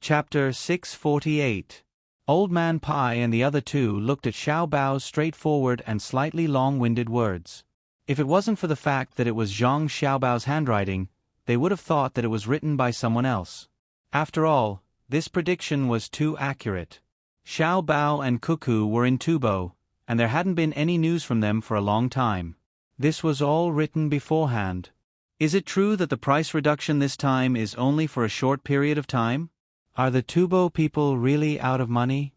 Chapter 648. Old Man Pai and the other two looked at Xiao Bao's straightforward and slightly long-winded words. If it wasn't for the fact that it was Zhang Xiaobao's handwriting, they would have thought that it was written by someone else. After all, this prediction was too accurate. Xiao Bao and Cuckoo were in Tubo, and there hadn't been any news from them for a long time. This was all written beforehand. Is it true that the price reduction this time is only for a short period of time? Are the Tubo people really out of money?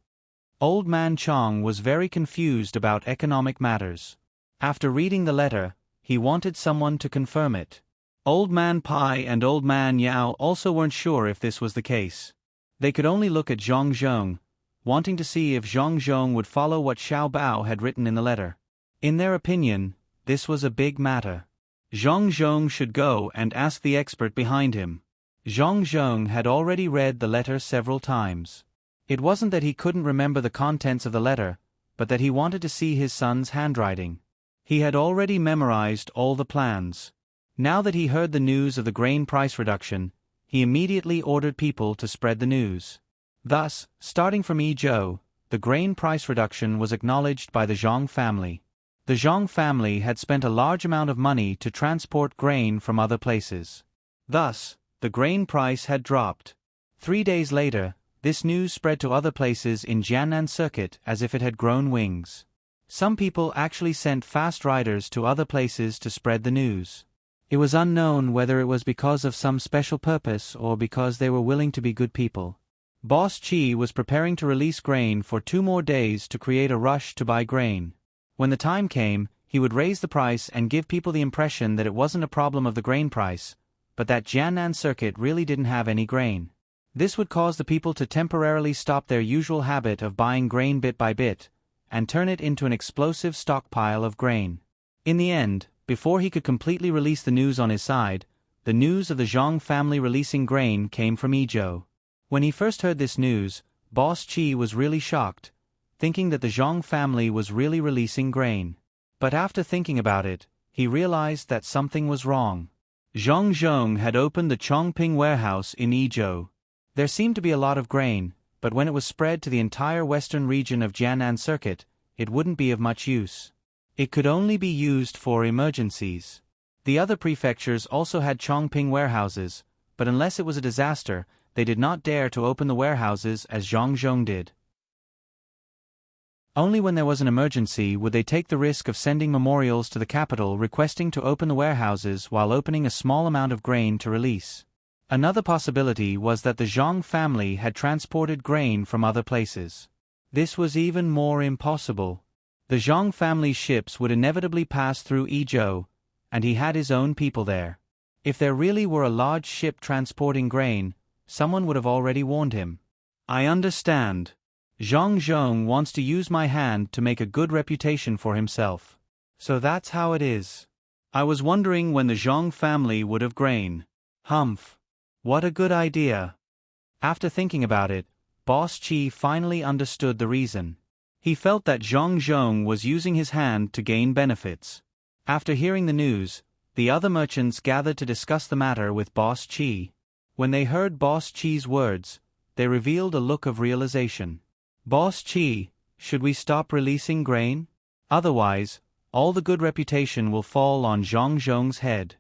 Old Man Chong was very confused about economic matters. After reading the letter, he wanted someone to confirm it. Old Man Pai and Old Man Yao also weren't sure if this was the case. They could only look at Zhang Zhong, wanting to see if Zhang Zhong would follow what Xiao Bao had written in the letter. In their opinion, this was a big matter. Zhang Zhong should go and ask the expert behind him. Zhang Zhong had already read the letter several times. It wasn't that he couldn't remember the contents of the letter, but that he wanted to see his son's handwriting. He had already memorized all the plans. Now that he heard the news of the grain price reduction, he immediately ordered people to spread the news. Thus, starting from Yizhou, the grain price reduction was acknowledged by the Zhang family. The Zhang family had spent a large amount of money to transport grain from other places. Thus, the grain price had dropped. 3 days later, this news spread to other places in Jiannan Circuit as if it had grown wings. Some people actually sent fast riders to other places to spread the news. It was unknown whether it was because of some special purpose or because they were willing to be good people. Boss Qi was preparing to release grain for 2 more days to create a rush to buy grain. When the time came, he would raise the price and give people the impression that it wasn't a problem of the grain price, but that Jiannan Circuit really didn't have any grain. This would cause the people to temporarily stop their usual habit of buying grain bit by bit, and turn it into an explosive stockpile of grain. In the end, before he could completely release the news on his side, the news of the Zhang family releasing grain came from Yizhou. When he first heard this news, Boss Qi was really shocked, thinking that the Zhang family was really releasing grain. But after thinking about it, he realized that something was wrong. Zhang Zhong had opened the Chongping warehouse in Yizhou. There seemed to be a lot of grain, but when it was spread to the entire western region of Jiannan Circuit, it wouldn't be of much use. It could only be used for emergencies. The other prefectures also had Chongping warehouses, but unless it was a disaster, they did not dare to open the warehouses as Zhang Zhong did. Only when there was an emergency would they take the risk of sending memorials to the capital requesting to open the warehouses while opening a small amount of grain to release. Another possibility was that the Zhang family had transported grain from other places. This was even more impossible. The Zhang family's ships would inevitably pass through Yizhou, and he had his own people there. If there really were a large ship transporting grain, someone would have already warned him. I understand. Zhang Zhong wants to use my hand to make a good reputation for himself. So that's how it is. I was wondering when the Zhang family would have grain. Humph. What a good idea. After thinking about it, Boss Qi finally understood the reason. He felt that Zhang Zhong was using his hand to gain benefits. After hearing the news, the other merchants gathered to discuss the matter with Boss Qi. When they heard Boss Qi's words, they revealed a look of realization. Boss Qi, should we stop releasing grain? Otherwise, all the good reputation will fall on Zhang Zhong's head.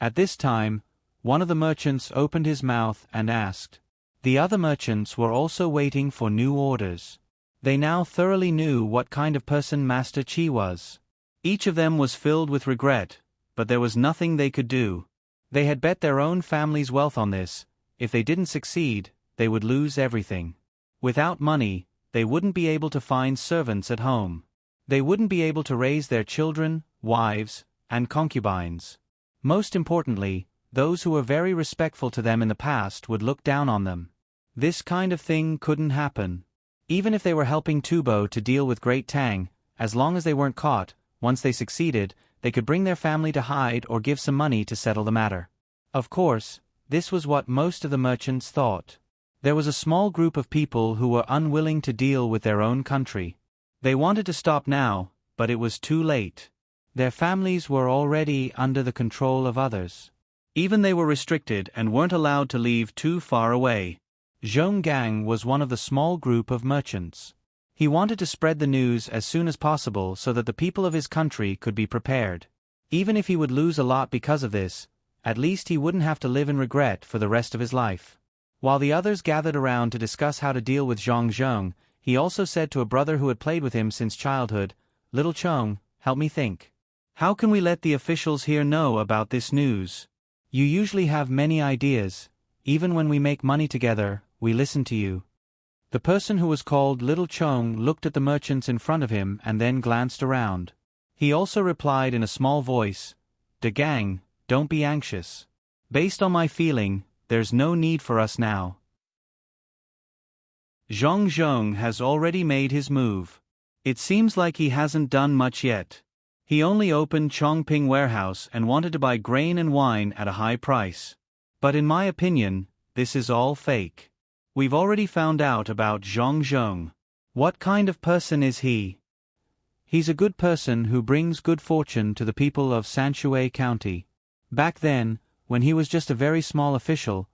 At this time, one of the merchants opened his mouth and asked. The other merchants were also waiting for new orders. They now thoroughly knew what kind of person Master Qi was. Each of them was filled with regret, but there was nothing they could do. They had bet their own family's wealth on this. If they didn't succeed, they would lose everything. Without money, they wouldn't be able to find servants at home. They wouldn't be able to raise their children, wives, and concubines. Most importantly, those who were very respectful to them in the past would look down on them. This kind of thing couldn't happen. Even if they were helping Tubo to deal with Great Tang, as long as they weren't caught, once they succeeded, they could bring their family to hide or give some money to settle the matter. Of course, this was what most of the merchants thought. There was a small group of people who were unwilling to deal with their own country. They wanted to stop now, but it was too late. Their families were already under the control of others. Even they were restricted and weren't allowed to leave too far away. Zhong Gang was one of the small group of merchants. He wanted to spread the news as soon as possible so that the people of his country could be prepared. Even if he would lose a lot because of this, at least he wouldn't have to live in regret for the rest of his life. While the others gathered around to discuss how to deal with Zhong Zhong, he also said to a brother who had played with him since childhood, "Little Chong, help me think. How can we let the officials here know about this news? You usually have many ideas. Even when we make money together, we listen to you." The person who was called Little Chong looked at the merchants in front of him and then glanced around. He also replied in a small voice, "De gang, don't be anxious. Based on my feeling, there's no need for us now. Zhong Zhong has already made his move. It seems like he hasn't done much yet. He only opened Chongping warehouse and wanted to buy grain and wine at a high price. But in my opinion, this is all fake. We've already found out about Zhong Zhong. What kind of person is he? He's a good person who brings good fortune to the people of Sanshui County. Back then, when he was just a very small official,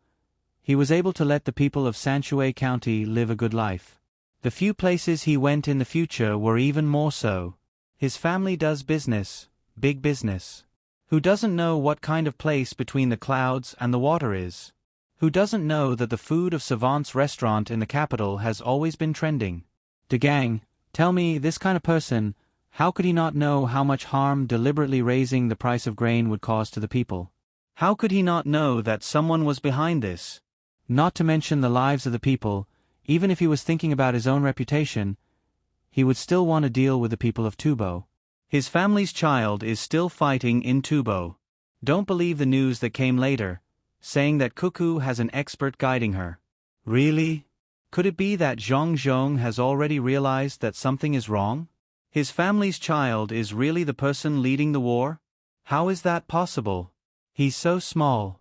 he was able to let the people of Sanshui County live a good life. The few places he went in the future were even more so. His family does business, big business. Who doesn't know what kind of place between the clouds and the water is? Who doesn't know that the food of Savant's restaurant in the capital has always been trending? De gang, tell me, this kind of person, how could he not know how much harm deliberately raising the price of grain would cause to the people? How could he not know that someone was behind this? Not to mention the lives of the people, even if he was thinking about his own reputation, he would still want to deal with the people of Tubo. His family's child is still fighting in Tubo. Don't believe the news that came later, saying that Cuckoo has an expert guiding her. Really? Could it be that Zhong Zhong has already realized that something is wrong? His family's child is really the person leading the war? How is that possible? He's so small.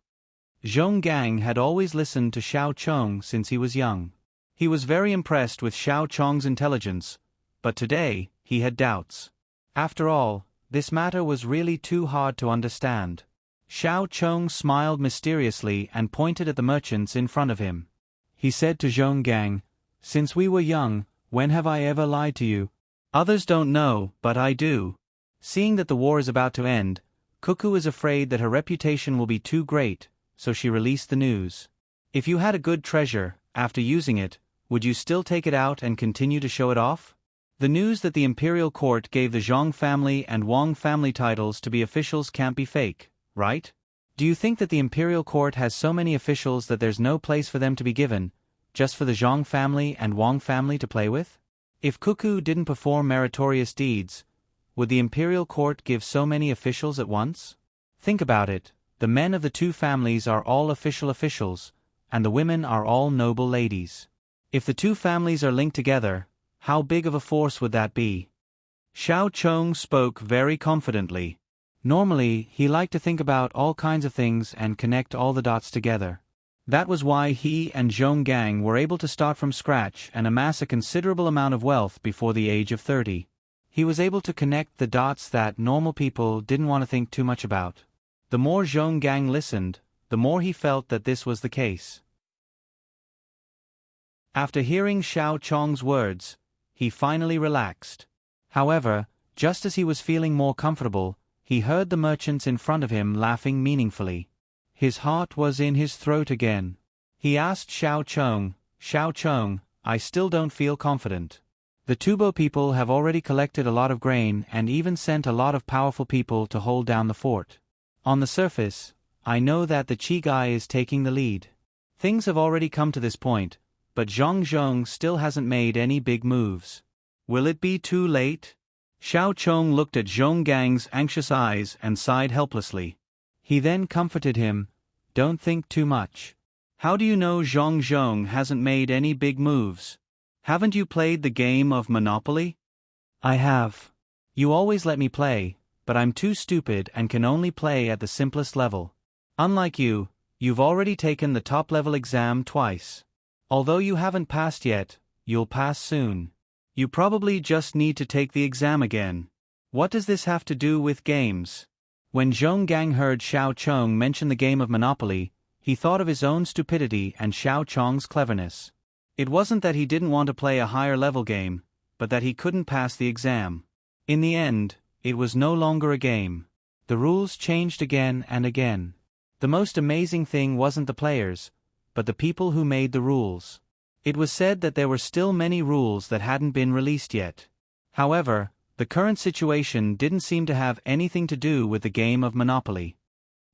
Zhong Gang had always listened to Xiao Chong since he was young. He was very impressed with Xiao Chong's intelligence, but today, he had doubts. After all, this matter was really too hard to understand. Xiao Chong smiled mysteriously and pointed at the merchants in front of him. He said to Zhong Gang, "Since we were young, when have I ever lied to you? Others don't know, but I do. Seeing that the war is about to end, Cuckoo is afraid that her reputation will be too great, so she released the news. If you had a good treasure, after using it, would you still take it out and continue to show it off? The news that the imperial court gave the Zhong family and Wang family titles to be officials can't be fake, right? Do you think that the imperial court has so many officials that there's no place for them to be given, just for the Zhong family and Wang family to play with? If Cuckoo didn't perform meritorious deeds, would the imperial court give so many officials at once? Think about it, the men of the two families are all officials, and the women are all noble ladies. If the two families are linked together, how big of a force would that be? Xiao Chong spoke very confidently. Normally, he liked to think about all kinds of things and connect all the dots together. That was why he and Zhong Gang were able to start from scratch and amass a considerable amount of wealth before the age of 30. He was able to connect the dots that normal people didn't want to think too much about. The more Zhong Gang listened, the more he felt that this was the case. After hearing Xiao Chong's words, he finally relaxed. However, just as he was feeling more comfortable, he heard the merchants in front of him laughing meaningfully. His heart was in his throat again. He asked Xiao Chong, I still don't feel confident. The Tubo people have already collected a lot of grain and even sent a lot of powerful people to hold down the fort. On the surface, I know that the Chi guy is taking the lead. Things have already come to this point, but Zhong Zhong still hasn't made any big moves. Will it be too late? Xiao Chong looked at Zhong Gang's anxious eyes and sighed helplessly. He then comforted him, don't think too much. How do you know Zhong Zhong hasn't made any big moves? Haven't you played the game of Monopoly? I have. You always let me play, but I'm too stupid and can only play at the simplest level. Unlike you, you've already taken the top-level exam twice. Although you haven't passed yet, you'll pass soon. You probably just need to take the exam again. What does this have to do with games? When Zhong Gang heard Xiao Chong mention the game of Monopoly, He thought of his own stupidity and Xiao Chong's cleverness. It wasn't that he didn't want to play a higher level game, but that he couldn't pass the exam. In the end, it was no longer a game. The rules changed again and again. The most amazing thing wasn't the players, but the people who made the rules. It was said that there were still many rules that hadn't been released yet. However, the current situation didn't seem to have anything to do with the game of Monopoly.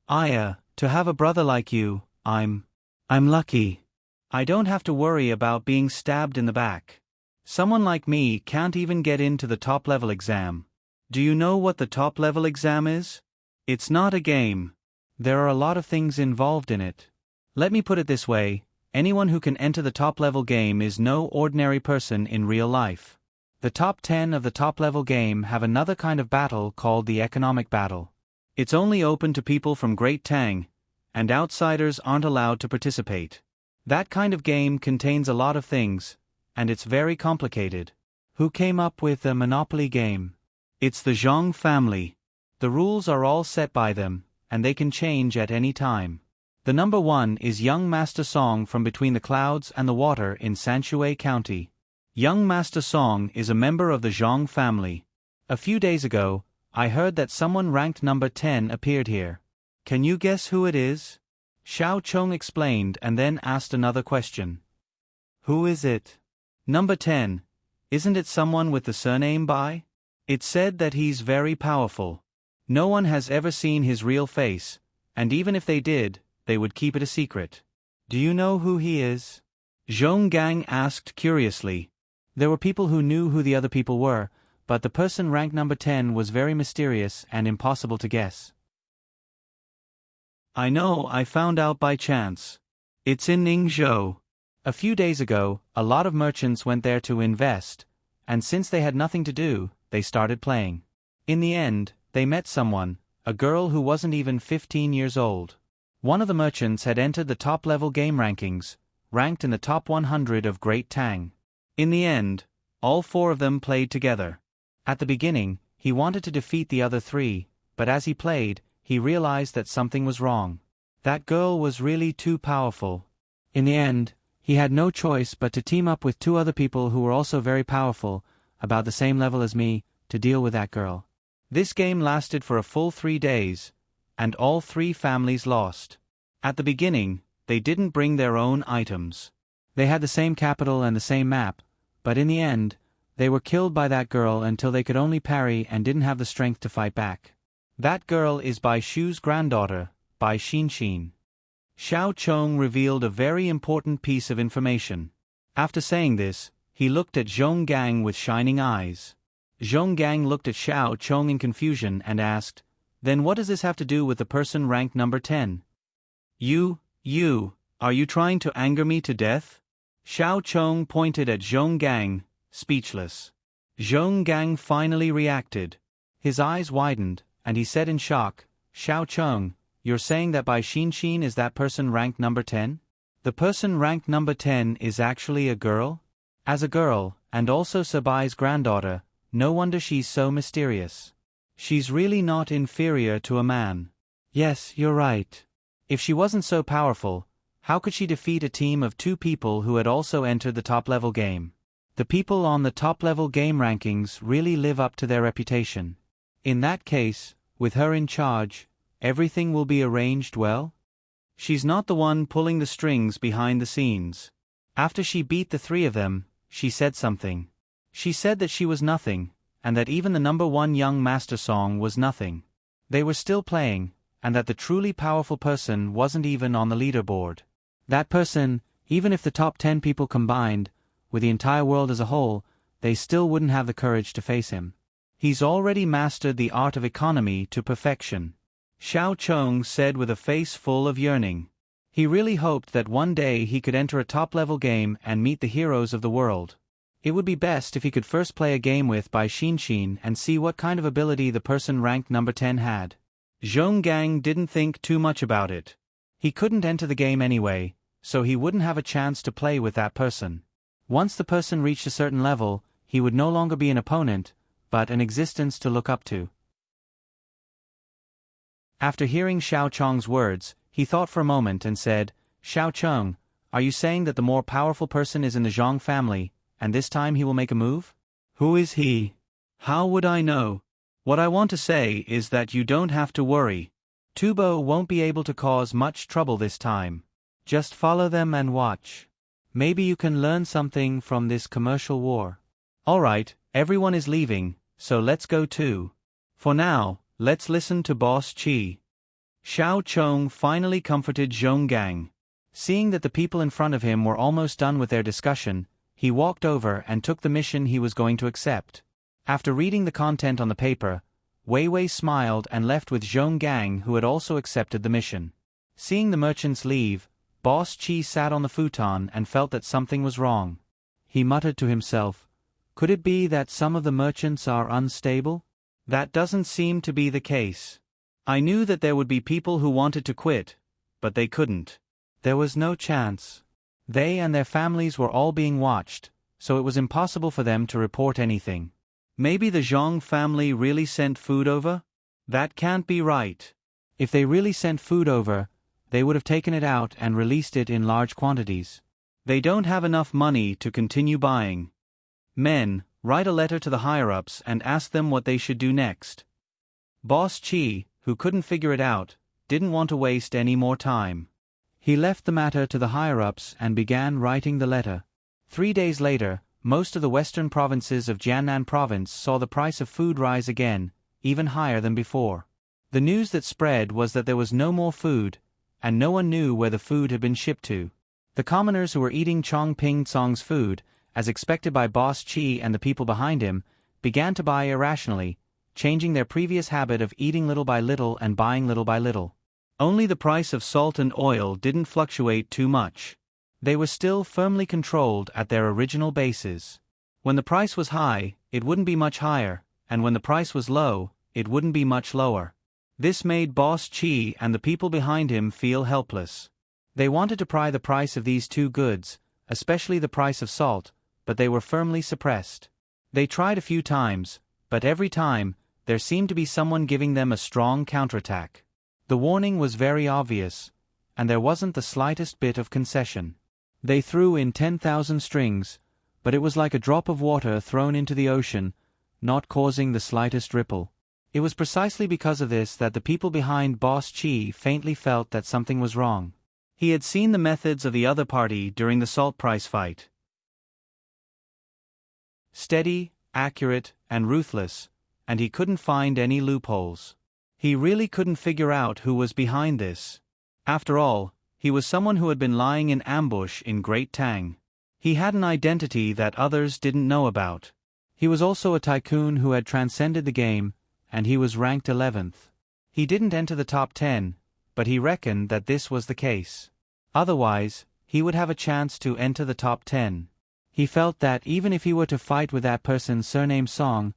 To have a brother like you, I'm lucky. I don't have to worry about being stabbed in the back. Someone like me can't even get into the top-level exam. Do you know what the top-level exam is? It's not a game. There are a lot of things involved in it. Let me put it this way, anyone who can enter the top-level game is no ordinary person in real life. The top 10 of the top-level game have another kind of battle called the economic battle. It's only open to people from Great Tang, and outsiders aren't allowed to participate. That kind of game contains a lot of things, and it's very complicated. Who came up with the Monopoly game? It's the Zhang family. The rules are all set by them, and they can change at any time. The number 1 is Young Master Song from Between the Clouds and the Water in Sanshui County. Young Master Song is a member of the Zhang family. A few days ago, I heard that someone ranked number 10 appeared here. Can you guess who it is? Xiao Chong explained and then asked another question. Who is it? Number 10. Isn't it someone with the surname Bai? It's said that he's very powerful. No one has ever seen his real face, and even if they did, they would keep it a secret. Do you know who he is? Zhong Gang asked curiously. There were people who knew who the other people were, but the person ranked number 10 was very mysterious and impossible to guess. I know, I found out by chance. It's in Ningzhou. A few days ago, a lot of merchants went there to invest, and since they had nothing to do, they started playing. In the end, they met someone, a girl who wasn't even 15 years old. One of the merchants had entered the top-level game rankings, ranked in the top 100 of Great Tang. In the end, all 4 of them played together. At the beginning, he wanted to defeat the other 3, but as he played, he realized that something was wrong. That girl was really too powerful. In the end, he had no choice but to team up with 2 other people who were also very powerful, about the same level as me, to deal with that girl. This game lasted for a full 3 days, and all 3 families lost. At the beginning, they didn't bring their own items. They had the same capital and the same map, but in the end, they were killed by that girl until they could only parry and didn't have the strength to fight back. That girl is Bai Shu's granddaughter, Bai Xin. Xiao Chong revealed a very important piece of information. After saying this, he looked at Zhong Gang with shining eyes. Zhong Gang looked at Xiao Chong in confusion and asked, "Then what does this have to do with the person ranked number 10? Are you trying to anger me to death?" Xiao Chong pointed at Zhong Gang, speechless. Zhong Gang finally reacted. His eyes widened, and he said in shock, "Xiao Chong, you're saying that Bai Xin is that person ranked number 10? The person ranked number 10 is actually a girl? As a girl, and also Sabai's granddaughter, no wonder she's so mysterious. She's really not inferior to a man." "Yes, you're right. If she wasn't so powerful, how could she defeat a team of 2 people who had also entered the top-level game? The people on the top-level game rankings really live up to their reputation. In that case, with her in charge, everything will be arranged well? She's not the one pulling the strings behind the scenes." After she beat the 3 of them, she said something. She said that she was nothing, and that even the number 1 Young Master Song was nothing. They were still playing, and that the truly powerful person wasn't even on the leaderboard. That person, even if the top 10 people combined, with the entire world as a whole, they still wouldn't have the courage to face him. He's already mastered the art of economy to perfection. Xiao Chong said with a face full of yearning. He really hoped that one day he could enter a top-level game and meet the heroes of the world. It would be best if he could first play a game with Bai Xin and see what kind of ability the person ranked number 10 had. Zhong Gang didn't think too much about it. He couldn't enter the game anyway, so he wouldn't have a chance to play with that person. Once the person reached a certain level, he would no longer be an opponent, but an existence to look up to. After hearing Xiao Chong's words, He thought for a moment and said, "Xiao Cheng, are you saying that the more powerful person is in the Zhang family, and this time he will make a move?" "Who is he? How would I know? What I want to say is that you don't have to worry. Tubo won't be able to cause much trouble this time. Just follow them and watch. Maybe you can learn something from this commercial war." "Alright, everyone is leaving, so let's go too. For now, let's listen to Boss Qi." Xiao Chong finally comforted Zhonggang. Seeing that the people in front of him were almost done with their discussion, he walked over and took the mission he was going to accept. After reading the content on the paper, Wei Wei smiled and left with Zhonggang, who had also accepted the mission. Seeing the merchants leave, Boss Qi sat on the futon and felt that something was wrong. He muttered to himself, "Could it be that some of the merchants are unstable? That doesn't seem to be the case. I knew that there would be people who wanted to quit, but they couldn't. There was no chance. They and their families were all being watched, so it was impossible for them to report anything. Maybe the Zhang family really sent food over? That can't be right. If they really sent food over, they would have taken it out and released it in large quantities. They don't have enough money to continue buying. Men, write a letter to the higher-ups and ask them what they should do next." Boss Qi, who couldn't figure it out, didn't want to waste any more time. He left the matter to the higher-ups and began writing the letter. 3 days later, most of the western provinces of Jiannan province saw the price of food rise again, even higher than before. The news that spread was that there was no more food, and no one knew where the food had been shipped to. The commoners who were eating Chong Ping Tsong's food, as expected by Boss Qi and the people behind him, began to buy irrationally, changing their previous habit of eating little by little and buying little by little. Only the price of salt and oil didn't fluctuate too much. They were still firmly controlled at their original bases. When the price was high, it wouldn't be much higher, and when the price was low, it wouldn't be much lower. This made Boss Qi and the people behind him feel helpless. They wanted to pry the price of these two goods, especially the price of salt, but they were firmly suppressed. They tried a few times, but every time, there seemed to be someone giving them a strong counterattack. The warning was very obvious, and there wasn't the slightest bit of concession. They threw in 10,000 strings, but it was like a drop of water thrown into the ocean, not causing the slightest ripple. It was precisely because of this that the people behind Boss Qi faintly felt that something was wrong. He had seen the methods of the other party during the salt price fight. Steady, accurate, and ruthless, and he couldn't find any loopholes. He really couldn't figure out who was behind this. After all, he was someone who had been lying in ambush in Great Tang. He had an identity that others didn't know about. He was also a tycoon who had transcended the game, and he was ranked 11th. He didn't enter the top 10, but he reckoned that this was the case. Otherwise, he would have a chance to enter the top 10. He felt that even if he were to fight with that person's surname Song,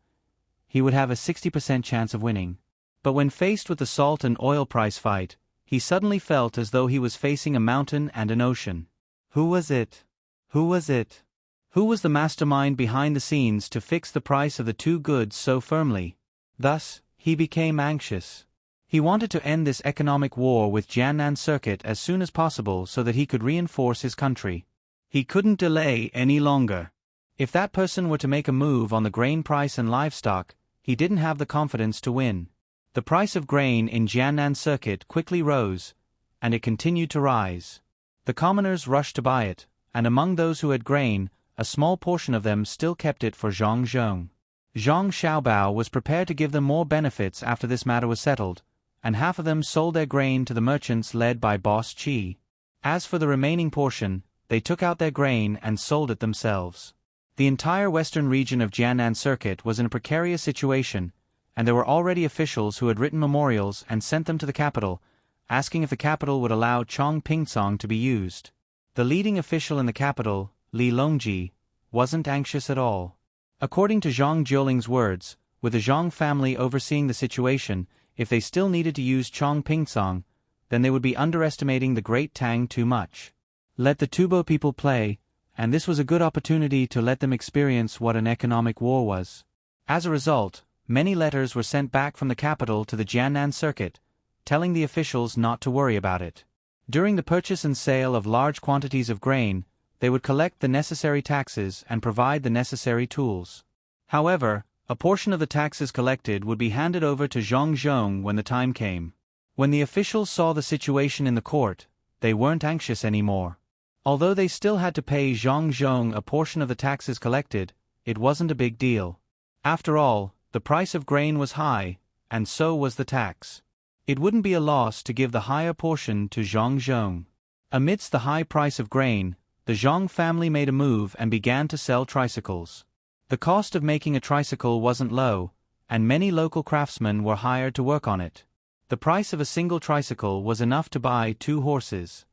he would have a 60% chance of winning. But when faced with the salt and oil price fight, he suddenly felt as though he was facing a mountain and an ocean. Who was it? Who was it? Who was the mastermind behind the scenes to fix the price of the two goods so firmly? Thus, he became anxious. He wanted to end this economic war with Jiannan Circuit as soon as possible so that he could reinforce his country. He couldn't delay any longer. If that person were to make a move on the grain price and livestock, he didn't have the confidence to win. The price of grain in Jiannan Circuit quickly rose, and it continued to rise. The commoners rushed to buy it, and among those who had grain, a small portion of them still kept it for Zhang Zhong. Zhang Xiaobao was prepared to give them more benefits after this matter was settled, and half of them sold their grain to the merchants led by Boss Qi. As for the remaining portion, they took out their grain and sold it themselves. The entire western region of Jiannan Circuit was in a precarious situation, and there were already officials who had written memorials and sent them to the capital, asking if the capital would allow Chong Pingsong to be used. The leading official in the capital, Li Longji, wasn't anxious at all. According to Zhang Jiuling's words, with the Zhang family overseeing the situation, if they still needed to use Chong Pingsong, then they would be underestimating the Great Tang too much. Let the Tubo people play, and this was a good opportunity to let them experience what an economic war was. As a result, many letters were sent back from the capital to the Jiannan Circuit, telling the officials not to worry about it. During the purchase and sale of large quantities of grain, they would collect the necessary taxes and provide the necessary tools. However, a portion of the taxes collected would be handed over to Zhang when the time came. When the officials saw the situation in the court, they weren't anxious anymore. Although they still had to pay Zhang a portion of the taxes collected, it wasn't a big deal. After all, the price of grain was high, and so was the tax. It wouldn't be a loss to give the higher portion to Zhang. Amidst the high price of grain, the Zhang family made a move and began to sell tricycles. The cost of making a tricycle wasn't low, and many local craftsmen were hired to work on it. The price of a single tricycle was enough to buy 2 horses.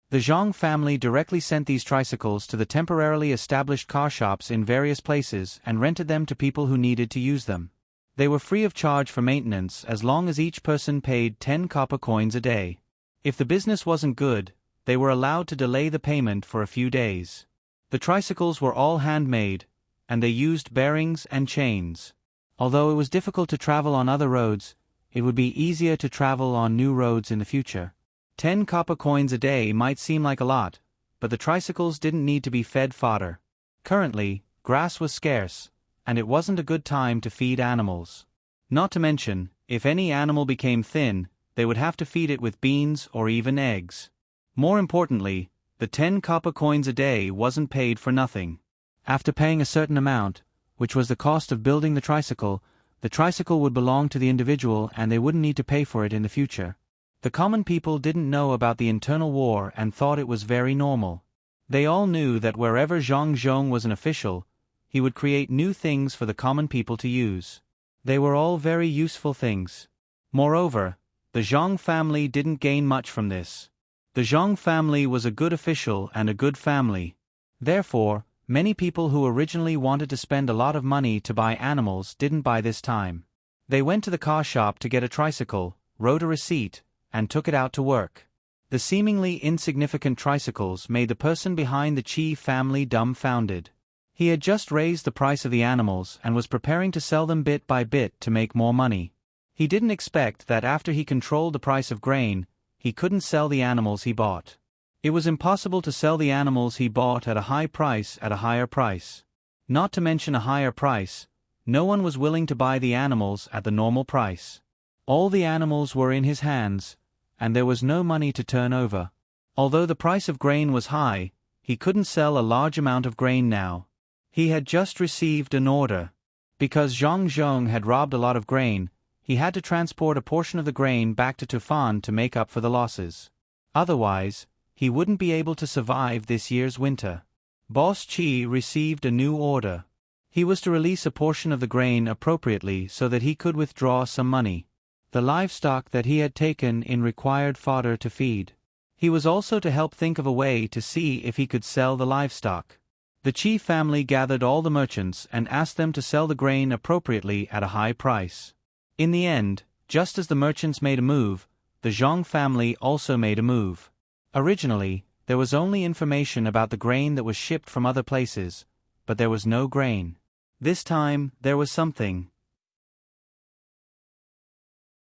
The Zhang family directly sent these tricycles to the temporarily established car shops in various places and rented them to people who needed to use them. They were free of charge for maintenance as long as each person paid 10 copper coins a day. If the business wasn't good, they were allowed to delay the payment for a few days. The tricycles were all handmade, and they used bearings and chains. Although it was difficult to travel on other roads, it would be easier to travel on new roads in the future. 10 copper coins a day might seem like a lot, but the tricycles didn't need to be fed fodder. Currently, grass was scarce, and it wasn't a good time to feed animals. Not to mention, if any animal became thin, they would have to feed it with beans or even eggs. More importantly, the 10 copper coins a day wasn't paid for nothing. After paying a certain amount, which was the cost of building the tricycle would belong to the individual and they wouldn't need to pay for it in the future. The common people didn't know about the internal war and thought it was very normal. They all knew that wherever Zhang was an official, he would create new things for the common people to use. They were all very useful things. Moreover, the Zhang family didn't gain much from this. The Zhang family was a good official and a good family. Therefore, many people who originally wanted to spend a lot of money to buy animals didn't buy this time. They went to the car shop to get a tricycle, wrote a receipt, and took it out to work. The seemingly insignificant tricycles made the person behind the Qi family dumbfounded. He had just raised the price of the animals and was preparing to sell them bit by bit to make more money. He didn't expect that after he controlled the price of grain, he couldn't sell the animals he bought. It was impossible to sell the animals he bought at a high price at a higher price. Not to mention a higher price, no one was willing to buy the animals at the normal price. All the animals were in his hands, and there was no money to turn over. Although the price of grain was high, he couldn't sell a large amount of grain now. He had just received an order. Because Zhang had robbed a lot of grain, he had to transport a portion of the grain back to Tufan to make up for the losses. Otherwise, he wouldn't be able to survive this year's winter. Boss Qi received a new order. He was to release a portion of the grain appropriately so that he could withdraw some money. The livestock that he had taken in required fodder to feed. He was also to help think of a way to see if he could sell the livestock. The Qi family gathered all the merchants and asked them to sell the grain appropriately at a high price. In the end, just as the merchants made a move, the Zhang family also made a move. Originally, there was only information about the grain that was shipped from other places, but there was no grain. This time, there was something.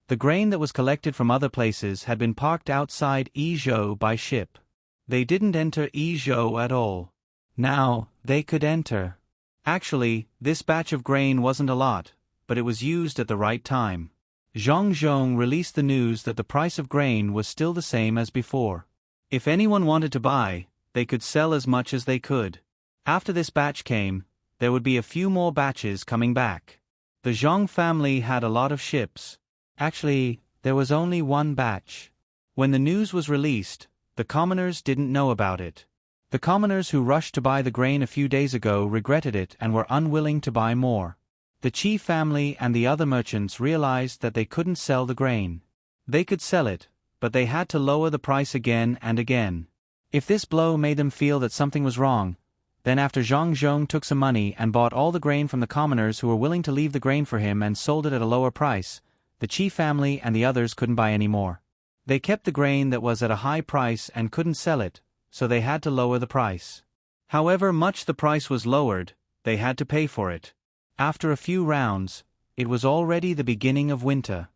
The grain that was collected from other places had been parked outside Yizhou by ship. They didn't enter Yizhou at all. Now, they could enter. Actually, this batch of grain wasn't a lot, but it was used at the right time. Zhang released the news that the price of grain was still the same as before. If anyone wanted to buy, they could sell as much as they could. After this batch came, there would be a few more batches coming back. The Zhang family had a lot of ships. Actually, there was only one batch. When the news was released, the commoners didn't know about it. The commoners who rushed to buy the grain a few days ago regretted it and were unwilling to buy more. The Qi family and the other merchants realized that they couldn't sell the grain. They could sell it, but they had to lower the price again and again. If this blow made them feel that something was wrong, then after Zhang took some money and bought all the grain from the commoners who were willing to leave the grain for him and sold it at a lower price, the Qi family and the others couldn't buy any more. They kept the grain that was at a high price and couldn't sell it, so they had to lower the price. However much the price was lowered, they had to pay for it. After a few rounds, it was already the beginning of winter.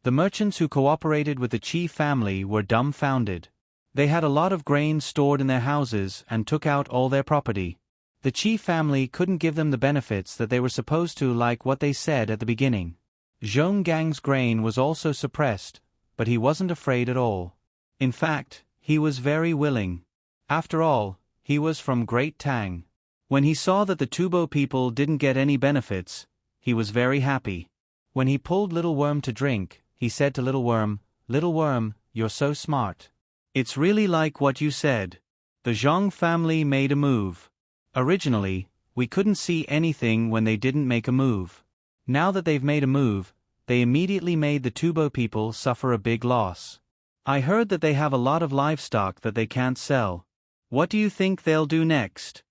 The merchants who cooperated with the Qi family were dumbfounded. They had a lot of grain stored in their houses and took out all their property. The Qi family couldn't give them the benefits that they were supposed to, like what they said at the beginning. Zhong Gang's grain was also suppressed, but he wasn't afraid at all. In fact, he was very willing. After all, he was from Great Tang. When he saw that the Tubo people didn't get any benefits, he was very happy. When he pulled Little Worm to drink, he said to Little Worm, "Little Worm, you're so smart. It's really like what you said. The Zhong family made a move. Originally, we couldn't see anything when they didn't make a move. Now that they've made a move, they immediately made the Tubo people suffer a big loss. I heard that they have a lot of livestock that they can't sell. What do you think they'll do next?"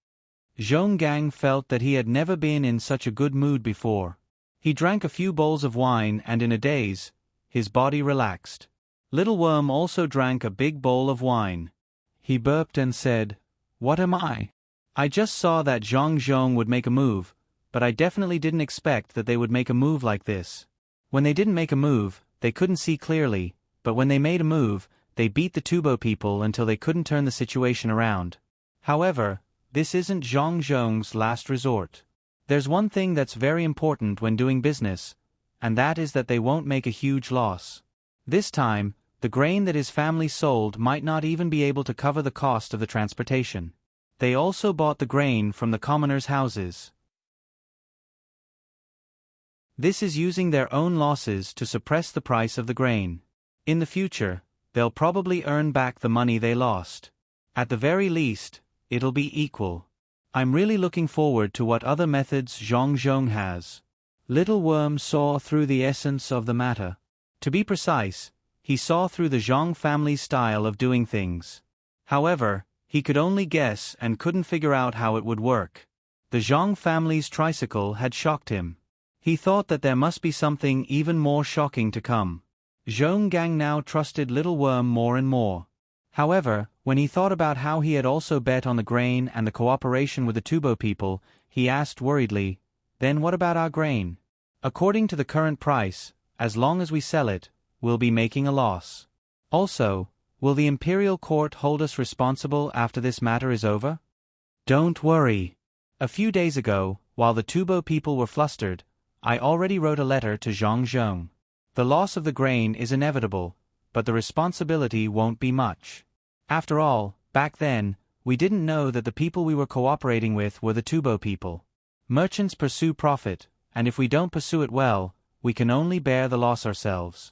Zhong Gang felt that he had never been in such a good mood before. He drank a few bowls of wine and in a daze, his body relaxed. Little Worm also drank a big bowl of wine. He burped and said, "What am I? I just saw that Zhong would make a move, but I definitely didn't expect that they would make a move like this. When they didn't make a move, they couldn't see clearly, but when they made a move, they beat the Tubo people until they couldn't turn the situation around. However, this isn't Zhong's last resort. There's one thing that's very important when doing business, and that is that they won't make a huge loss. This time, the grain that his family sold might not even be able to cover the cost of the transportation. They also bought the grain from the commoners' houses. This is using their own losses to suppress the price of the grain. In the future, they'll probably earn back the money they lost. At the very least, it'll be equal. I'm really looking forward to what other methods Zhong has." Little Worm saw through the essence of the matter. To be precise, he saw through the Zhong family's style of doing things. However, he could only guess and couldn't figure out how it would work. The Zhong family's tricycle had shocked him. He thought that there must be something even more shocking to come. Zhong Gang now trusted Little Worm more and more. However, when he thought about how he had also bet on the grain and the cooperation with the Tubo people, he asked worriedly, "Then what about our grain? According to the current price, as long as we sell it, we'll be making a loss. Also, will the imperial court hold us responsible after this matter is over?" "Don't worry. A few days ago, while the Tubo people were flustered, I already wrote a letter to Zhong. The loss of the grain is inevitable, but the responsibility won't be much. After all, back then, we didn't know that the people we were cooperating with were the Tubo people. Merchants pursue profit, and if we don't pursue it well, we can only bear the loss ourselves."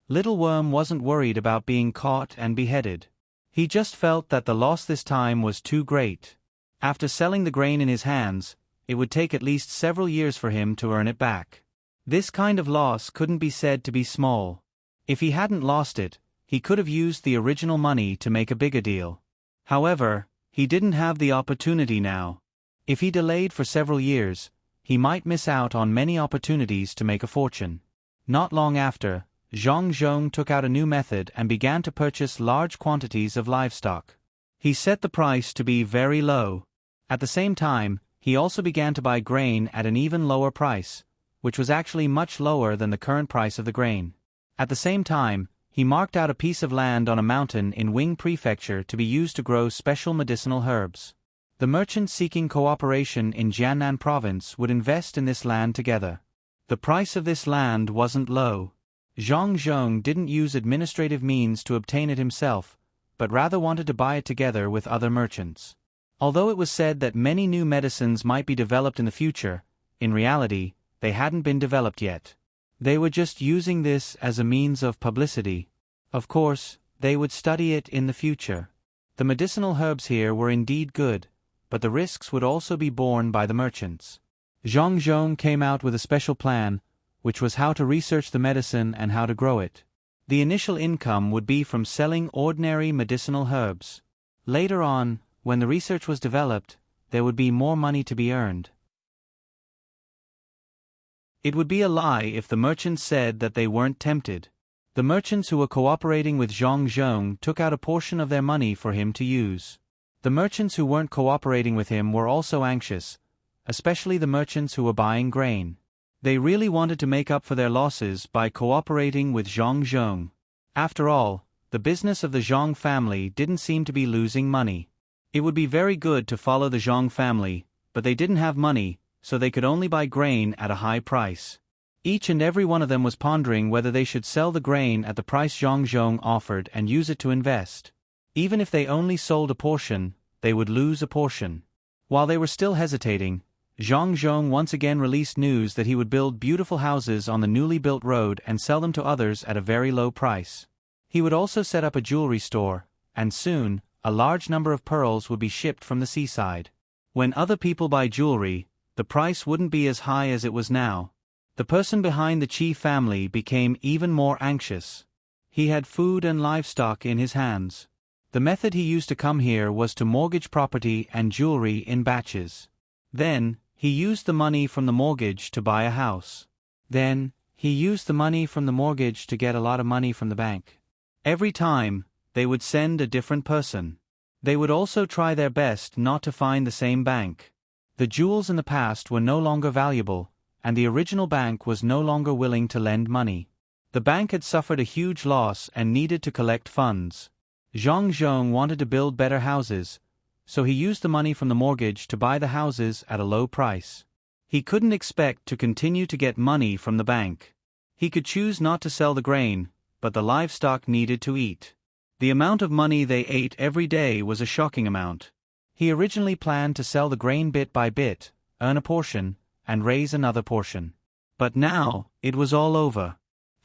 Little Worm wasn't worried about being caught and beheaded. He just felt that the loss this time was too great. After selling the grain in his hands, it would take at least several years for him to earn it back. This kind of loss couldn't be said to be small. If he hadn't lost it, he could have used the original money to make a bigger deal. However, he didn't have the opportunity now. If he delayed for several years, he might miss out on many opportunities to make a fortune. Not long after, Zhong took out a new method and began to purchase large quantities of livestock. He set the price to be very low. At the same time, he also began to buy grain at an even lower price, which was actually much lower than the current price of the grain. At the same time, he marked out a piece of land on a mountain in Wing Prefecture to be used to grow special medicinal herbs. The merchants seeking cooperation in Jiannan province would invest in this land together. The price of this land wasn't low. Zhong didn't use administrative means to obtain it himself, but rather wanted to buy it together with other merchants. Although it was said that many new medicines might be developed in the future, in reality, they hadn't been developed yet. They were just using this as a means of publicity. Of course, they would study it in the future. The medicinal herbs here were indeed good, but the risks would also be borne by the merchants. Zhong came out with a special plan, which was how to research the medicine and how to grow it. The initial income would be from selling ordinary medicinal herbs. Later on, when the research was developed, there would be more money to be earned. It would be a lie if the merchants said that they weren't tempted. The merchants who were cooperating with Zhong took out a portion of their money for him to use. The merchants who weren't cooperating with him were also anxious, especially the merchants who were buying grain. They really wanted to make up for their losses by cooperating with Zhang Zhong. After all, the business of the Zhang family didn't seem to be losing money. It would be very good to follow the Zhang family, but they didn't have money, so they could only buy grain at a high price. Each and every one of them was pondering whether they should sell the grain at the price Zhang Zhong offered and use it to invest. Even if they only sold a portion, they would lose a portion. While they were still hesitating, Zhang Zhong once again released news that he would build beautiful houses on the newly built road and sell them to others at a very low price. He would also set up a jewelry store, and soon, a large number of pearls would be shipped from the seaside. When other people buy jewelry, the price wouldn't be as high as it was now. The person behind the Qi family became even more anxious. He had food and livestock in his hands. The method he used to come here was to mortgage property and jewelry in batches. Then, he used the money from the mortgage to buy a house. Then, he used the money from the mortgage to get a lot of money from the bank. Every time, they would send a different person. They would also try their best not to find the same bank. The jewels in the past were no longer valuable, and the original bank was no longer willing to lend money. The bank had suffered a huge loss and needed to collect funds. Zhang Zhong wanted to build better houses, so he used the money from the mortgage to buy the houses at a low price. He couldn't expect to continue to get money from the bank. He could choose not to sell the grain, but the livestock needed to eat. The amount of money they ate every day was a shocking amount. He originally planned to sell the grain bit by bit, earn a portion, and raise another portion. But now, it was all over.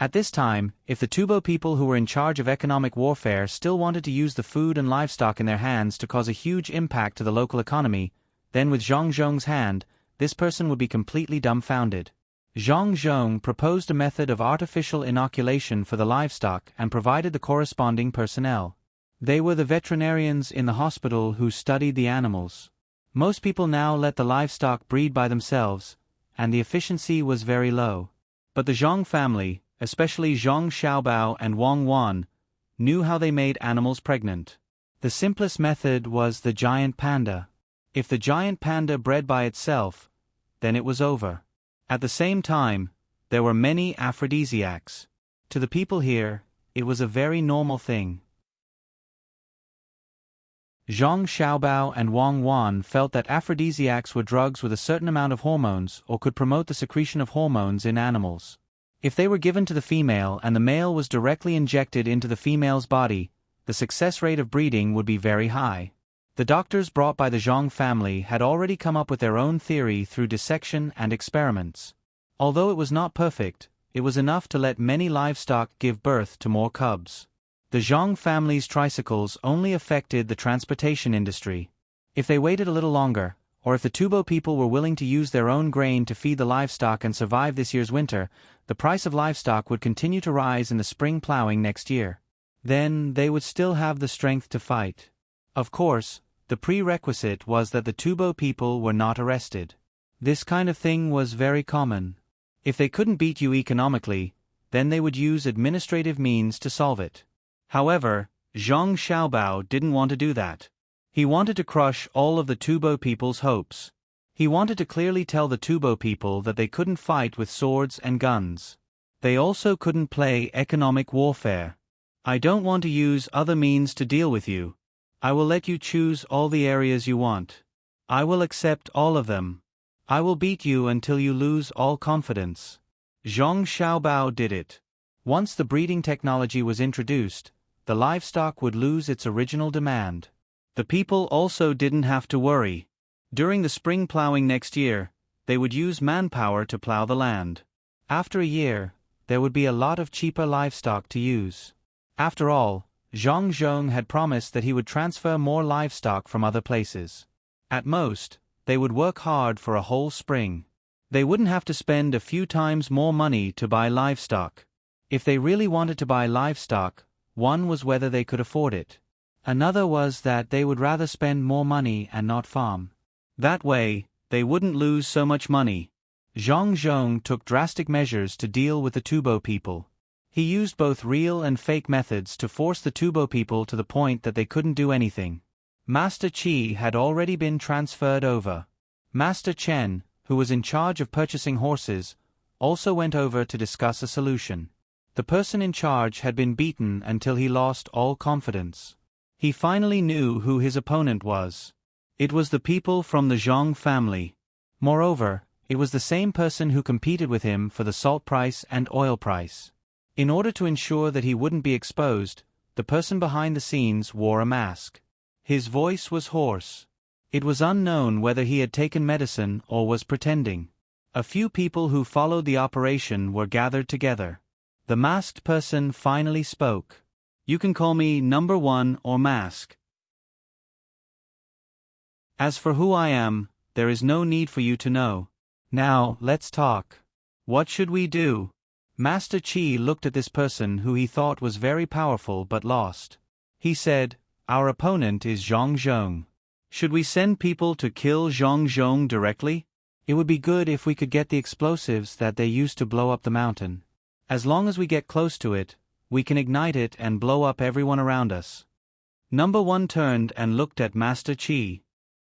At this time, if the Tubo people who were in charge of economic warfare still wanted to use the food and livestock in their hands to cause a huge impact to the local economy, then with Zhang Zhong's hand, this person would be completely dumbfounded. Zhang Zhong proposed a method of artificial inoculation for the livestock and provided the corresponding personnel. They were the veterinarians in the hospital who studied the animals. Most people now let the livestock breed by themselves, and the efficiency was very low. But the Zhang family, especially Zhang Xiaobao and Wang Wan, knew how they made animals pregnant. The simplest method was the giant panda. If the giant panda bred by itself, then it was over. At the same time, there were many aphrodisiacs. To the people here, it was a very normal thing. Zhang Xiaobao and Wang Wan felt that aphrodisiacs were drugs with a certain amount of hormones or could promote the secretion of hormones in animals. If they were given to the female and the male was directly injected into the female's body, the success rate of breeding would be very high. The doctors brought by the Zhang family had already come up with their own theory through dissection and experiments. Although it was not perfect, it was enough to let many livestock give birth to more cubs. The Zhang family's tricycles only affected the transportation industry. If they waited a little longer, or if the Tubo people were willing to use their own grain to feed the livestock and survive this year's winter, the price of livestock would continue to rise in the spring plowing next year. Then they would still have the strength to fight. Of course, the prerequisite was that the Tubo people were not arrested. This kind of thing was very common. If they couldn't beat you economically, then they would use administrative means to solve it. However, Zhang Xiaobao didn't want to do that. He wanted to crush all of the Tubo people's hopes. He wanted to clearly tell the Tubo people that they couldn't fight with swords and guns. They also couldn't play economic warfare. I don't want to use other means to deal with you. I will let you choose all the areas you want. I will accept all of them. I will beat you until you lose all confidence. Zhang Xiaobao did it. Once the breeding technology was introduced, the livestock would lose its original demand. The people also didn't have to worry. During the spring plowing next year, they would use manpower to plow the land. After a year, there would be a lot of cheaper livestock to use. After all, Zhang Zhong had promised that he would transfer more livestock from other places. At most, they would work hard for a whole spring. They wouldn't have to spend a few times more money to buy livestock. If they really wanted to buy livestock, one was whether they could afford it. Another was that they would rather spend more money and not farm. That way, they wouldn't lose so much money. Zhang Zhong took drastic measures to deal with the Tubo people. He used both real and fake methods to force the Tubo people to the point that they couldn't do anything. Master Qi had already been transferred over. Master Chen, who was in charge of purchasing horses, also went over to discuss a solution. The person in charge had been beaten until he lost all confidence. He finally knew who his opponent was. It was the people from the Zhang family. Moreover, it was the same person who competed with him for the salt price and oil price. In order to ensure that he wouldn't be exposed, the person behind the scenes wore a mask. His voice was hoarse. It was unknown whether he had taken medicine or was pretending. A few people who followed the operation were gathered together. The masked person finally spoke. "You can call me Number 1 or Mask. As for who I am, there is no need for you to know. Now, let's talk. What should we do?" Master Qi looked at this person who he thought was very powerful but lost. He said, "Our opponent is Zhang Zhong. Should we send people to kill Zhang Zhong directly? It would be good if we could get the explosives that they used to blow up the mountain. As long as we get close to it, we can ignite it and blow up everyone around us." Number 1 turned and looked at Master Qi.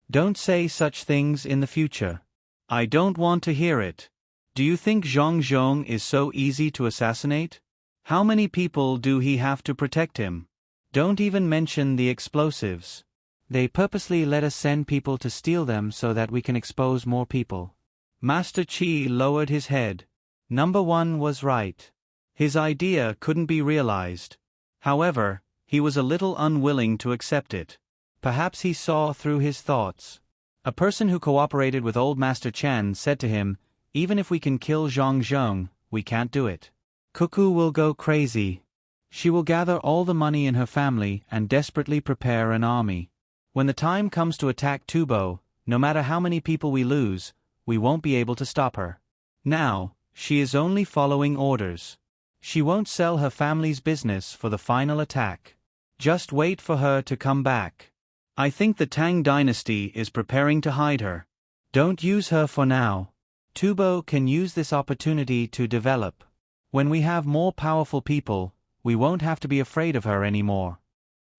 "Don't say such things in the future. I don't want to hear it. Do you think Zhang Zhong is so easy to assassinate? How many people do he have to protect him? Don't even mention the explosives. They purposely let us send people to steal them so that we can expose more people." Master Qi lowered his head. Number 1 was right. His idea couldn't be realized. However, he was a little unwilling to accept it. Perhaps he saw through his thoughts. A person who cooperated with old Master Chen said to him, "Even if we can kill Zhang Zhong, we can't do it. Cuckoo will go crazy. She will gather all the money in her family and desperately prepare an army. When the time comes to attack Tubo, no matter how many people we lose, we won't be able to stop her. Now, she is only following orders. She won't sell her family's business for the final attack. Just wait for her to come back. I think the Tang Dynasty is preparing to hide her. Don't use her for now. Tubo can use this opportunity to develop. When we have more powerful people, we won't have to be afraid of her anymore."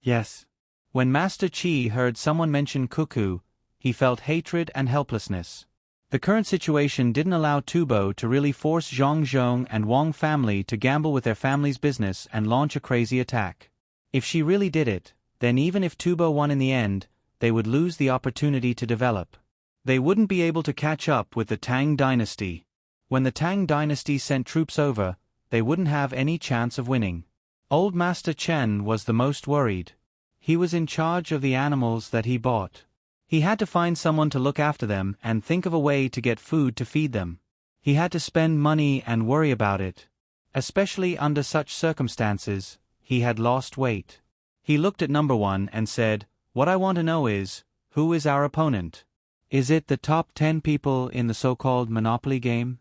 Yes. When Master Qi heard someone mention Cuckoo, he felt hatred and helplessness. The current situation didn't allow Tubo to really force Zhang Zhong and Wang family to gamble with their family's business and launch a crazy attack. If she really did it, then even if Tubo won in the end, they would lose the opportunity to develop. They wouldn't be able to catch up with the Tang Dynasty. When the Tang Dynasty sent troops over, they wouldn't have any chance of winning. Old Master Chen was the most worried. He was in charge of the animals that he bought. He had to find someone to look after them and think of a way to get food to feed them. He had to spend money and worry about it. Especially under such circumstances, he had lost weight. He looked at Number 1 and said, "What I want to know is, who is our opponent? Is it the top 10 people in the so-called Monopoly game?"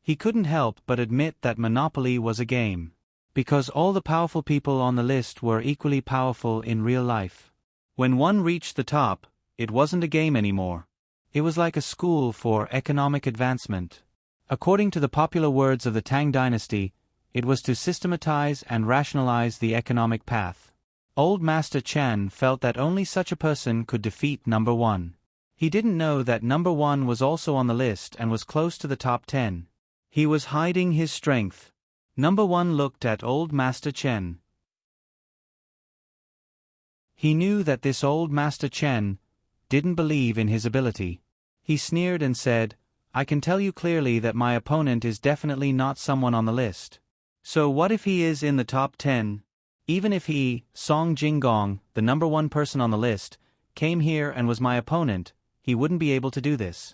He couldn't help but admit that Monopoly was a game. Because all the powerful people on the list were equally powerful in real life. When one reached the top, it wasn't a game anymore. It was like a school for economic advancement. According to the popular words of the Tang Dynasty, it was to systematize and rationalize the economic path. Old Master Chen felt that only such a person could defeat Number 1. He didn't know that Number 1 was also on the list and was close to the top 10. He was hiding his strength. Number 1 looked at old Master Chen. He knew that this old Master Chen didn't believe in his ability. He sneered and said, "I can tell you clearly that my opponent is definitely not someone on the list. So what if he is in the top 10? Even if he, Song Jinggong, the Number 1 person on the list, came here and was my opponent, he wouldn't be able to do this."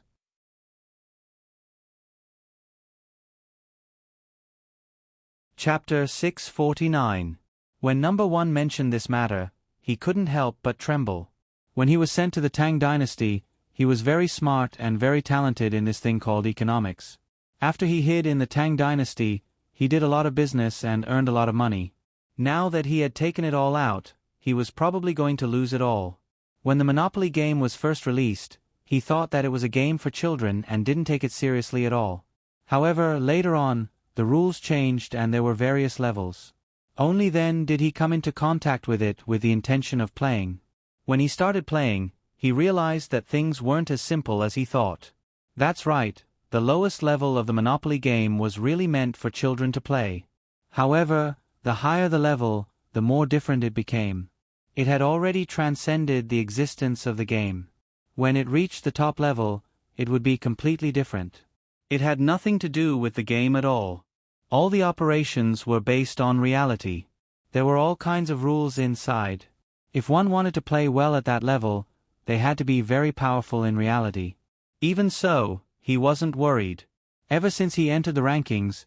Chapter 649. When Number 1 mentioned this matter, he couldn't help but tremble. When he was sent to the Tang Dynasty, he was very smart and very talented in this thing called economics. After he hid in the Tang Dynasty, he did a lot of business and earned a lot of money. Now that he had taken it all out, he was probably going to lose it all. When the Monopoly game was first released, he thought that it was a game for children and didn't take it seriously at all. However, later on, the rules changed and there were various levels. Only then did he come into contact with it with the intention of playing. When he started playing, he realized that things weren't as simple as he thought. That's right, the lowest level of the Monopoly game was really meant for children to play. However, the higher the level, the more different it became. It had already transcended the existence of the game. When it reached the top level, it would be completely different. It had nothing to do with the game at all. All the operations were based on reality. There were all kinds of rules inside. If one wanted to play well at that level, they had to be very powerful in reality. Even so, he wasn't worried. Ever since he entered the rankings,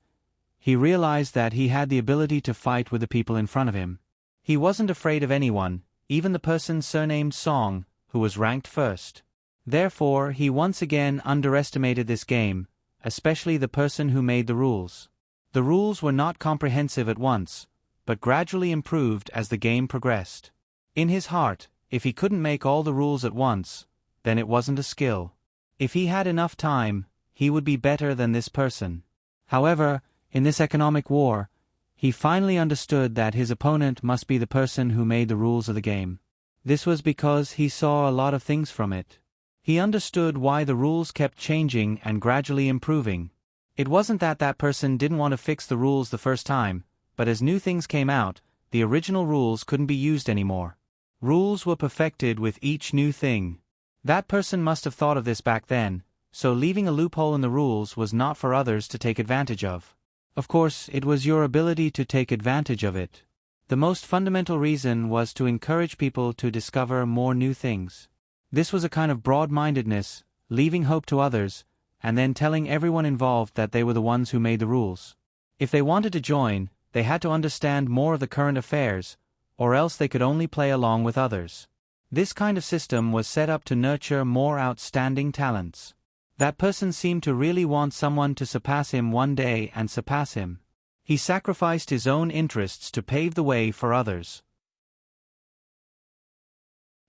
he realized that he had the ability to fight with the people in front of him. He wasn't afraid of anyone, even the person surnamed Song, who was ranked first. Therefore, he once again underestimated this game, especially the person who made the rules. The rules were not comprehensive at once, but gradually improved as the game progressed. In his heart, if he couldn't make all the rules at once, then it wasn't a skill. If he had enough time, he would be better than this person. However, in this economic war, he finally understood that his opponent must be the person who made the rules of the game. This was because he saw a lot of things from it. He understood why the rules kept changing and gradually improving. It wasn't that that person didn't want to fix the rules the first time, but as new things came out, the original rules couldn't be used anymore. Rules were perfected with each new thing. That person must have thought of this back then, so leaving a loophole in the rules was not for others to take advantage of. Of course, it was your ability to take advantage of it. The most fundamental reason was to encourage people to discover more new things. This was a kind of broad-mindedness, leaving hope to others, and then telling everyone involved that they were the ones who made the rules. If they wanted to join, they had to understand more of the current affairs, or else they could only play along with others. This kind of system was set up to nurture more outstanding talents. That person seemed to really want someone to surpass him one day and surpass him. He sacrificed his own interests to pave the way for others.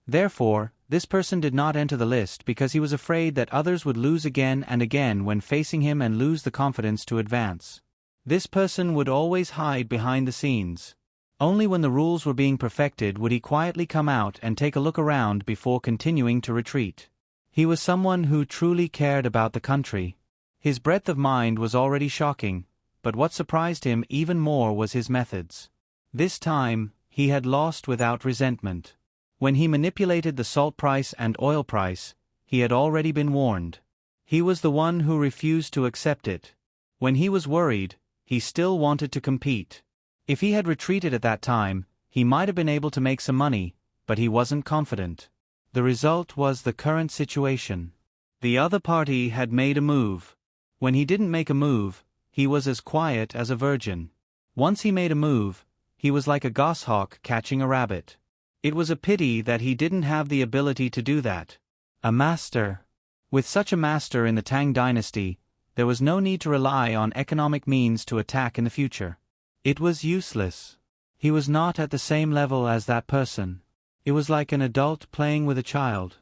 Therefore, this person did not enter the list because he was afraid that others would lose again and again when facing him and lose the confidence to advance. This person would always hide behind the scenes. Only when the rules were being perfected would he quietly come out and take a look around before continuing to retreat. He was someone who truly cared about the country. His breadth of mind was already shocking, but what surprised him even more was his methods. This time, he had lost without resentment. When he manipulated the salt price and oil price, he had already been warned. He was the one who refused to accept it. When he was worried, he still wanted to compete. If he had retreated at that time, he might have been able to make some money, but he wasn't confident. The result was the current situation. The other party had made a move. When he didn't make a move, he was as quiet as a virgin. Once he made a move, he was like a goshawk catching a rabbit. It was a pity that he didn't have the ability to do that. A master. With such a master in the Tang Dynasty, there was no need to rely on economic means to attack in the future. It was useless. He was not at the same level as that person. It was like an adult playing with a child.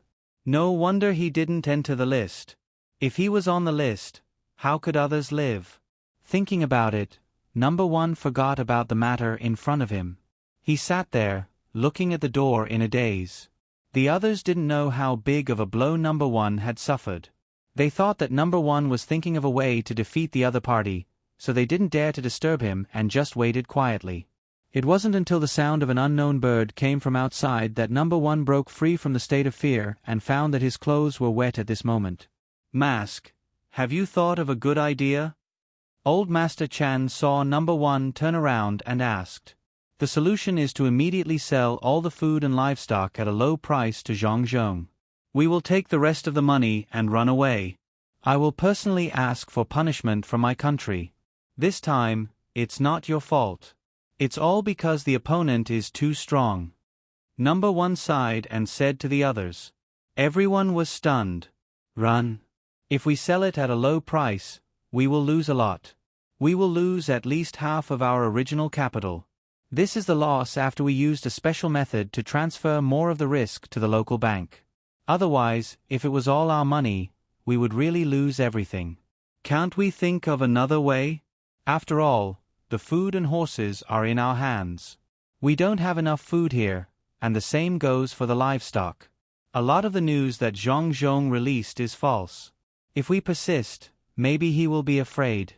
No wonder he didn't enter the list. If he was on the list, how could others live? Thinking about it, Number 1 forgot about the matter in front of him. He sat there, looking at the door in a daze. The others didn't know how big of a blow Number 1 had suffered. They thought that Number 1 was thinking of a way to defeat the other party, so they didn't dare to disturb him and just waited quietly. It wasn't until the sound of an unknown bird came from outside that Number 1 broke free from the state of fear and found that his clothes were wet at this moment. Mask, have you thought of a good idea? Old Master Chan saw Number 1 turn around and asked. The solution is to immediately sell all the food and livestock at a low price to Zhongzhong. We will take the rest of the money and run away. I will personally ask for punishment from my country. This time, it's not your fault. It's all because the opponent is too strong. Number 1 sighed and said to the others. Everyone was stunned. Run. If we sell it at a low price, we will lose a lot. We will lose at least half of our original capital. This is the loss after we used a special method to transfer more of the risk to the local bank. Otherwise, if it was all our money, we would really lose everything. Can't we think of another way? After all, the food and horses are in our hands. We don't have enough food here, and the same goes for the livestock. A lot of the news that Zhongzhong released is false. If we persist, Maybe he will be afraid.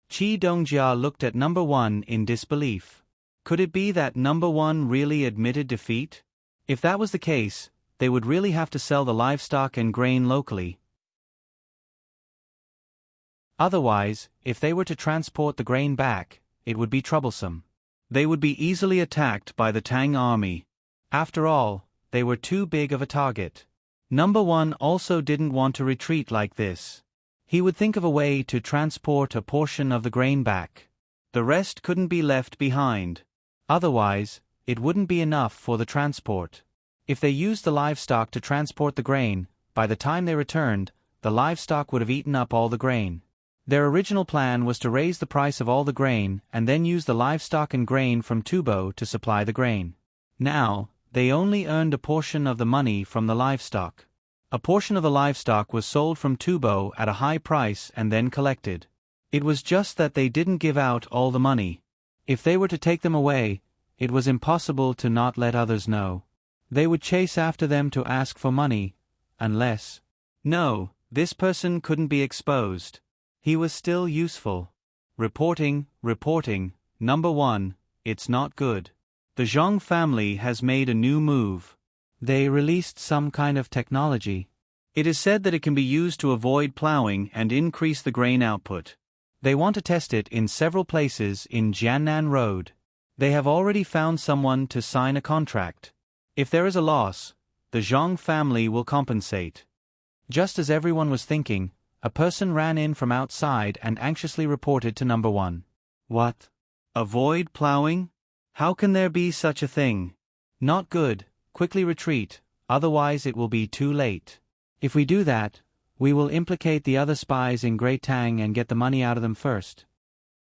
Qi Dongjia looked at number 1 in disbelief. Could it be that number 1 really admitted defeat? If that was the case, they would really have to sell the livestock and grain locally. Otherwise, if they were to transport the grain back, it would be troublesome. They would be easily attacked by the Tang army. After all, they were too big of a target. Number 1 also didn't want to retreat like this. He would think of a way to transport a portion of the grain back. The rest couldn't be left behind. Otherwise, it wouldn't be enough for the transport. If they used the livestock to transport the grain, by the time they returned, the livestock would have eaten up all the grain. Their original plan was to raise the price of all the grain and then use the livestock and grain from Tubo to supply the grain. Now, they only earned a portion of the money from the livestock. A portion of the livestock was sold from Tubo at a high price and then collected. It was just that they didn't give out all the money. If they were to take them away, it was impossible to not let others know. They would chase after them to ask for money, unless... No, this person couldn't be exposed. He was still useful. Reporting, number 1, it's not good. The Zhang family has made a new move. They released some kind of technology. It is said that it can be used to avoid plowing and increase the grain output. They want to test it in several places in Jiannan Road. They have already found someone to sign a contract. If there is a loss, the Zhang family will compensate. Just as everyone was thinking, a person ran in from outside and anxiously reported to number 1. What? Avoid plowing? How can there be such a thing? Not good, quickly retreat, otherwise it will be too late. If we do that, we will implicate the other spies in Great Tang and get the money out of them first.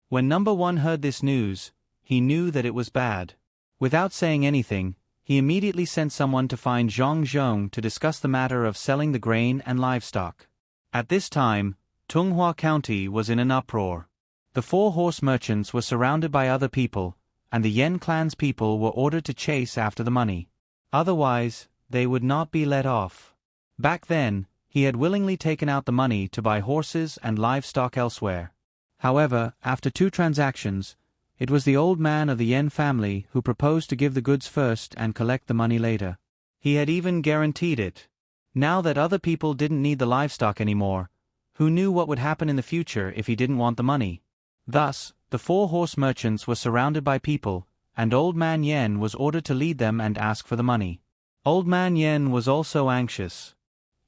When number 1 heard this news, he knew that it was bad. Without saying anything, he immediately sent someone to find Zhang Zhong to discuss the matter of selling the grain and livestock. At this time, Tunghua County was in an uproar. The 4 horse merchants were surrounded by other people, and the Yen clan's people were ordered to chase after the money. Otherwise, they would not be let off. Back then, he had willingly taken out the money to buy horses and livestock elsewhere. However, after 2 transactions, it was the old man of the Yen family who proposed to give the goods first and collect the money later. He had even guaranteed it. Now that other people didn't need the livestock anymore, who knew what would happen in the future if he didn't want the money? Thus, the 4 horse merchants were surrounded by people, and Old Man Yen was ordered to lead them and ask for the money. Old Man Yen was also anxious.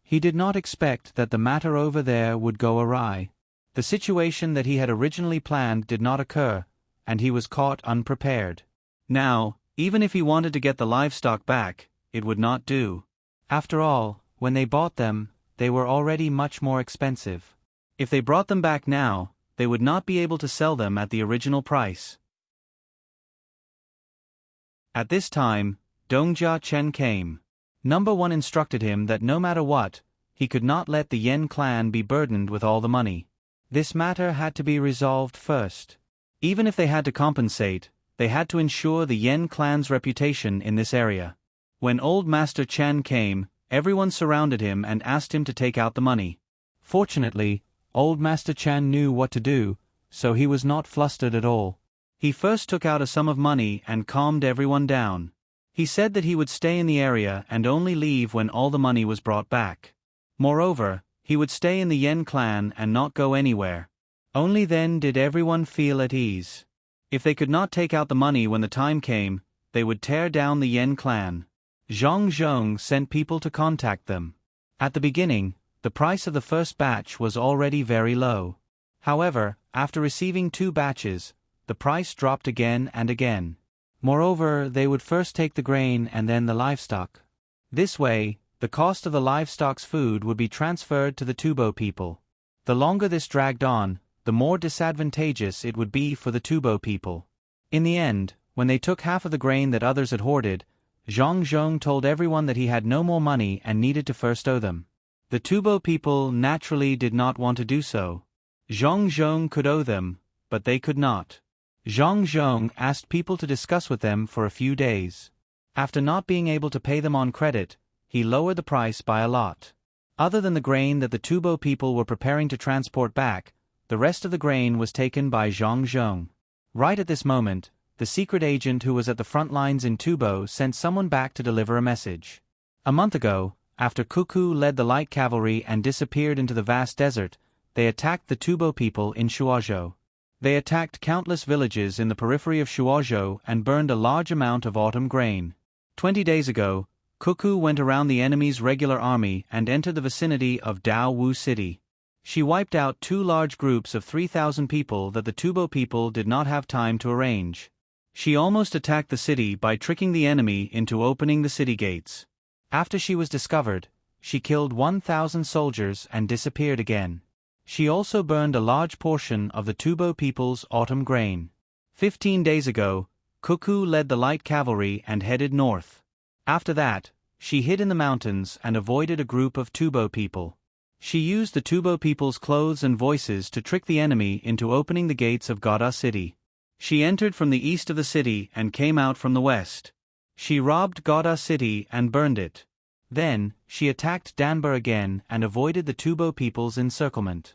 He did not expect that the matter over there would go awry. The situation that he had originally planned did not occur, and he was caught unprepared. Now, even if he wanted to get the livestock back, it would not do. After all, when they bought them, they were already much more expensive. If they brought them back now, they would not be able to sell them at the original price. At this time, Dongjia Chen came. Number 1 instructed him that no matter what, he could not let the Yen clan be burdened with all the money. This matter had to be resolved first. Even if they had to compensate, they had to ensure the Yen clan's reputation in this area. When Old Master Chen came, everyone surrounded him and asked him to take out the money. Fortunately, Old Master Chen knew what to do, so he was not flustered at all. He first took out a sum of money and calmed everyone down. He said that he would stay in the area and only leave when all the money was brought back. Moreover, he would stay in the Yen clan and not go anywhere. Only then did everyone feel at ease. If they could not take out the money when the time came, they would tear down the Yen clan. Zhang Zhong sent people to contact them. At the beginning, the price of the first batch was already very low. However, after receiving 2 batches, the price dropped again and again. Moreover, they would first take the grain and then the livestock. This way, the cost of the livestock's food would be transferred to the Tubo people. The longer this dragged on, the more disadvantageous it would be for the Tubo people. In the end, when they took half of the grain that others had hoarded, Zhang Zhong told everyone that he had no more money and needed to first owe them. The Tubo people naturally did not want to do so. Zhang Zhong could owe them, but they could not. Zhang Zhong asked people to discuss with them for a few days. After not being able to pay them on credit, he lowered the price by a lot. Other than the grain that the Tubo people were preparing to transport back, the rest of the grain was taken by Zhang Zhong. Right at this moment, the secret agent who was at the front lines in Tubo sent someone back to deliver a message. A month ago, after Cuckoo led the light cavalry and disappeared into the vast desert, they attacked the Tubo people in Shuozhou. They attacked countless villages in the periphery of Shuozhou and burned a large amount of autumn grain. 20 days ago, Cuckoo went around the enemy's regular army and entered the vicinity of Daowu City. She wiped out 2 large groups of 3,000 people that the Tubo people did not have time to arrange. She almost attacked the city by tricking the enemy into opening the city gates. After she was discovered, she killed 1,000 soldiers and disappeared again. She also burned a large portion of the Tubo people's autumn grain. 15 days ago, Cuckoo led the light cavalry and headed north. After that, she hid in the mountains and avoided a group of Tubo people. She used the Tubo people's clothes and voices to trick the enemy into opening the gates of Gada City. She entered from the east of the city and came out from the west. She robbed Gada City and burned it. Then, she attacked Danba again and avoided the Tubo people's encirclement.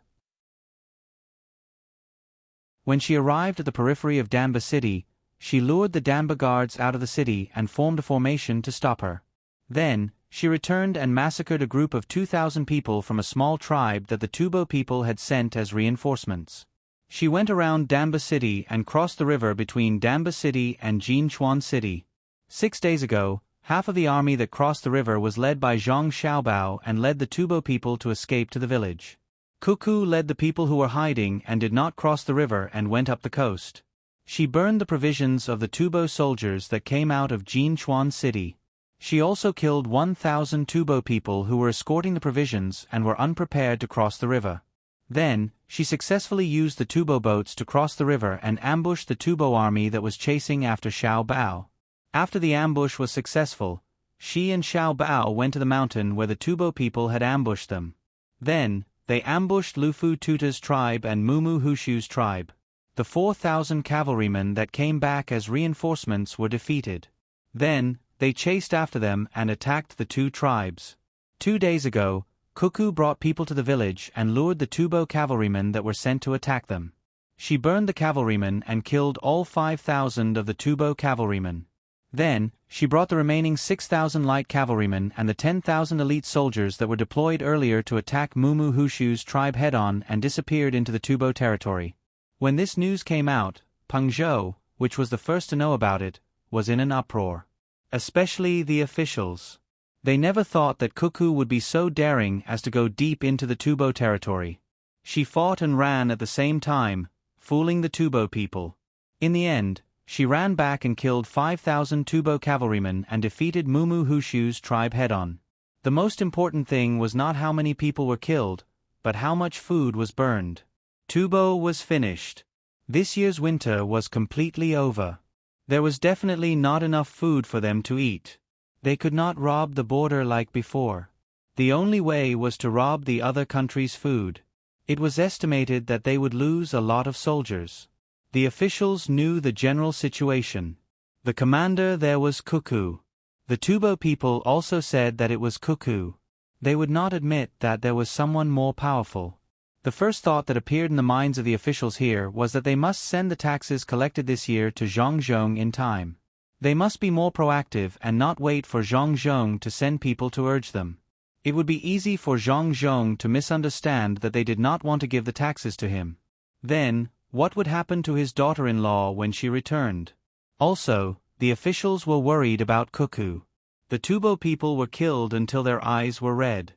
When she arrived at the periphery of Danba City, she lured the Danba guards out of the city and formed a formation to stop her. Then, she returned and massacred a group of 2,000 people from a small tribe that the Tubo people had sent as reinforcements. She went around Danba City and crossed the river between Danba City and Jinchuan City. 6 days ago, half of the army that crossed the river was led by Zhang Xiaobao and led the Tubo people to escape to the village. Cuckoo led the people who were hiding and did not cross the river and went up the coast. She burned the provisions of the Tubo soldiers that came out of Jinchuan City. She also killed 1,000 Tubo people who were escorting the provisions and were unprepared to cross the river. Then, she successfully used the Tubo boats to cross the river and ambushed the Tubo army that was chasing after Xiaobao. After the ambush was successful, she and Xiaobao went to the mountain where the Tubo people had ambushed them. Then, they ambushed Lufu Tuta's tribe and Mumu Hushu's tribe. The 4,000 cavalrymen that came back as reinforcements were defeated. Then, they chased after them and attacked the 2 tribes. 2 days ago, Cuckoo brought people to the village and lured the Tubo cavalrymen that were sent to attack them. She burned the cavalrymen and killed all 5,000 of the Tubo cavalrymen. Then, she brought the remaining 6,000 light cavalrymen and the 10,000 elite soldiers that were deployed earlier to attack Mumu Hushu's tribe head-on and disappeared into the Tubo territory. When this news came out, Pengzhou, which was the first to know about it, was in an uproar. Especially the officials. They never thought that Cuckoo would be so daring as to go deep into the Tubo territory. She fought and ran at the same time, fooling the Tubo people. In the end, she ran back and killed 5,000 Tubo cavalrymen and defeated Mumu Hushu's tribe head-on. The most important thing was not how many people were killed, but how much food was burned. Tubo was finished. This year's winter was completely over. There was definitely not enough food for them to eat. They could not rob the border like before. The only way was to rob the other country's food. It was estimated that they would lose a lot of soldiers. The officials knew the general situation. The commander there was Cuckoo. The Tubo people also said that it was Cuckoo. They would not admit that there was someone more powerful. The first thought that appeared in the minds of the officials here was that they must send the taxes collected this year to Zhangzhong in time. They must be more proactive and not wait for Zhangzhong to send people to urge them. It would be easy for Zhangzhong to misunderstand that they did not want to give the taxes to him. Then, what would happen to his daughter-in-law when she returned? Also, the officials were worried about Cuckoo. The Tubo people were killed until their eyes were red.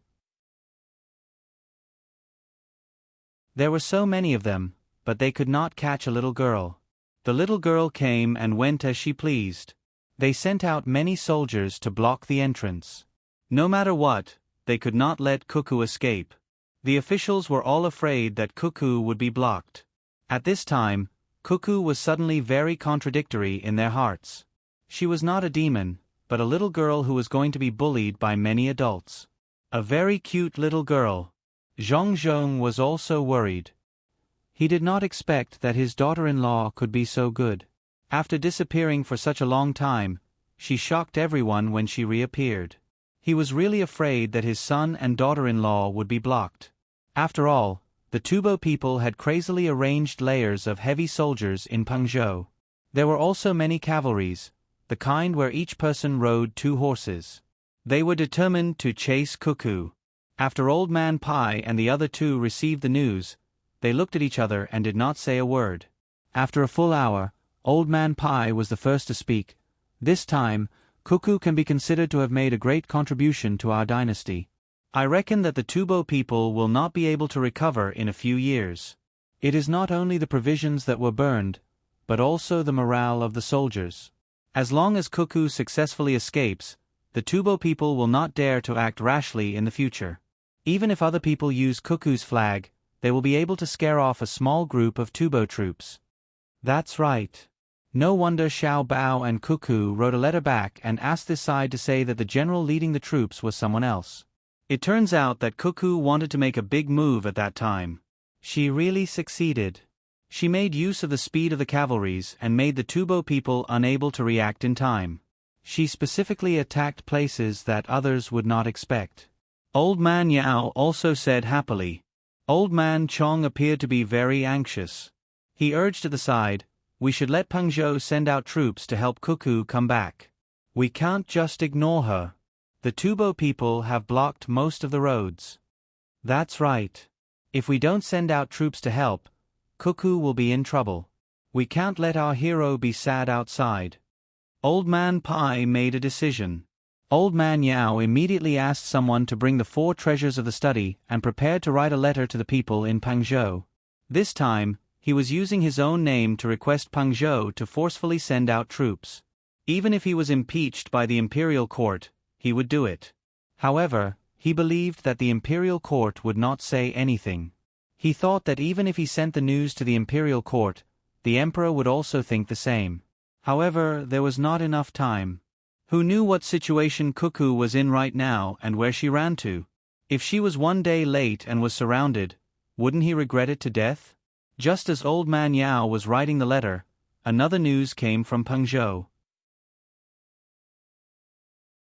There were so many of them, but they could not catch a little girl. The little girl came and went as she pleased. They sent out many soldiers to block the entrance. No matter what, they could not let Cuckoo escape. The officials were all afraid that Cuckoo would be blocked. At this time, Cuckoo was suddenly very contradictory in their hearts. She was not a demon, but a little girl who was going to be bullied by many adults. A very cute little girl. Zhangzhong was also worried. He did not expect that his daughter-in-law could be so good. After disappearing for such a long time, she shocked everyone when she reappeared. He was really afraid that his son and daughter-in-law would be blocked. After all, the Tubo people had crazily arranged layers of heavy soldiers in Pengzhou. There were also many cavalries, the kind where each person rode 2 horses. They were determined to chase Cuckoo. After Old Man Pai and the other 2 received the news, they looked at each other and did not say a word. After a full hour, Old Man Pai was the first to speak. This time, Cuckoo can be considered to have made a great contribution to our dynasty. I reckon that the Tubo people will not be able to recover in a few years. It is not only the provisions that were burned, but also the morale of the soldiers. As long as Cuckoo successfully escapes, the Tubo people will not dare to act rashly in the future. Even if other people use Cuckoo's flag, they will be able to scare off a small group of Tubo troops. That's right. No wonder Xiao Bao and Cuckoo wrote a letter back and asked this side to say that the general leading the troops was someone else. It turns out that Cuckoo wanted to make a big move at that time. She really succeeded. She made use of the speed of the cavalries and made the Tubo people unable to react in time. She specifically attacked places that others would not expect. Old Man Yao also said happily. Old Man Chong appeared to be very anxious. He urged to the side, we should let Pengzhou send out troops to help Cuckoo come back. We can't just ignore her. The Tubo people have blocked most of the roads. That's right. If we don't send out troops to help, Cuckoo will be in trouble. We can't let our hero be sad outside. Old Man Pai made a decision. Old Man Yao immediately asked someone to bring the 4 treasures of the study and prepared to write a letter to the people in Pengzhou. This time, he was using his own name to request Pengzhou to forcefully send out troops. Even if he was impeached by the imperial court, he would do it. However, he believed that the imperial court would not say anything. He thought that even if he sent the news to the imperial court, the emperor would also think the same. However, there was not enough time. Who knew what situation Cuckoo was in right now and where she ran to? If she was one day late and was surrounded, wouldn't he regret it to death? Just as Old Man Yao was writing the letter, another news came from Pengzhou.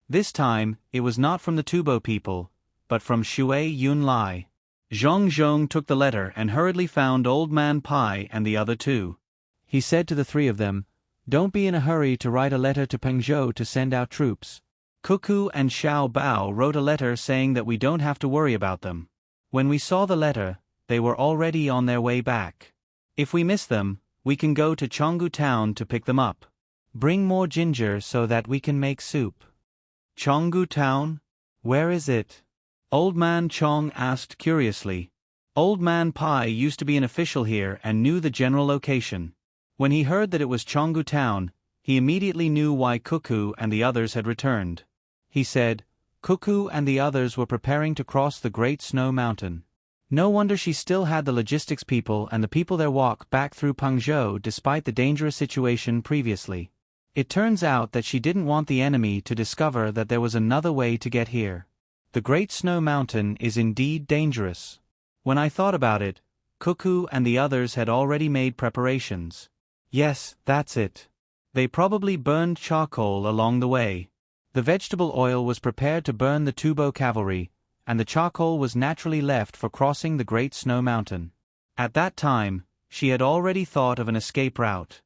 This time, it was not from the Tubo people, but from Shui Yunlai. Zhong Zhong took the letter and hurriedly found Old Man Pai and the other 2. He said to the 3 of them, don't be in a hurry to write a letter to Pengzhou to send out troops. Cuckoo and Xiao Bao wrote a letter saying that we don't have to worry about them. When we saw the letter, they were already on their way back. If we miss them, we can go to Chonggu town to pick them up. Bring more ginger so that we can make soup. Chonggu town? Where is it? Old Man Chong asked curiously. Old Man Pai used to be an official here and knew the general location. When he heard that it was Chonggu town, he immediately knew why Cuckoo and the others had returned. He said, Cuckoo and the others were preparing to cross the Great Snow Mountain. No wonder she still had the logistics people and the people there walk back through Pengzhou despite the dangerous situation previously. It turns out that she didn't want the enemy to discover that there was another way to get here. The Great Snow Mountain is indeed dangerous. When I thought about it, Cuckoo and the others had already made preparations. Yes, that's it. They probably burned charcoal along the way. The vegetable oil was prepared to burn the Tubo cavalry, and the charcoal was naturally left for crossing the Great Snow Mountain. At that time, she had already thought of an escape route.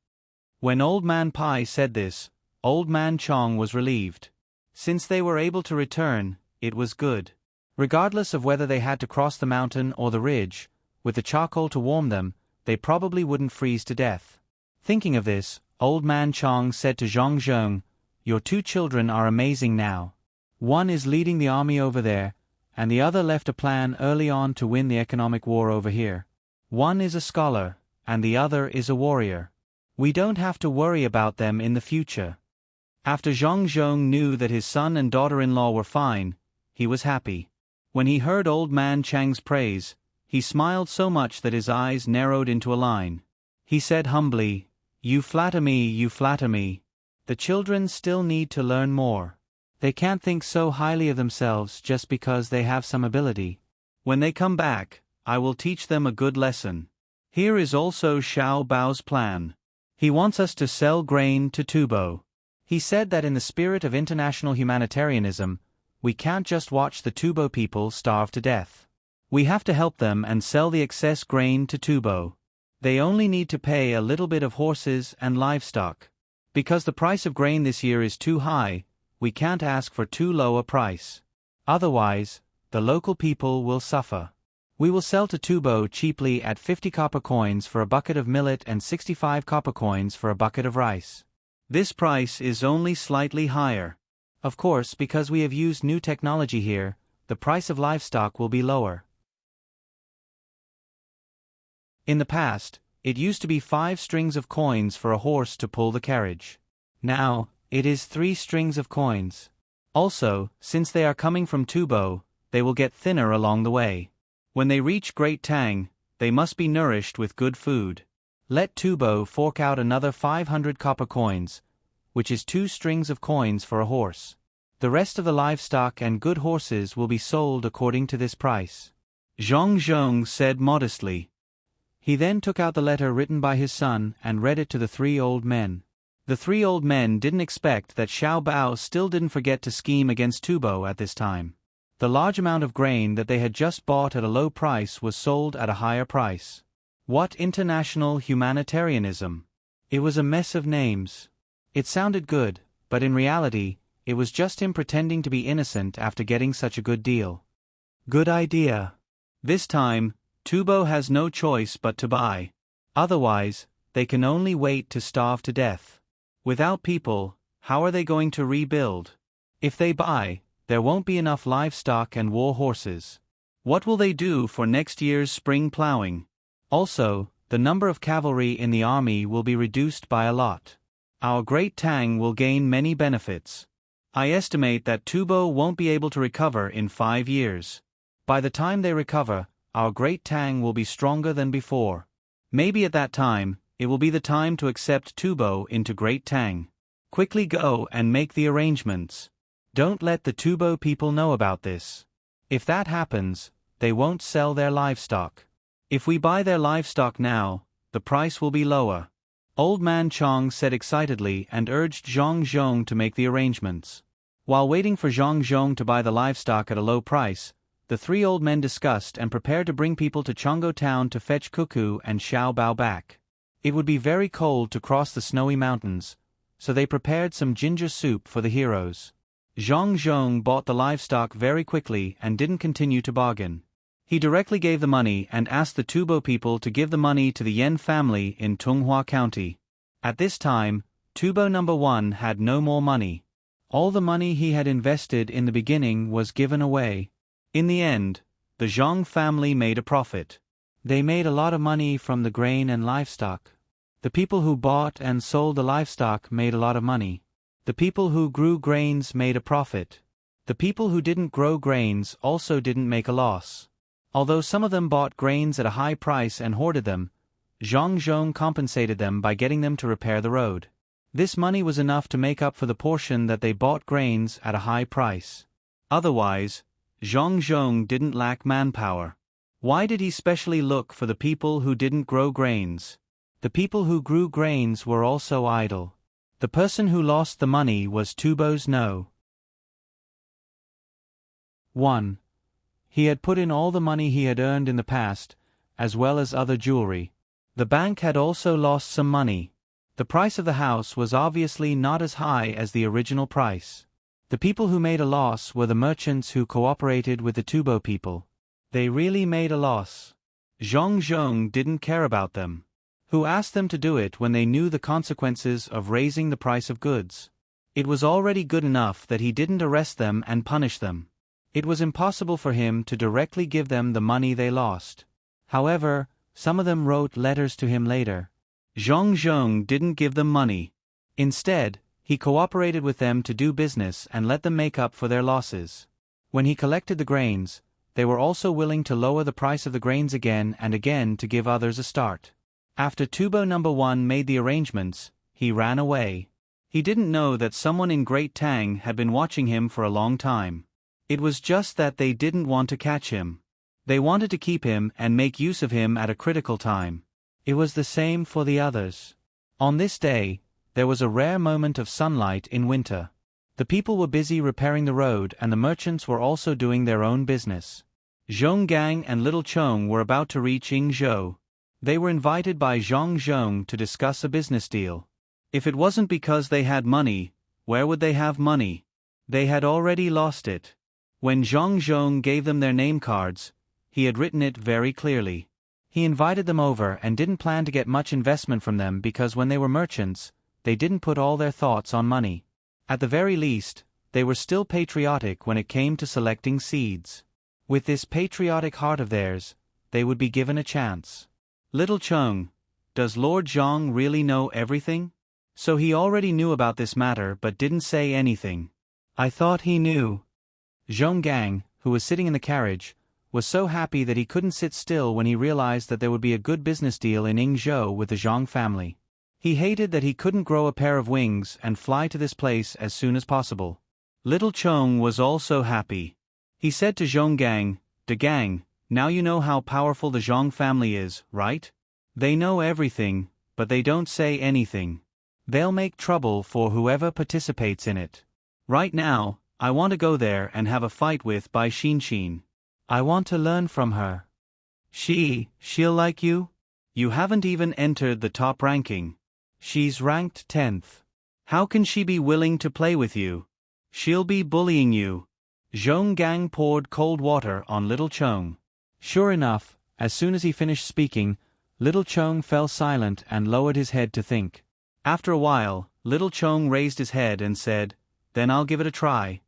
When Old Man Pai said this, Old Man Chong was relieved. Since they were able to return, it was good. Regardless of whether they had to cross the mountain or the ridge, with the charcoal to warm them, they probably wouldn't freeze to death. Thinking of this, Old Man Chong said to Zhong Zhong, your 2 children are amazing now. One is leading the army over there, and the other left a plan early on to win the economic war over here. One is a scholar, and the other is a warrior. We don't have to worry about them in the future. After Zhong Zhong knew that his son and daughter-in-law were fine, he was happy. When he heard Old Man Chang's praise, he smiled so much that his eyes narrowed into a line. He said humbly, you flatter me, you flatter me. The children still need to learn more. They can't think so highly of themselves just because they have some ability. When they come back, I will teach them a good lesson. Here is also Xiao Bao's plan. He wants us to sell grain to Tubo. He said that in the spirit of international humanitarianism, we can't just watch the Tubo people starve to death. We have to help them and sell the excess grain to Tubo. They only need to pay a little bit of horses and livestock. Because the price of grain this year is too high, we can't ask for too low a price. Otherwise, the local people will suffer. We will sell to Tubo cheaply at 50 copper coins for a bucket of millet and 65 copper coins for a bucket of rice. This price is only slightly higher. Of course, because we have used new technology here, the price of livestock will be lower. In the past, it used to be 5 strings of coins for a horse to pull the carriage. Now, it is 3 strings of coins. Also, since they are coming from Tubo, they will get thinner along the way. When they reach Great Tang, they must be nourished with good food. Let Tubo fork out another 500 copper coins, which is 2 strings of coins for a horse. The rest of the livestock and good horses will be sold according to this price. Zhang Zhong said modestly. He then took out the letter written by his son and read it to the 3 old men. The 3 old men didn't expect that Xiao Bao still didn't forget to scheme against Tubo at this time. The large amount of grain that they had just bought at a low price was sold at a higher price. What international humanitarianism! It was a mess of names. It sounded good, but in reality, it was just him pretending to be innocent after getting such a good deal. Good idea. This time, Tubo has no choice but to buy. Otherwise, they can only wait to starve to death. Without people, how are they going to rebuild? If they buy, there won't be enough livestock and war horses. What will they do for next year's spring plowing? Also, the number of cavalry in the army will be reduced by a lot. Our Great Tang will gain many benefits. I estimate that Tubo won't be able to recover in 5 years. By the time they recover, our Great Tang will be stronger than before. Maybe at that time, it will be the time to accept Tubo into Great Tang. Quickly go and make the arrangements. Don't let the Tubo people know about this. If that happens, they won't sell their livestock. If we buy their livestock now, the price will be lower. Old Man Chong said excitedly and urged Zhang Zhong to make the arrangements. While waiting for Zhang Zhong to buy the livestock at a low price, the 3 old men discussed and prepared to bring people to Chongo Town to fetch Cuckoo and Xiao Bao back. It would be very cold to cross the snowy mountains, so they prepared some ginger soup for the heroes. Zhang Zhong bought the livestock very quickly and didn't continue to bargain. He directly gave the money and asked the Tubo people to give the money to the Yen family in Tunghua County. At this time, Tubo No. 1 had no more money. All the money he had invested in the beginning was given away. In the end, the Zhang family made a profit. They made a lot of money from the grain and livestock. The people who bought and sold the livestock made a lot of money. The people who grew grains made a profit. The people who didn't grow grains also didn't make a loss. Although some of them bought grains at a high price and hoarded them, Zhang Zhong compensated them by getting them to repair the road. This money was enough to make up for the portion that they bought grains at a high price. Otherwise, Zhang Zhong didn't lack manpower. Why did he specially look for the people who didn't grow grains? The people who grew grains were also idle. The person who lost the money was Tubo's No. 1. He had put in all the money he had earned in the past, as well as other jewelry. The bank had also lost some money. The price of the house was obviously not as high as the original price. The people who made a loss were the merchants who cooperated with the Tubo people. They really made a loss. Zhang Zhong didn't care about them. Who asked them to do it when they knew the consequences of raising the price of goods? It was already good enough that he didn't arrest them and punish them. It was impossible for him to directly give them the money they lost. However, some of them wrote letters to him later. Zhang Zhong didn't give them money. Instead, he cooperated with them to do business and let them make up for their losses. When he collected the grains, they were also willing to lower the price of the grains again and again to give others a start. After Tubo No. 1 made the arrangements, he ran away. He didn't know that someone in Great Tang had been watching him for a long time. It was just that they didn't want to catch him. They wanted to keep him and make use of him at a critical time. It was the same for the others. On this day, there was a rare moment of sunlight in winter. The people were busy repairing the road and the merchants were also doing their own business. Zhong Gang and Little Chong were about to reach Yingzhou. They were invited by Zhang Zhong to discuss a business deal. If it wasn't because they had money, where would they have money? They had already lost it. When Zhang Zhong gave them their name cards, he had written it very clearly. He invited them over and didn't plan to get much investment from them because when they were merchants, they didn't put all their thoughts on money. At the very least, they were still patriotic when it came to selecting seeds. With this patriotic heart of theirs, they would be given a chance. Little Chung, does Lord Zhang really know everything? So he already knew about this matter but didn't say anything. I thought he knew. Zhong Gang, who was sitting in the carriage, was so happy that he couldn't sit still when he realized that there would be a good business deal in Yingzhou with the Zhang family. He hated that he couldn't grow a pair of wings and fly to this place as soon as possible. Little Chong was also happy. He said to Zhong Gang, "De Gang, now you know how powerful the Zhang family is, right? They know everything, but they don't say anything. They'll make trouble for whoever participates in it. Right now, I want to go there and have a fight with Bai Xin. I want to learn from her. She'll like you? You haven't even entered the top ranking. She's ranked 10th. How can she be willing to play with you? She'll be bullying you." Zhong Gang poured cold water on Little Chong. Sure enough, as soon as he finished speaking, Little Chong fell silent and lowered his head to think. After a while, Little Chong raised his head and said, "Then I'll give it a try."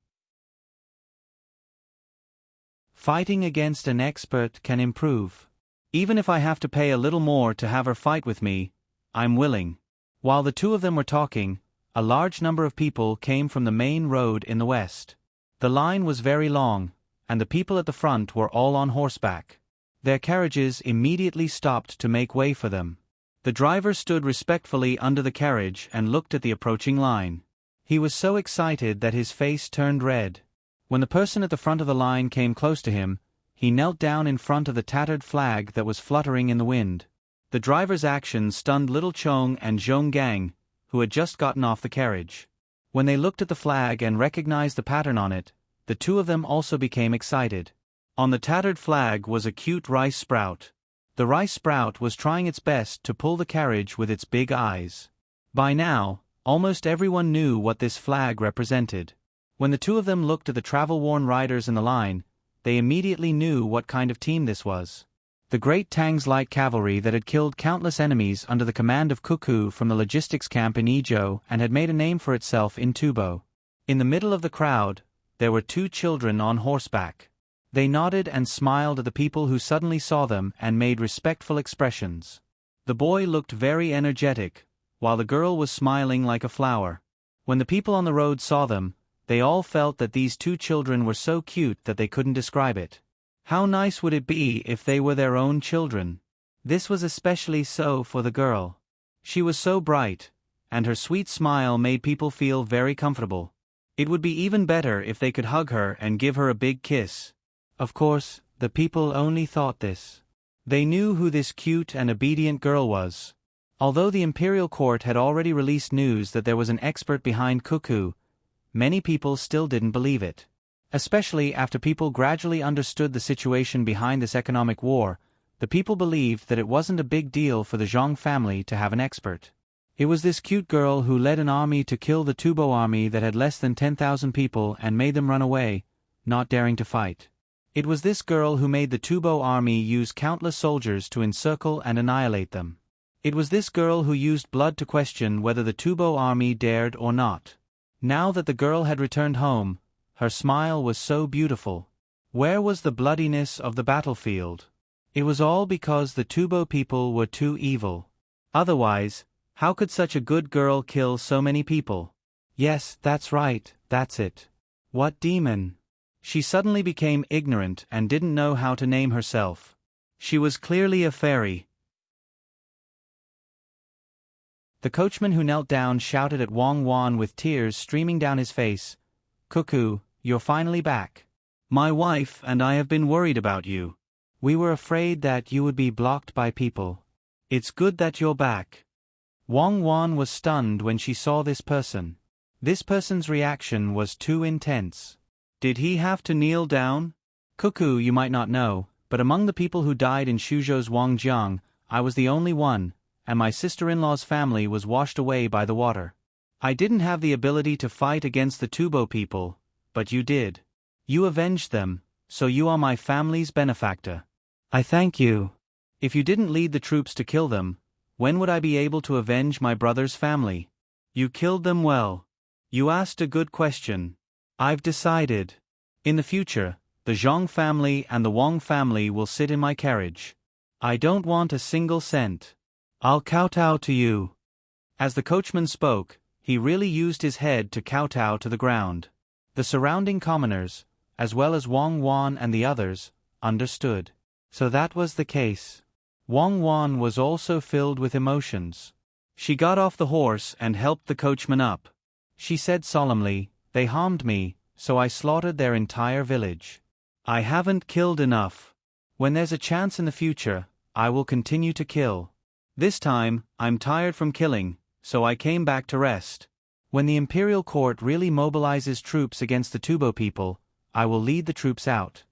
Fighting against an expert can improve. Even if I have to pay a little more to have her fight with me, I'm willing. While the two of them were talking, a large number of people came from the main road in the west. The line was very long, and the people at the front were all on horseback. Their carriages immediately stopped to make way for them. The driver stood respectfully under the carriage and looked at the approaching line. He was so excited that his face turned red. When the person at the front of the line came close to him, he knelt down in front of the tattered flag that was fluttering in the wind. The driver's actions stunned Little Chong and Zhong Gang, who had just gotten off the carriage. When they looked at the flag and recognized the pattern on it, the two of them also became excited. On the tattered flag was a cute rice sprout. The rice sprout was trying its best to pull the carriage with its big eyes. By now, almost everyone knew what this flag represented. When the two of them looked at the travel-worn riders in the line, they immediately knew what kind of team this was. The great Tang's light cavalry that had killed countless enemies under the command of Cuckoo from the logistics camp in Yizhou and had made a name for itself in Tubo. In the middle of the crowd, there were two children on horseback. They nodded and smiled at the people who suddenly saw them and made respectful expressions. The boy looked very energetic, while the girl was smiling like a flower. When the people on the road saw them, they all felt that these two children were so cute that they couldn't describe it. How nice would it be if they were their own children? This was especially so for the girl. She was so bright, and her sweet smile made people feel very comfortable. It would be even better if they could hug her and give her a big kiss. Of course, the people only thought this. They knew who this cute and obedient girl was. Although the imperial court had already released news that there was an expert behind Cuckoo, many people still didn't believe it. Especially after people gradually understood the situation behind this economic war, the people believed that it wasn't a big deal for the Zhang family to have an expert. It was this cute girl who led an army to kill the Tubo army that had less than 10,000 people and made them run away, not daring to fight. It was this girl who made the Tubo army use countless soldiers to encircle and annihilate them. It was this girl who used blood to question whether the Tubo army dared or not. Now that the girl had returned home, her smile was so beautiful. Where was the bloodiness of the battlefield? It was all because the Tubo people were too evil. Otherwise, how could such a good girl kill so many people? Yes, that's right, that's it. What demon? She suddenly became ignorant and didn't know how to name herself. She was clearly a fairy. The coachman who knelt down shouted at Wang Wan with tears streaming down his face, "Cuckoo, you're finally back. My wife and I have been worried about you. We were afraid that you would be blocked by people. It's good that you're back." Wang Wan was stunned when she saw this person. This person's reaction was too intense. Did he have to kneel down? Cuckoo, you might not know, but among the people who died in Suzhou's Wangjiang, I was the only one, and my sister-in-law's family was washed away by the water. I didn't have the ability to fight against the Tubo people, but you did. You avenged them, so you are my family's benefactor. I thank you. If you didn't lead the troops to kill them, when would I be able to avenge my brother's family? You killed them well. You asked a good question. I've decided. In the future, the Zhang family and the Wang family will sit in my carriage. I don't want a single cent. I'll kowtow to you. As the coachman spoke, he really used his head to kowtow to the ground. The surrounding commoners, as well as Wang Wan and the others, understood. So that was the case. Wang Wan was also filled with emotions. She got off the horse and helped the coachman up. She said solemnly, "They harmed me, so I slaughtered their entire village. I haven't killed enough. When there's a chance in the future, I will continue to kill. This time, I'm tired from killing, so I came back to rest. When the imperial court really mobilizes troops against the Tubo people, I will lead the troops out."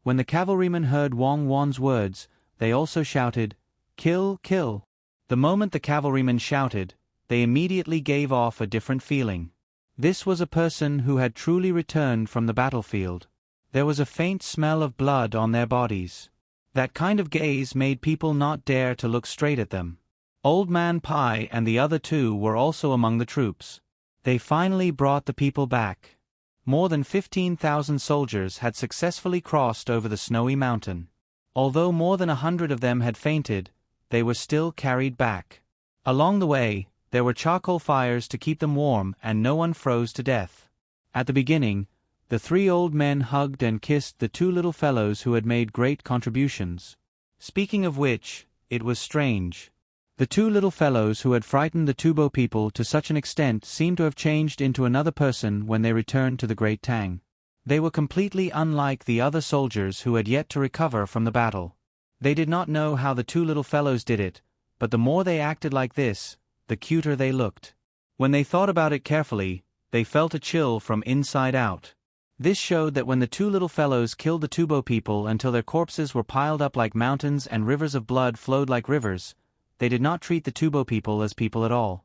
When the cavalrymen heard Wang Wan's words, they also shouted, "Kill, kill." The moment the cavalrymen shouted, they immediately gave off a different feeling. This was a person who had truly returned from the battlefield. There was a faint smell of blood on their bodies. That kind of gaze made people not dare to look straight at them. Old Man Pai and the other two were also among the troops. They finally brought the people back. More than 15,000 soldiers had successfully crossed over the snowy mountain. Although more than 100 of them had fainted, they were still carried back. Along the way, there were charcoal fires to keep them warm and no one froze to death. At the beginning, the 3 old men hugged and kissed the 2 little fellows who had made great contributions. Speaking of which, it was strange. The 2 little fellows who had frightened the Tubo people to such an extent seemed to have changed into another person when they returned to the Great Tang. They were completely unlike the other soldiers who had yet to recover from the battle. They did not know how the 2 little fellows did it, but the more they acted like this, the cuter they looked. When they thought about it carefully, they felt a chill from inside out. This showed that when the 2 little fellows killed the Tubo people until their corpses were piled up like mountains and rivers of blood flowed like rivers, they did not treat the Tubo people as people at all.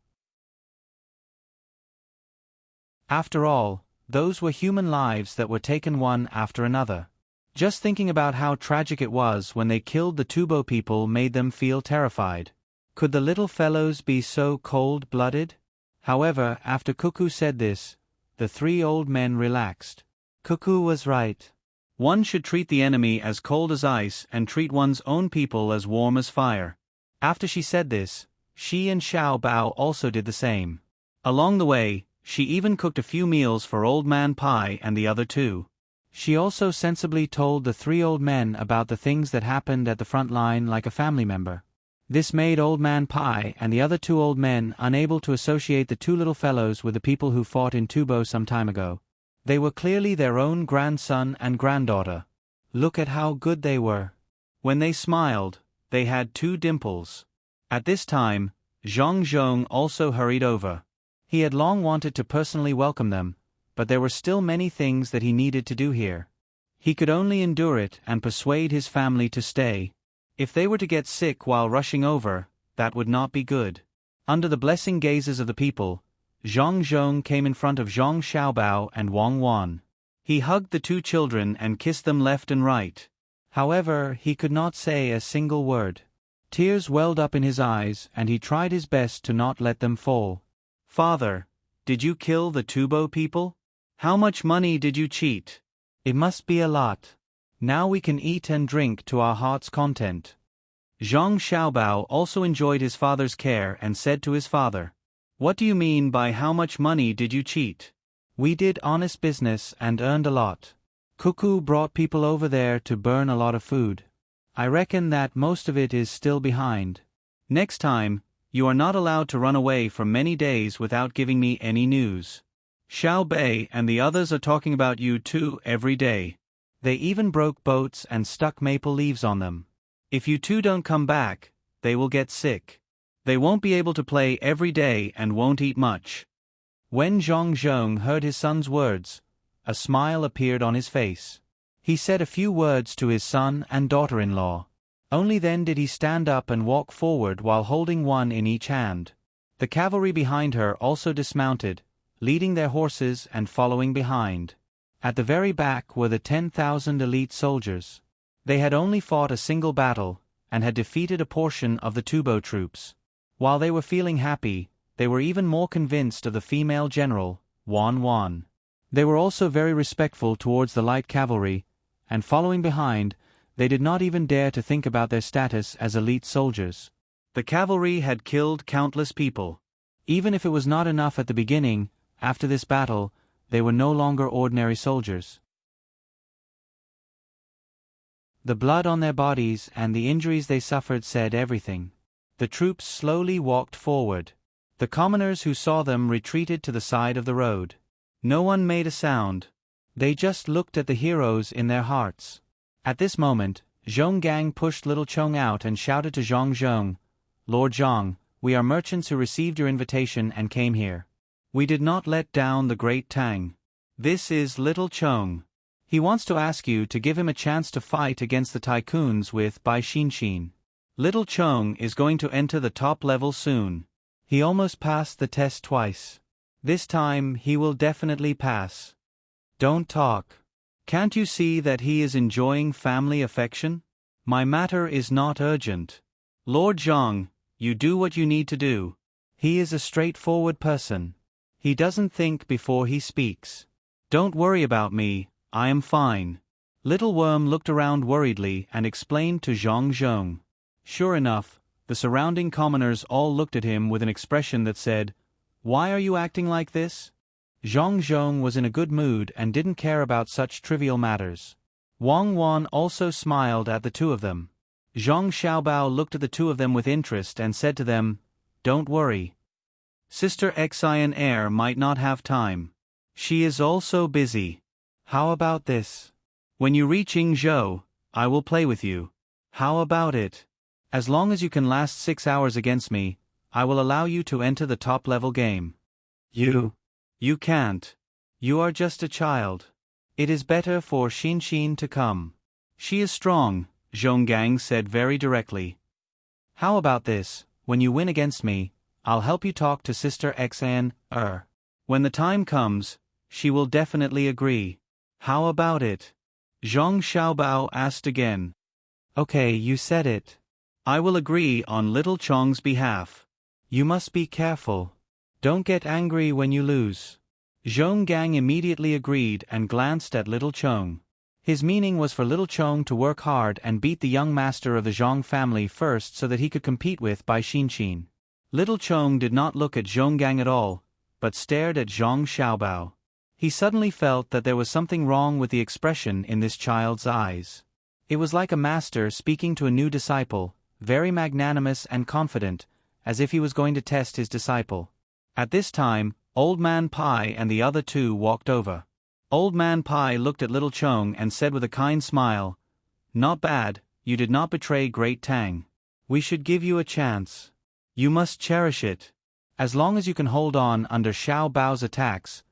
After all, those were human lives that were taken one after another. Just thinking about how tragic it was when they killed the Tubo people made them feel terrified. Could the little fellows be so cold-blooded? However, after Cuckoo said this, the 3 old men relaxed. Cuckoo was right. One should treat the enemy as cold as ice and treat one's own people as warm as fire. After she said this, she and Xiao Bao also did the same. Along the way, she even cooked a few meals for Old Man Pai and the other 2. She also sensibly told the 3 old men about the things that happened at the front line like a family member. This made Old Man Pai and the other 2 old men unable to associate the 2 little fellows with the people who fought in Tubo some time ago. They were clearly their own grandson and granddaughter. Look at how good they were. When they smiled, they had 2 dimples. At this time, Zhang Zhong also hurried over. He had long wanted to personally welcome them, but there were still many things that he needed to do here. He could only endure it and persuade his family to stay. If they were to get sick while rushing over, that would not be good. Under the blessing gazes of the people, Zhang Zhong came in front of Zhang Xiaobao and Wang Wan. He hugged the 2 children and kissed them left and right. However, he could not say a single word. Tears welled up in his eyes and he tried his best to not let them fall. "Father, did you kill the Tubo people? How much money did you cheat? It must be a lot. Now we can eat and drink to our heart's content." Zhang Xiaobao also enjoyed his father's care and said to his father, "What do you mean by how much money did you cheat?" "We did honest business and earned a lot. Cuckoo brought people over there to burn a lot of food. I reckon that most of it is still behind. Next time, you are not allowed to run away for many days without giving me any news. Xiao Bei and the others are talking about you too every day. They even broke boats and stuck maple leaves on them. If you 2 don't come back, they will get sick. They won't be able to play every day and won't eat much." When Zhang Zhong heard his son's words, a smile appeared on his face. He said a few words to his son and daughter-in-law. Only then did he stand up and walk forward while holding one in each hand. The cavalry behind her also dismounted, leading their horses and following behind. At the very back were the 10,000 elite soldiers. They had only fought a single battle, and had defeated a portion of the Tubo troops. While they were feeling happy, they were even more convinced of the female general, Wan Wan. They were also very respectful towards the light cavalry, and following behind, they did not even dare to think about their status as elite soldiers. The cavalry had killed countless people. Even if it was not enough at the beginning, after this battle, they were no longer ordinary soldiers. The blood on their bodies and the injuries they suffered said everything. The troops slowly walked forward. The commoners who saw them retreated to the side of the road. No one made a sound. They just looked at the heroes in their hearts. At this moment, Zhong Gang pushed little Chong out and shouted to Zhang Zhong, "Lord Zhang, we are merchants who received your invitation and came here. We did not let down the great Tang. This is little Chong. He wants to ask you to give him a chance to fight against the tycoons with Bai Xinshin. Little Chong is going to enter the top level soon. He almost passed the test twice. This time he will definitely pass. Don't talk. Can't you see that he is enjoying family affection? My matter is not urgent. Lord Zhang, you do what you need to do. He is a straightforward person. He doesn't think before he speaks. Don't worry about me, I am fine." Little Worm looked around worriedly and explained to Zhang Zhong. Sure enough, the surrounding commoners all looked at him with an expression that said, "Why are you acting like this?" Zhang Zhong was in a good mood and didn't care about such trivial matters. Wang Wan also smiled at the two of them. Zhang Xiaobao looked at the two of them with interest and said to them, "Don't worry. Sister Xian Heir might not have time. She is also busy. How about this? When you reach Yingzhou, I will play with you. How about it? As long as you can last 6 hours against me, I will allow you to enter the top-level game." You can't. You are just a child. It is better for Xinshin to come. She is strong, Zhonggang said very directly. How about this, when you win against me, I'll help you talk to Sister Xian Heir. When the time comes, she will definitely agree. How about it? Zhang Xiaobao asked again. Okay, you said it. I will agree on little Chong's behalf. You must be careful. Don't get angry when you lose. Zhonggang immediately agreed and glanced at little Chong. His meaning was for little Chong to work hard and beat the young master of the Zhong family first so that he could compete with Bai Xinshin. Little Chong did not look at Zhonggang at all, but stared at Zhang Xiaobao. He suddenly felt that there was something wrong with the expression in this child's eyes. It was like a master speaking to a new disciple, very magnanimous and confident, as if he was going to test his disciple. At this time, Old Man Pai and the other two walked over. Old Man Pai looked at little Chong and said with a kind smile, "Not bad, you did not betray Great Tang. We should give you a chance. You must cherish it. As long as you can hold on under Xiao Bao's attacks,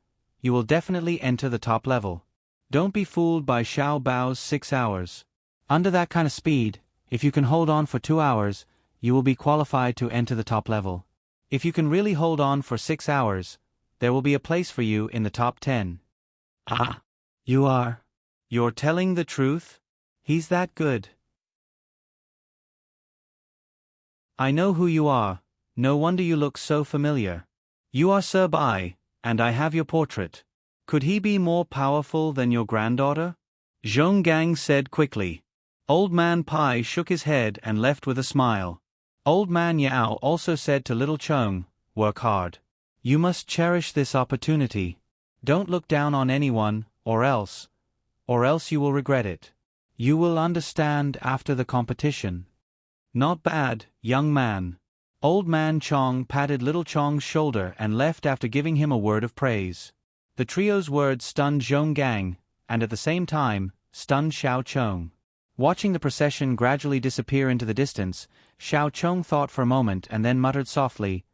you will definitely enter the top level. Don't be fooled by Xiao Bao's 6 hours. Under that kind of speed, if you can hold on for 2 hours, you will be qualified to enter the top level. If you can really hold on for 6 hours, there will be a place for you in the top 10. Ah, you're telling the truth? He's that good. I know who you are, no wonder you look so familiar. You are Sir Bai, and I have your portrait. Could he be more powerful than your granddaughter? Zhonggang said quickly. Old Man Pai shook his head and left with a smile. Old Man Yao also said to little Chong, "Work hard. You must cherish this opportunity. Don't look down on anyone, or else you will regret it. You will understand after the competition." Not bad, young man. Old Man Chong patted little Chong's shoulder and left after giving him a word of praise. The trio's words stunned Zhonggang, and at the same time, stunned Xiao Chong. Watching the procession gradually disappear into the distance, Xiao Chong thought for a moment and then muttered softly,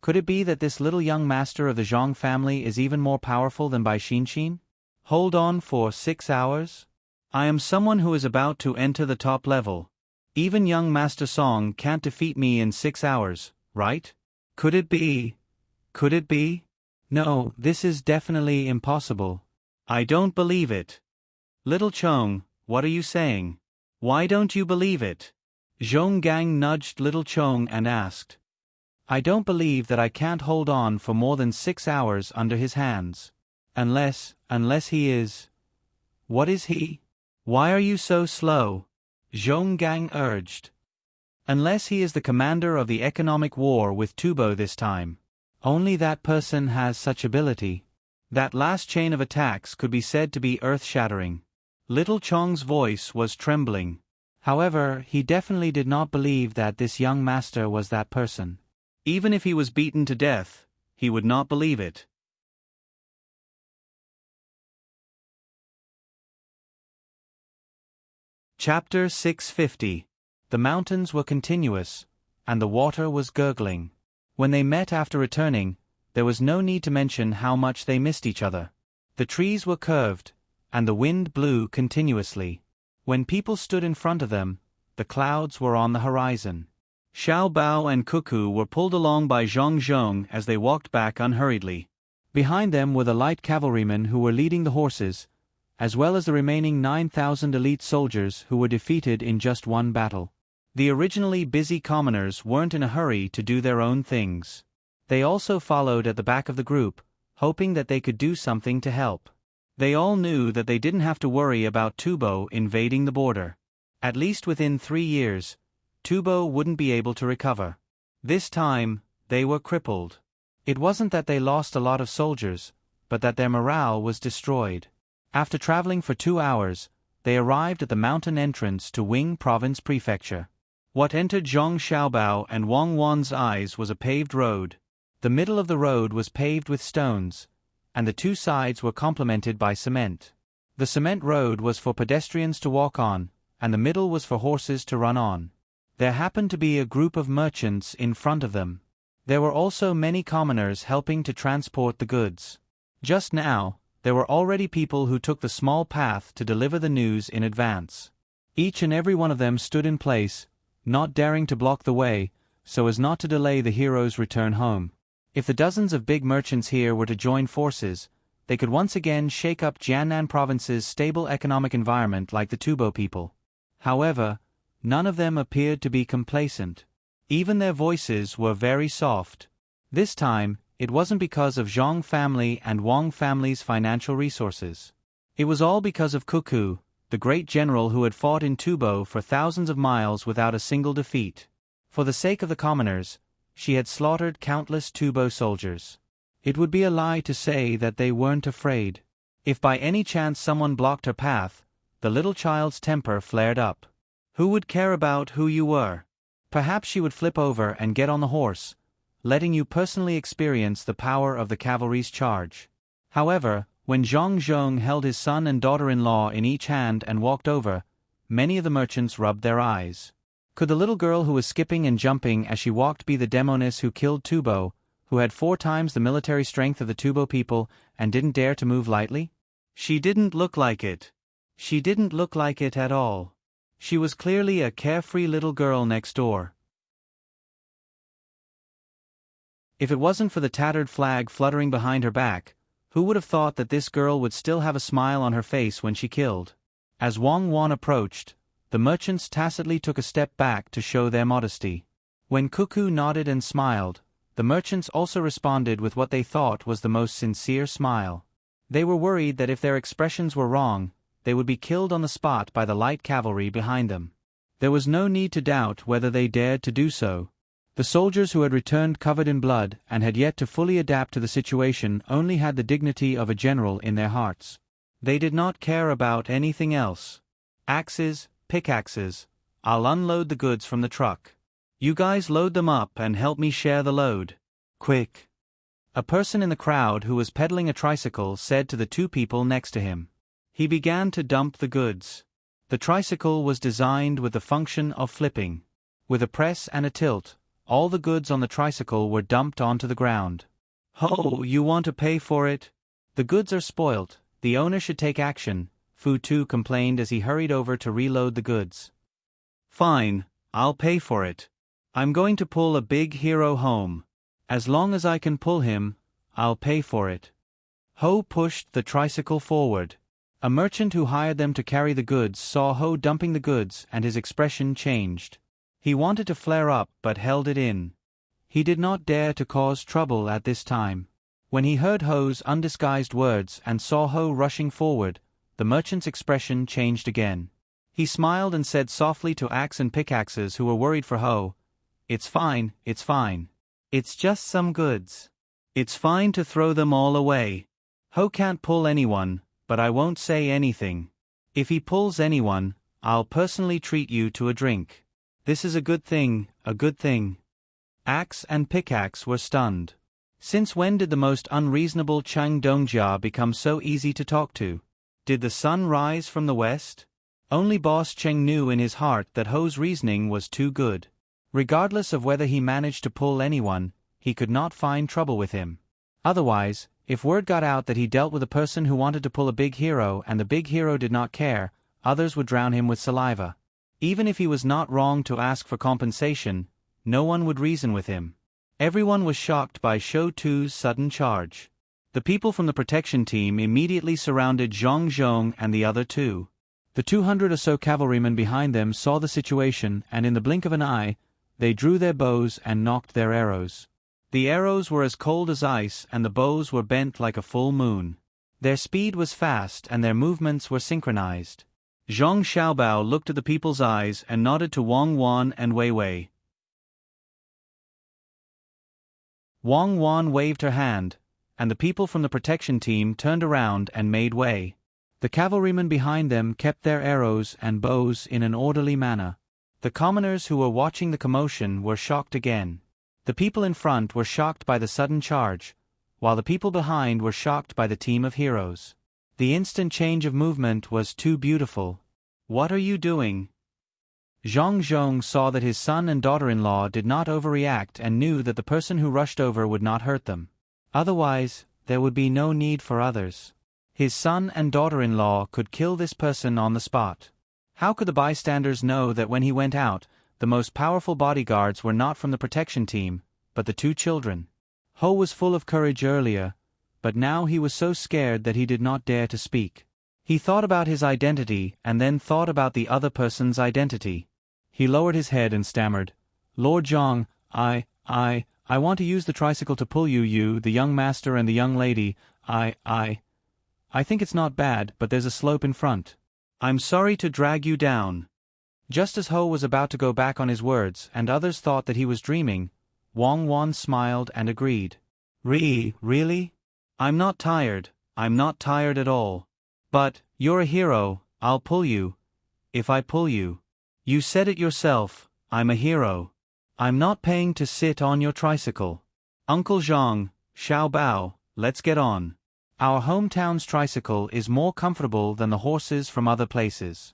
Could it be that this little young master of the Zhang family is even more powerful than Bai Xinxin? Hold on for 6 hours? I am someone who is about to enter the top level. Even young Master Song can't defeat me in 6 hours, right? Could it be? Could it be? No, this is definitely impossible. I don't believe it. Little Chong, what are you saying? Why don't you believe it? Zhong Gang nudged Little Chong and asked. I don't believe that I can't hold on for more than 6 hours under his hands. Unless he is... What is he? Why are you so slow? Zhong Gang urged. Unless he is the commander of the economic war with Tubo this time. Only that person has such ability. That last chain of attacks could be said to be earth-shattering. Little Chong's voice was trembling. However, he definitely did not believe that this young master was that person. Even if he was beaten to death, he would not believe it. Chapter 650. The mountains were continuous, and the water was gurgling. When they met after returning, there was no need to mention how much they missed each other. The trees were curved, and the wind blew continuously. When people stood in front of them, the clouds were on the horizon. Xiao Bao and Cuckoo were pulled along by Zhong Zhong as they walked back unhurriedly. Behind them were the light cavalrymen who were leading the horses, as well as the remaining 9,000 elite soldiers who were defeated in just one battle. The originally busy commoners weren't in a hurry to do their own things. They also followed at the back of the group, hoping that they could do something to help. They all knew that they didn't have to worry about Tubo invading the border. At least within 3 years, Tubo wouldn't be able to recover. This time, they were crippled. It wasn't that they lost a lot of soldiers, but that their morale was destroyed. After traveling for 2 hours, they arrived at the mountain entrance to Wing Province Prefecture. What entered Zhong Xiaobao and Wang Wan's eyes was a paved road. The middle of the road was paved with stones, and the 2 sides were complemented by cement. The cement road was for pedestrians to walk on, and the middle was for horses to run on. There happened to be a group of merchants in front of them. There were also many commoners helping to transport the goods. Just now, there were already people who took the small path to deliver the news in advance. Each and every one of them stood in place, not daring to block the way, so as not to delay the hero's return home. If the dozens of big merchants here were to join forces, they could once again shake up Jiannan Province's stable economic environment like the Tubo people. However, none of them appeared to be complacent. Even their voices were very soft. This time, it wasn't because of Zhang family and Wang family's financial resources. It was all because of Cuckoo, the great general who had fought in Tubo for thousands of miles without a single defeat. For the sake of the commoners, she had slaughtered countless Tubo soldiers. It would be a lie to say that they weren't afraid. If by any chance someone blocked her path, the little child's temper flared up. Who would care about who you were? Perhaps she would flip over and get on the horse, letting you personally experience the power of the cavalry's charge. However, when Zhong Zhong held his son and daughter-in-law in each hand and walked over, many of the merchants rubbed their eyes. Could the little girl who was skipping and jumping as she walked be the demoness who killed Tubo, who had 4 times the military strength of the Tubo people and didn't dare to move lightly? She didn't look like it. She didn't look like it at all. She was clearly a carefree little girl next door. If it wasn't for the tattered flag fluttering behind her back, who would have thought that this girl would still have a smile on her face when she killed? As Wang Wan approached, the merchants tacitly took a step back to show their modesty. When Cuckoo nodded and smiled, the merchants also responded with what they thought was the most sincere smile. They were worried that if their expressions were wrong, they would be killed on the spot by the light cavalry behind them. There was no need to doubt whether they dared to do so. The soldiers who had returned covered in blood and had yet to fully adapt to the situation only had the dignity of a general in their hearts. They did not care about anything else. Axes, pickaxes. I'll unload the goods from the truck. You guys load them up and help me share the load. Quick. A person in the crowd who was pedaling a tricycle said to the 2 people next to him. He began to dump the goods. The tricycle was designed with the function of flipping. With a press and a tilt, all the goods on the tricycle were dumped onto the ground. "Ho, you want to pay for it? The goods are spoilt, the owner should take action," Fu Tu complained as he hurried over to reload the goods. "Fine, I'll pay for it. I'm going to pull a big hero home. As long as I can pull him, I'll pay for it." Ho pushed the tricycle forward. A merchant who hired them to carry the goods saw Ho dumping the goods and his expression changed. He wanted to flare up but held it in. He did not dare to cause trouble at this time. When he heard Ho's undisguised words and saw Ho rushing forward, the merchant's expression changed again. He smiled and said softly to Axe and Pickaxes who were worried for Ho, "It's fine, it's fine. It's just some goods. It's fine to throw them all away. Ho can't pull anyone, but I won't say anything. If he pulls anyone, I'll personally treat you to a drink. This is a good thing, a good thing." Axe and Pickaxe were stunned. Since when did the most unreasonable Chang Dongjia become so easy to talk to? Did the sun rise from the west? Only Boss Cheng knew in his heart that Ho's reasoning was too good. Regardless of whether he managed to pull anyone, he could not find trouble with him. Otherwise, if word got out that he dealt with a person who wanted to pull a big hero and the big hero did not care, others would drown him with saliva. Even if he was not wrong to ask for compensation, no one would reason with him. Everyone was shocked by Shou Tu's sudden charge. The people from the protection team immediately surrounded Zhang Zhong and the other two. The 200 or so cavalrymen behind them saw the situation and in the blink of an eye, they drew their bows and nocked their arrows. The arrows were as cold as ice and the bows were bent like a full moon. Their speed was fast and their movements were synchronized. Zhang Xiaobao looked at the people's eyes and nodded to Wang Wan and Wei Wei. Wang Wan waved her hand, and the people from the protection team turned around and made way. The cavalrymen behind them kept their arrows and bows in an orderly manner. The commoners who were watching the commotion were shocked again. The people in front were shocked by the sudden charge, while the people behind were shocked by the team of heroes. The instant change of movement was too beautiful. "What are you doing?" Zhang Zhong saw that his son and daughter-in-law did not overreact and knew that the person who rushed over would not hurt them. Otherwise, there would be no need for others. His son and daughter-in-law could kill this person on the spot. How could the bystanders know that when he went out, the most powerful bodyguards were not from the protection team, but the two children? Ho was full of courage earlier, but now he was so scared that he did not dare to speak. He thought about his identity and then thought about the other person's identity. He lowered his head and stammered, "Lord Zhang, I want to use the tricycle to pull you, the young master and the young lady. I think it's not bad, but there's a slope in front. I'm sorry to drag you down." Just as Ho was about to go back on his words and others thought that he was dreaming, Wang Wan smiled and agreed. Really? I'm not tired at all. But, you're a hero, I'll pull you. If I pull you. You said it yourself, I'm a hero. I'm not paying to sit on your tricycle. Uncle Zhang, Xiaobao, let's get on. Our hometown's tricycle is more comfortable than the horses from other places.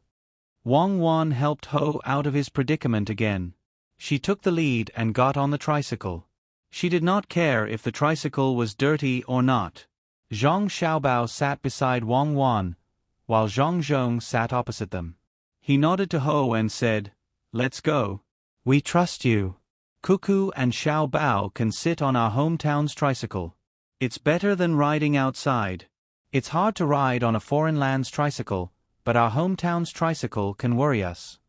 Wang Wan helped Ho out of his predicament again. She took the lead and got on the tricycle. She did not care if the tricycle was dirty or not. Zhang Xiaobao sat beside Wang Wan, while Zhang Zhong sat opposite them. He nodded to Ho and said, "Let's go. We trust you. Cuckoo and Xiaobao can sit on our hometown's tricycle. It's better than riding outside. It's hard to ride on a foreign land's tricycle, but our hometown's tricycle can worry us."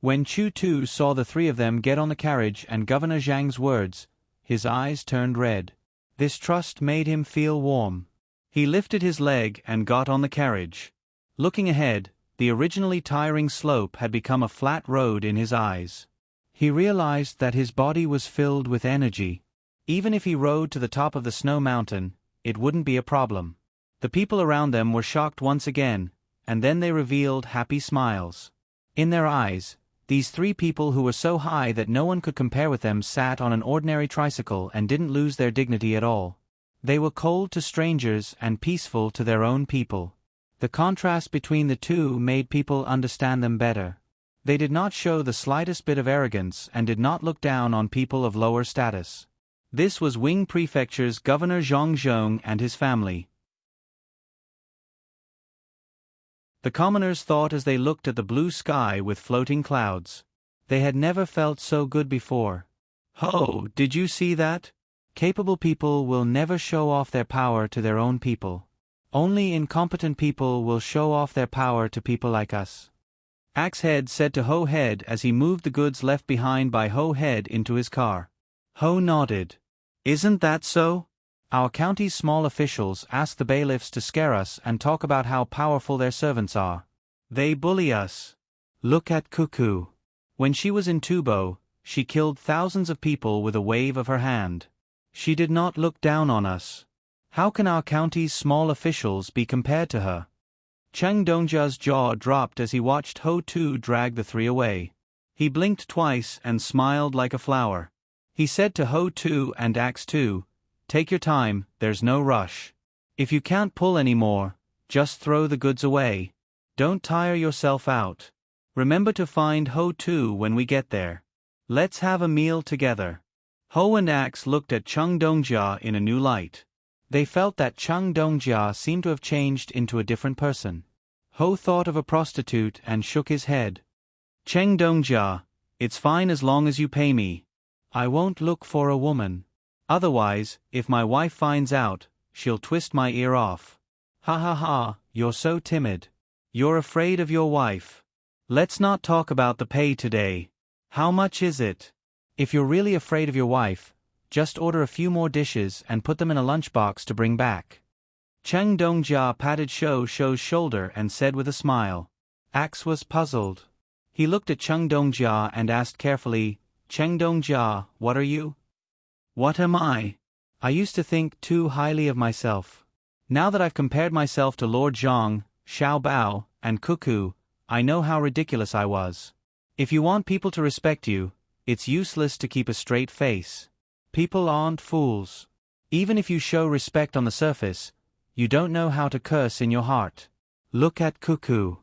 When Chu Tu saw the three of them get on the carriage and Governor Zhang's words, his eyes turned red. This trust made him feel warm. He lifted his leg and got on the carriage. Looking ahead, the originally tiring slope had become a flat road in his eyes. He realized that his body was filled with energy. Even if he rode to the top of the snow mountain, it wouldn't be a problem. The people around them were shocked once again, and then they revealed happy smiles. In their eyes, these three people who were so high that no one could compare with them sat on an ordinary tricycle and didn't lose their dignity at all. They were cold to strangers and peaceful to their own people. The contrast between the two made people understand them better. They did not show the slightest bit of arrogance and did not look down on people of lower status. This was Wing Prefecture's Governor Zhang Zhong and his family. The commoners thought as they looked at the blue sky with floating clouds. They had never felt so good before. "Ho, did you see that? Capable people will never show off their power to their own people. Only incompetent people will show off their power to people like us." Axehead said to Ho Head as he moved the goods left behind by Ho Head into his car. Ho nodded. "Isn't that so? Our county's small officials ask the bailiffs to scare us and talk about how powerful their servants are. They bully us. Look at Cuckoo. When she was in Tubo, she killed thousands of people with a wave of her hand. She did not look down on us. How can our county's small officials be compared to her?" Chang Dongjia's jaw dropped as he watched Ho Tu drag the three away. He blinked twice and smiled like a flower. He said to Ho Tu and Axe Tu, "Take your time, there's no rush. If you can't pull any more, just throw the goods away. Don't tire yourself out. Remember to find Ho Tu when we get there. Let's have a meal together." Ho and Axe looked at Chang Dongjia in a new light. They felt that Chang Dongjia seemed to have changed into a different person. Ho thought of a prostitute and shook his head. "Cheng Dongjia, it's fine as long as you pay me. I won't look for a woman. Otherwise, if my wife finds out, she'll twist my ear off." "Ha ha ha, you're so timid. You're afraid of your wife. Let's not talk about the pay today. How much is it? If you're really afraid of your wife, just order a few more dishes and put them in a lunchbox to bring back." Cheng Dongjia patted Shou's shoulder and said with a smile. Axe was puzzled. He looked at Cheng Dongjia and asked carefully, "Cheng Dongjia, what are you?" "What am I? I used to think too highly of myself. Now that I've compared myself to Lord Zhang, Xiao Bao, and Cuckoo, I know how ridiculous I was. If you want people to respect you, it's useless to keep a straight face. People aren't fools. Even if you show respect on the surface, you don't know how to curse in your heart. Look at Cuckoo.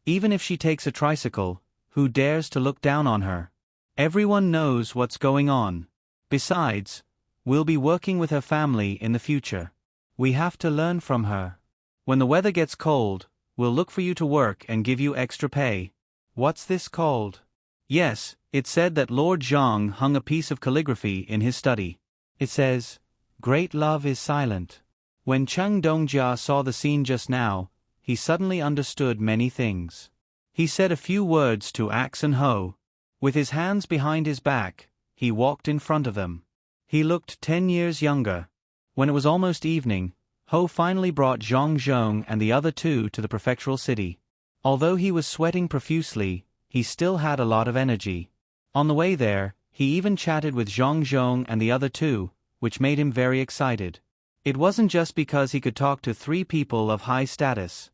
Even if she takes a tricycle, who dares to look down on her? Everyone knows what's going on. Besides, we'll be working with her family in the future. We have to learn from her. When the weather gets cold, we'll look for you to work and give you extra pay." "What's this called?" "Yes, it said that Lord Zhang hung a piece of calligraphy in his study. It says, 'Great love is silent.'" When Cheng Dongjia saw the scene just now, he suddenly understood many things. He said a few words to Axe and Ho. With his hands behind his back, he walked in front of them. He looked 10 years younger. When it was almost evening, Ho finally brought Zhang Zhong and the other two to the prefectural city. Although he was sweating profusely, he still had a lot of energy. On the way there, he even chatted with Zhang Zhong and the other two, which made him very excited. It wasn't just because he could talk to 3 people of high status.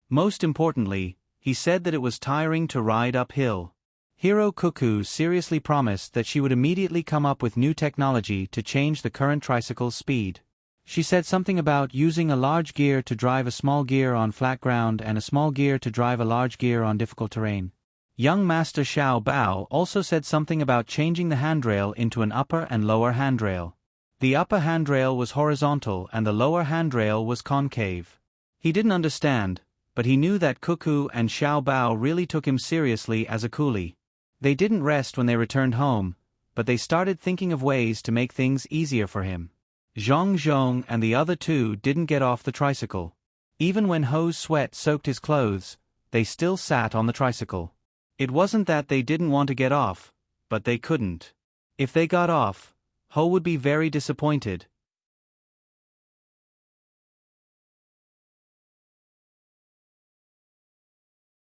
Most importantly, he said that it was tiring to ride uphill. Hero Cuckoo seriously promised that she would immediately come up with new technology to change the current tricycle's speed. She said something about using a large gear to drive a small gear on flat ground and a small gear to drive a large gear on difficult terrain. Young Master Xiao Bao also said something about changing the handrail into an upper and lower handrail. The upper handrail was horizontal and the lower handrail was concave. He didn't understand, but he knew that Cuckoo and Xiao Bao really took him seriously as a coolie. They didn't rest when they returned home, but they started thinking of ways to make things easier for him. Zhang Zhong and the other two didn't get off the tricycle. Even when Ho's sweat soaked his clothes, they still sat on the tricycle. It wasn't that they didn't want to get off, but they couldn't. If they got off, Ho would be very disappointed.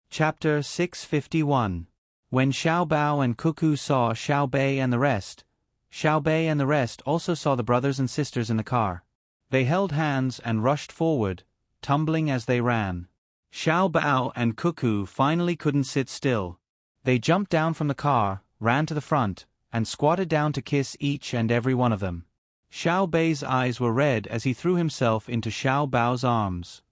Chapter 651. When Xiao Bao and Cuckoo saw Xiao Bei and the rest, Xiao Bei and the rest also saw the brothers and sisters in the car. They held hands and rushed forward, tumbling as they ran. Xiao Bao and Cuckoo finally couldn't sit still. They jumped down from the car, ran to the front, and squatted down to kiss each and every one of them. Xiao Bei's eyes were red as he threw himself into Xiao Bao's arms.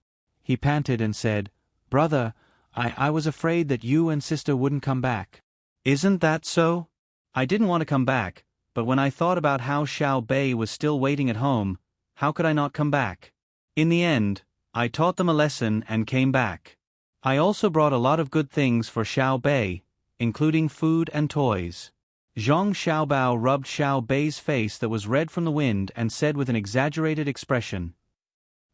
He panted and said, "Brother, I was afraid that you and sister wouldn't come back. Isn't that so? I didn't want to come back, but when I thought about how Xiao Bei was still waiting at home, how could I not come back? In the end, I taught them a lesson and came back. I also brought a lot of good things for Xiao Bei, including food and toys. Zhang Xiaobao rubbed Xiao Bei's face that was red from the wind and said with an exaggerated expression,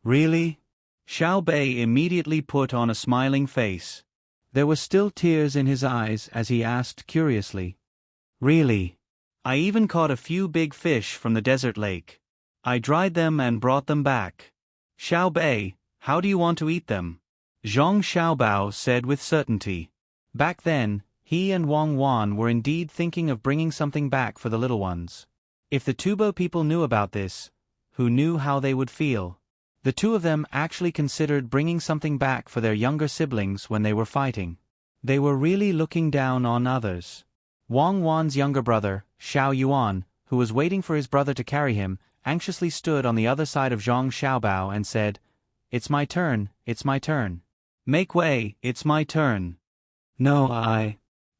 "Really?" Xiao Bei immediately put on a smiling face. There were still tears in his eyes as he asked curiously, "Really? I even caught a few big fish from the desert lake. I dried them and brought them back. Xiao Bei, how do you want to eat them?" Zhang Xiaobao said with certainty. Back then, he and Wang Wan were indeed thinking of bringing something back for the little ones. If the Tubo people knew about this, who knew how they would feel? The two of them actually considered bringing something back for their younger siblings when they were fighting. They were really looking down on others. Wang Wan's younger brother, Xiao Yuan, who was waiting for his brother to carry him, anxiously stood on the other side of Zhang Xiaobao and said, "It's my turn, it's my turn. Make way, it's my turn." "No,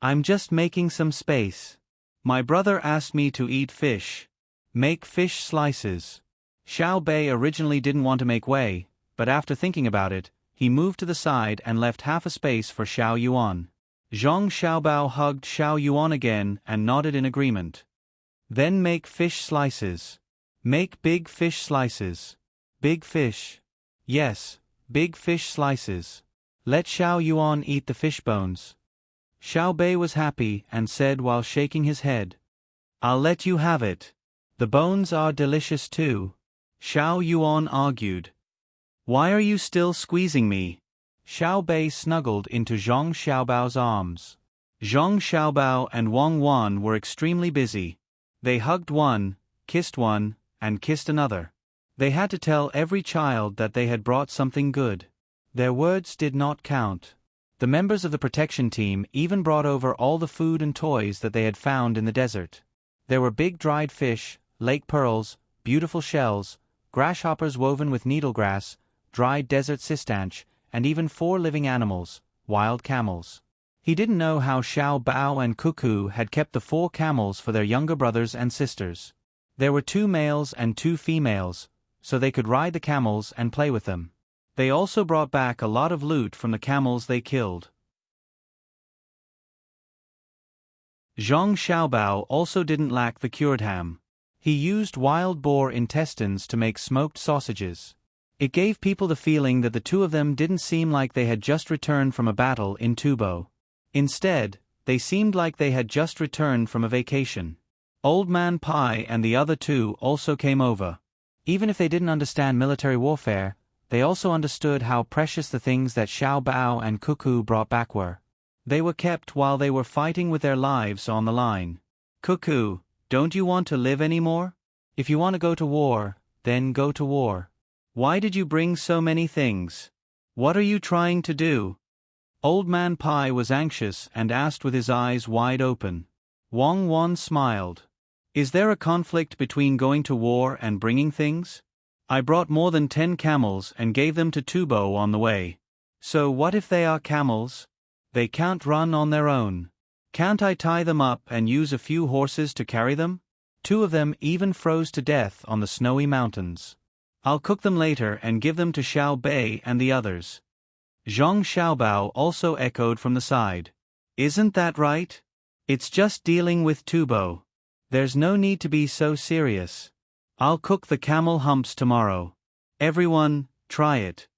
I'm just making some space. My brother asked me to eat fish. Make fish slices." Xiao Bei originally didn't want to make way, but after thinking about it, he moved to the side and left half a space for Xiao Yuan. Zhang Xiaobao hugged Xiao Yuan again and nodded in agreement. "Then make fish slices. Make big fish slices. Big fish. Yes, big fish slices. Let Xiao Yuan eat the fish bones." Xiao Bei was happy and said while shaking his head, "I'll let you have it. The bones are delicious too." Xiao Yuan argued. "Why are you still squeezing me?" Xiao Bei snuggled into Zhang Xiaobao's arms. Zhang Xiaobao and Wang Wan were extremely busy. They hugged one, kissed one, and kissed another. They had to tell every child that they had brought something good. Their words did not count. The members of the protection team even brought over all the food and toys that they had found in the desert. There were big dried fish, lake pearls, beautiful shells, grasshoppers woven with needlegrass, dried desert sistanch, and even 4 living animals, wild camels. He didn't know how Xiao Bao and Cuckoo had kept the 4 camels for their younger brothers and sisters. There were 2 males and 2 females, so they could ride the camels and play with them. They also brought back a lot of loot from the camels they killed. Zhang Xiaobao also didn't lack the cured ham. He used wild boar intestines to make smoked sausages. It gave people the feeling that the two of them didn't seem like they had just returned from a battle in Tubo. Instead, they seemed like they had just returned from a vacation. Old Man Pai and the other 2 also came over. Even if they didn't understand military warfare, they also understood how precious the things that Xiao Bao and Cuckoo brought back were. They were kept while they were fighting with their lives on the line. "Cuckoo, don't you want to live anymore? If you want to go to war, then go to war. Why did you bring so many things? What are you trying to do?" Old Man Pai was anxious and asked with his eyes wide open. Wang Wan smiled. "Is there a conflict between going to war and bringing things? I brought more than 10 camels and gave them to Tubo on the way. So what if they are camels? They can't run on their own. Can't I tie them up and use a few horses to carry them? 2 of them even froze to death on the snowy mountains. I'll cook them later and give them to Xiao Bei and the others." Zhang Xiaobao also echoed from the side. "Isn't that right? It's just dealing with Tubo. There's no need to be so serious. I'll cook the camel humps tomorrow. Everyone, try it."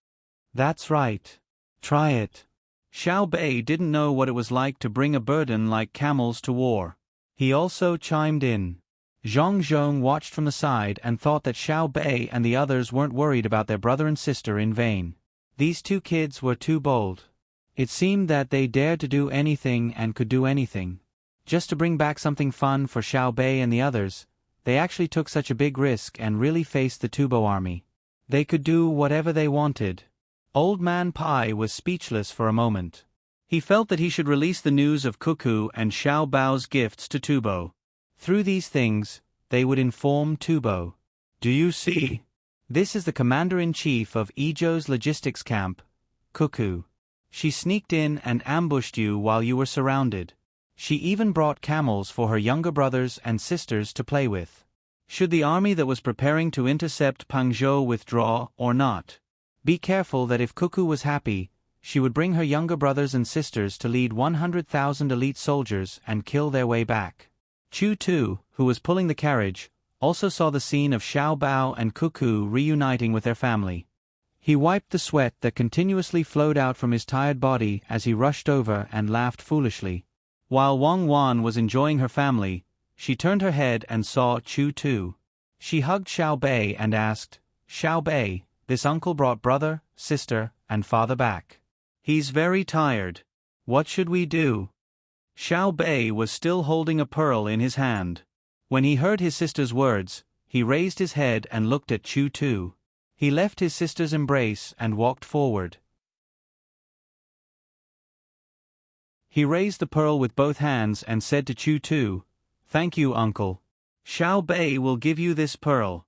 "That's right. Try it." Xiao Bei didn't know what it was like to bring a burden like camels to war. He also chimed in. Zhang Zhong watched from the side and thought that Xiao Bei and the others weren't worried about their brother and sister in vain. These 2 kids were too bold. It seemed that they dared to do anything and could do anything. Just to bring back something fun for Xiao Bei and the others, they actually took such a big risk and really faced the Tubo army. They could do whatever they wanted. Old Man Pai was speechless for a moment. He felt that he should release the news of Cuckoo and Xiao Bao's gifts to Tubo. Through these things, they would inform Tubo. "Do you see? This is the commander-in-chief of Izhou's logistics camp, Cuckoo." She sneaked in and ambushed you while you were surrounded. She even brought camels for her younger brothers and sisters to play with. Should the army that was preparing to intercept Pangzhou withdraw or not? Be careful that if Cuckoo was happy, she would bring her younger brothers and sisters to lead 100,000 elite soldiers and kill their way back. Chu Tu, who was pulling the carriage, also saw the scene of Xiao Bao and Cuckoo reuniting with their family. He wiped the sweat that continuously flowed out from his tired body as he rushed over and laughed foolishly. While Wang Wan was enjoying her family, she turned her head and saw Chu Tu. She hugged Xiao Bei and asked, "Xiao Bei, this uncle brought brother, sister, and father back. He's very tired. What should we do?" Xiao Bei was still holding a pearl in his hand. When he heard his sister's words, he raised his head and looked at Chu Tu. He left his sister's embrace and walked forward. He raised the pearl with both hands and said to Chu Tu, "Thank you, uncle. Xiao Bei will give you this pearl."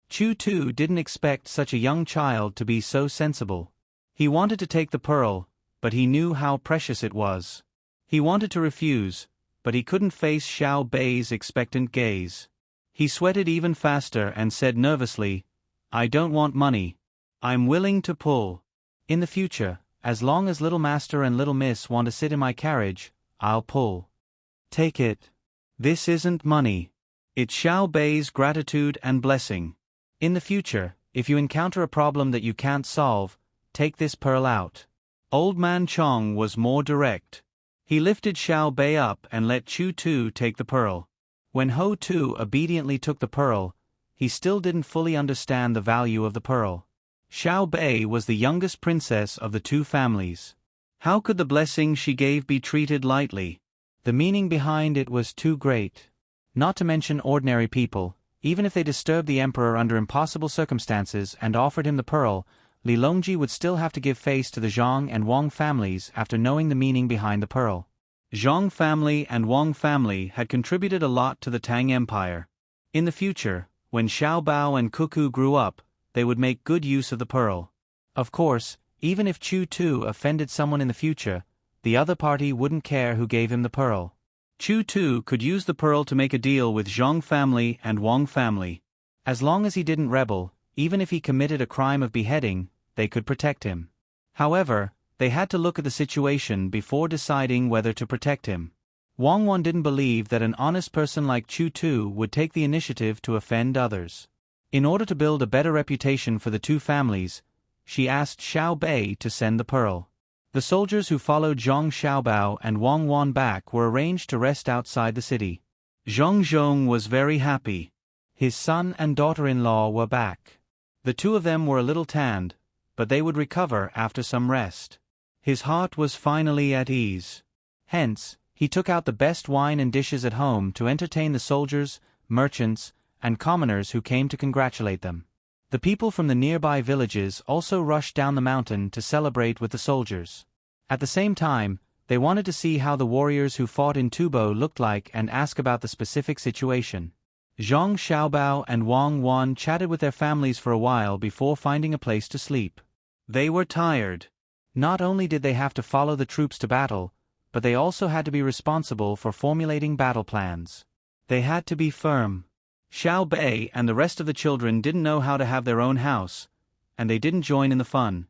Chu Tu didn't expect such a young child to be so sensible. He wanted to take the pearl, but he knew how precious it was. He wanted to refuse, but he couldn't face Xiao Bei's expectant gaze. He sweated even faster and said nervously, "I don't want money. I'm willing to pull. In the future, as long as Little Master and Little Miss want to sit in my carriage, I'll pull." "Take it. This isn't money. It's Xiao Bei's gratitude and blessing. In the future, if you encounter a problem that you can't solve, take this pearl out." Old Man Chong was more direct. He lifted Xiao Bei up and let Chu Tu take the pearl. When Ho Tu obediently took the pearl, he still didn't fully understand the value of the pearl. Xiao Bei was the youngest princess of the two families. How could the blessing she gave be treated lightly? The meaning behind it was too great. Not to mention ordinary people, even if they disturbed the emperor under impossible circumstances and offered him the pearl, Li Longji would still have to give face to the Zhang and Wang families after knowing the meaning behind the pearl. Zhang family and Wang family had contributed a lot to the Tang Empire. In the future, when Xiao Bao and Cuckoo grew up, they would make good use of the pearl. Of course, even if Chu Tu offended someone in the future, the other party wouldn't care who gave him the pearl. Chu Tu could use the pearl to make a deal with Zhang family and Wang family. As long as he didn't rebel, even if he committed a crime of beheading, they could protect him. However, they had to look at the situation before deciding whether to protect him. Wang Wan didn't believe that an honest person like Chu Tu would take the initiative to offend others. In order to build a better reputation for the two families, she asked Xiao Bei to send the pearl. The soldiers who followed Zhang Xiaobao and Wang Wan back were arranged to rest outside the city. Zhang Zhong was very happy. His son and daughter-in-law were back. The two of them were a little tanned, but they would recover after some rest. His heart was finally at ease. Hence, he took out the best wine and dishes at home to entertain the soldiers, merchants, and commoners who came to congratulate them. The people from the nearby villages also rushed down the mountain to celebrate with the soldiers. At the same time, they wanted to see how the warriors who fought in Tubo looked like and ask about the specific situation. Zhang Xiaobao and Wang Wan chatted with their families for a while before finding a place to sleep. They were tired. Not only did they have to follow the troops to battle, but they also had to be responsible for formulating battle plans. They had to be firm. Xiao Bei and the rest of the children didn't know how to have their own house, and they didn't join in the fun.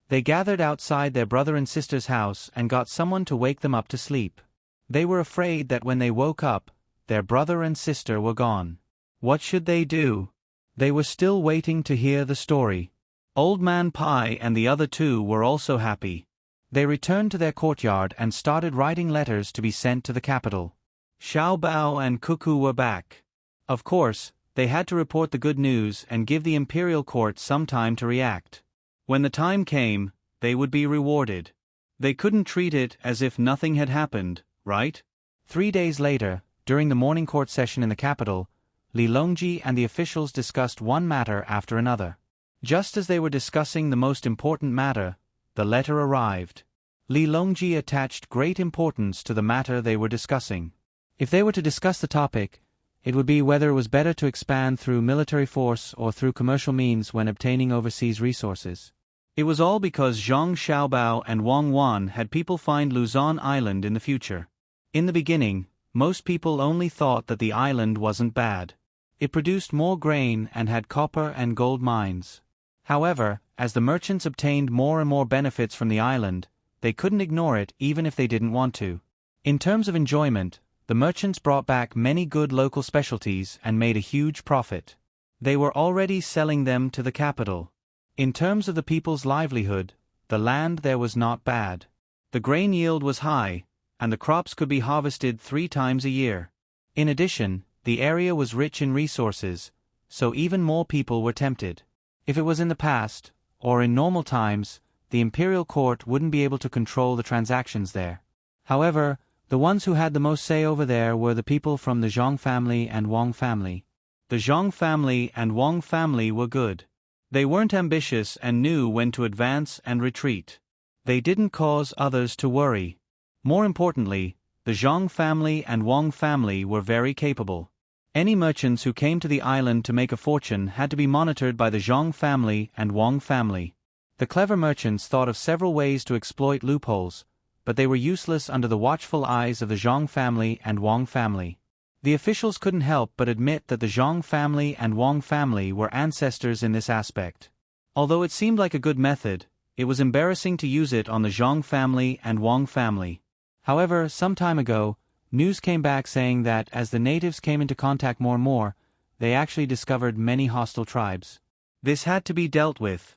They gathered outside their brother and sister's house and got someone to wake them up to sleep. They were afraid that when they woke up, their brother and sister were gone. What should they do? They were still waiting to hear the story. Old Man Pai and the other two were also happy. They returned to their courtyard and started writing letters to be sent to the capital. Xiao Bao and Cuckoo were back. Of course, they had to report the good news and give the imperial court some time to react. When the time came, they would be rewarded. They couldn't treat it as if nothing had happened, right? 3 days later, during the morning court session in the capital, Li Longji and the officials discussed one matter after another. Just as they were discussing the most important matter, the letter arrived. Li Longji attached great importance to the matter they were discussing. If they were to discuss the topic, It would be whether it was better to expand through military force or through commercial means when obtaining overseas resources. It was all because Zhang Xiaobao and Wang Wan had people find Luzon Island in the future. In the beginning, most people only thought that the island wasn't bad. It produced more grain and had copper and gold mines. However, as the merchants obtained more and more benefits from the island, they couldn't ignore it even if they didn't want to. In terms of enjoyment, the merchants brought back many good local specialties and made a huge profit. They were already selling them to the capital. In terms of the people's livelihood, the land there was not bad. The grain yield was high, and the crops could be harvested 3 times a year. In addition, the area was rich in resources, so even more people were tempted. If it was in the past, or in normal times, the imperial court wouldn't be able to control the transactions there. However, the ones who had the most say over there were the people from the Zhang family and Wang family. The Zhang family and Wang family were good. They weren't ambitious and knew when to advance and retreat. They didn't cause others to worry. More importantly, the Zhang family and Wang family were very capable. Any merchants who came to the island to make a fortune had to be monitored by the Zhang family and Wang family. The clever merchants thought of several ways to exploit loopholes, but they were useless under the watchful eyes of the Zhang family and Wang family. The officials couldn't help but admit that the Zhang family and Wang family were ancestors in this aspect. Although it seemed like a good method, it was embarrassing to use it on the Zhang family and Wang family. However, some time ago, news came back saying that as the natives came into contact more and more, they actually discovered many hostile tribes. This had to be dealt with.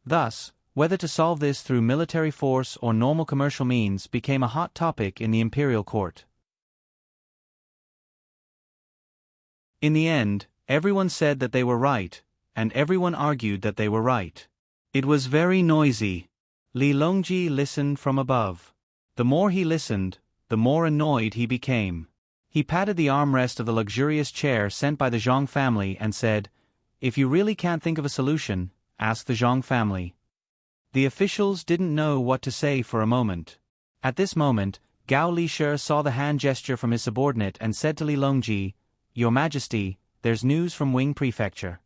Thus, whether to solve this through military force or normal commercial means became a hot topic in the imperial court. In the end, everyone said that they were right, and everyone argued that they were right. It was very noisy. Li Longji listened from above. The more he listened, the more annoyed he became. He patted the armrest of the luxurious chair sent by the Zhang family and said, "If you really can't think of a solution, ask the Zhang family." The officials didn't know what to say for a moment. At this moment, Gao Lishe saw the hand gesture from his subordinate and said to Li Longji, "Your Majesty, there's news from Wing Prefecture."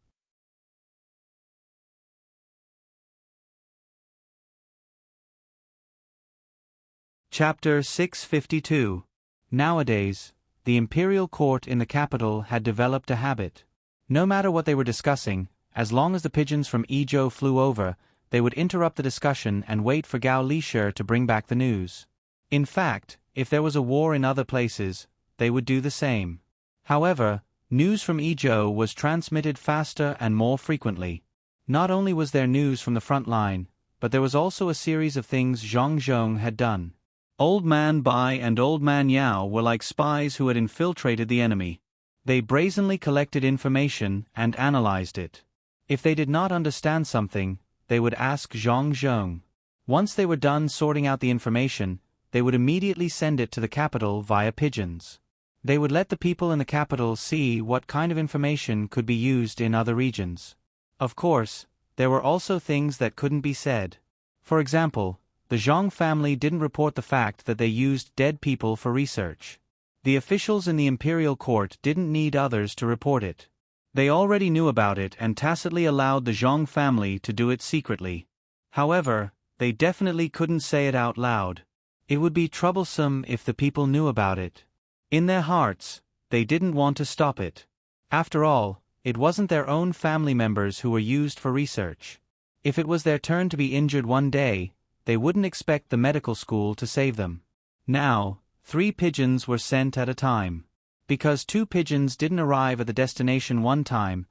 Chapter 652. Nowadays, the imperial court in the capital had developed a habit. No matter what they were discussing, as long as the pigeons from Izhou flew over, they would interrupt the discussion and wait for Gao Lishe to bring back the news. In fact, if there was a war in other places, they would do the same. However, news from Izhou was transmitted faster and more frequently. Not only was there news from the front line, but there was also a series of things Zhang Zhong had done. Old Man Bai and Old Man Yao were like spies who had infiltrated the enemy. They brazenly collected information and analyzed it. If they did not understand something, they would ask Zhang Zhong. Once they were done sorting out the information, they would immediately send it to the capital via pigeons. They would let the people in the capital see what kind of information could be used in other regions. Of course, there were also things that couldn't be said. For example, the Zhang family didn't report the fact that they used dead people for research. The officials in the imperial court didn't need others to report it. They already knew about it and tacitly allowed the Zhang family to do it secretly. However, they definitely couldn't say it out loud. It would be troublesome if the people knew about it. In their hearts, they didn't want to stop it. After all, it wasn't their own family members who were used for research. If it was their turn to be injured one day, they wouldn't expect the medical school to save them. Now, 3 pigeons were sent at a time. Because 2 pigeons didn't arrive at the destination one time,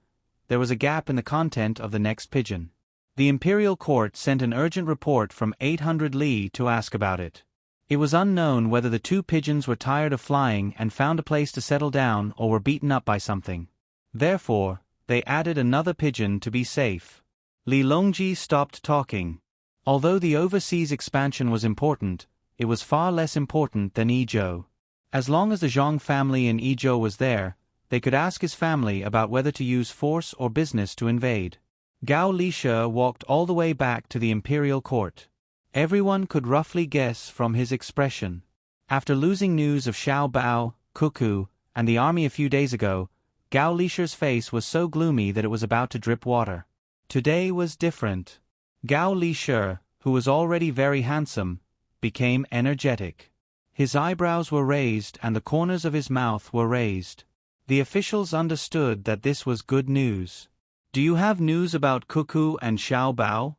there was a gap in the content of the next pigeon. The imperial court sent an urgent report from 800 li to ask about it. It was unknown whether the 2 pigeons were tired of flying and found a place to settle down or were beaten up by something. Therefore, they added another pigeon to be safe. Li Longji stopped talking. Although the overseas expansion was important, it was far less important than Izhou. As long as the Zhang family in Izhou was there, they could ask his family about whether to use force or business to invade. Gao Lishe walked all the way back to the imperial court. Everyone could roughly guess from his expression. After losing news of Xiao Bao, Cuckoo, and the army a few days ago, Gao Lisher's face was so gloomy that it was about to drip water. Today was different. Gao Lisher, who was already very handsome, became energetic. His eyebrows were raised and the corners of his mouth were raised. The officials understood that this was good news. Do you have news about Cuckoo and Xiao Bao?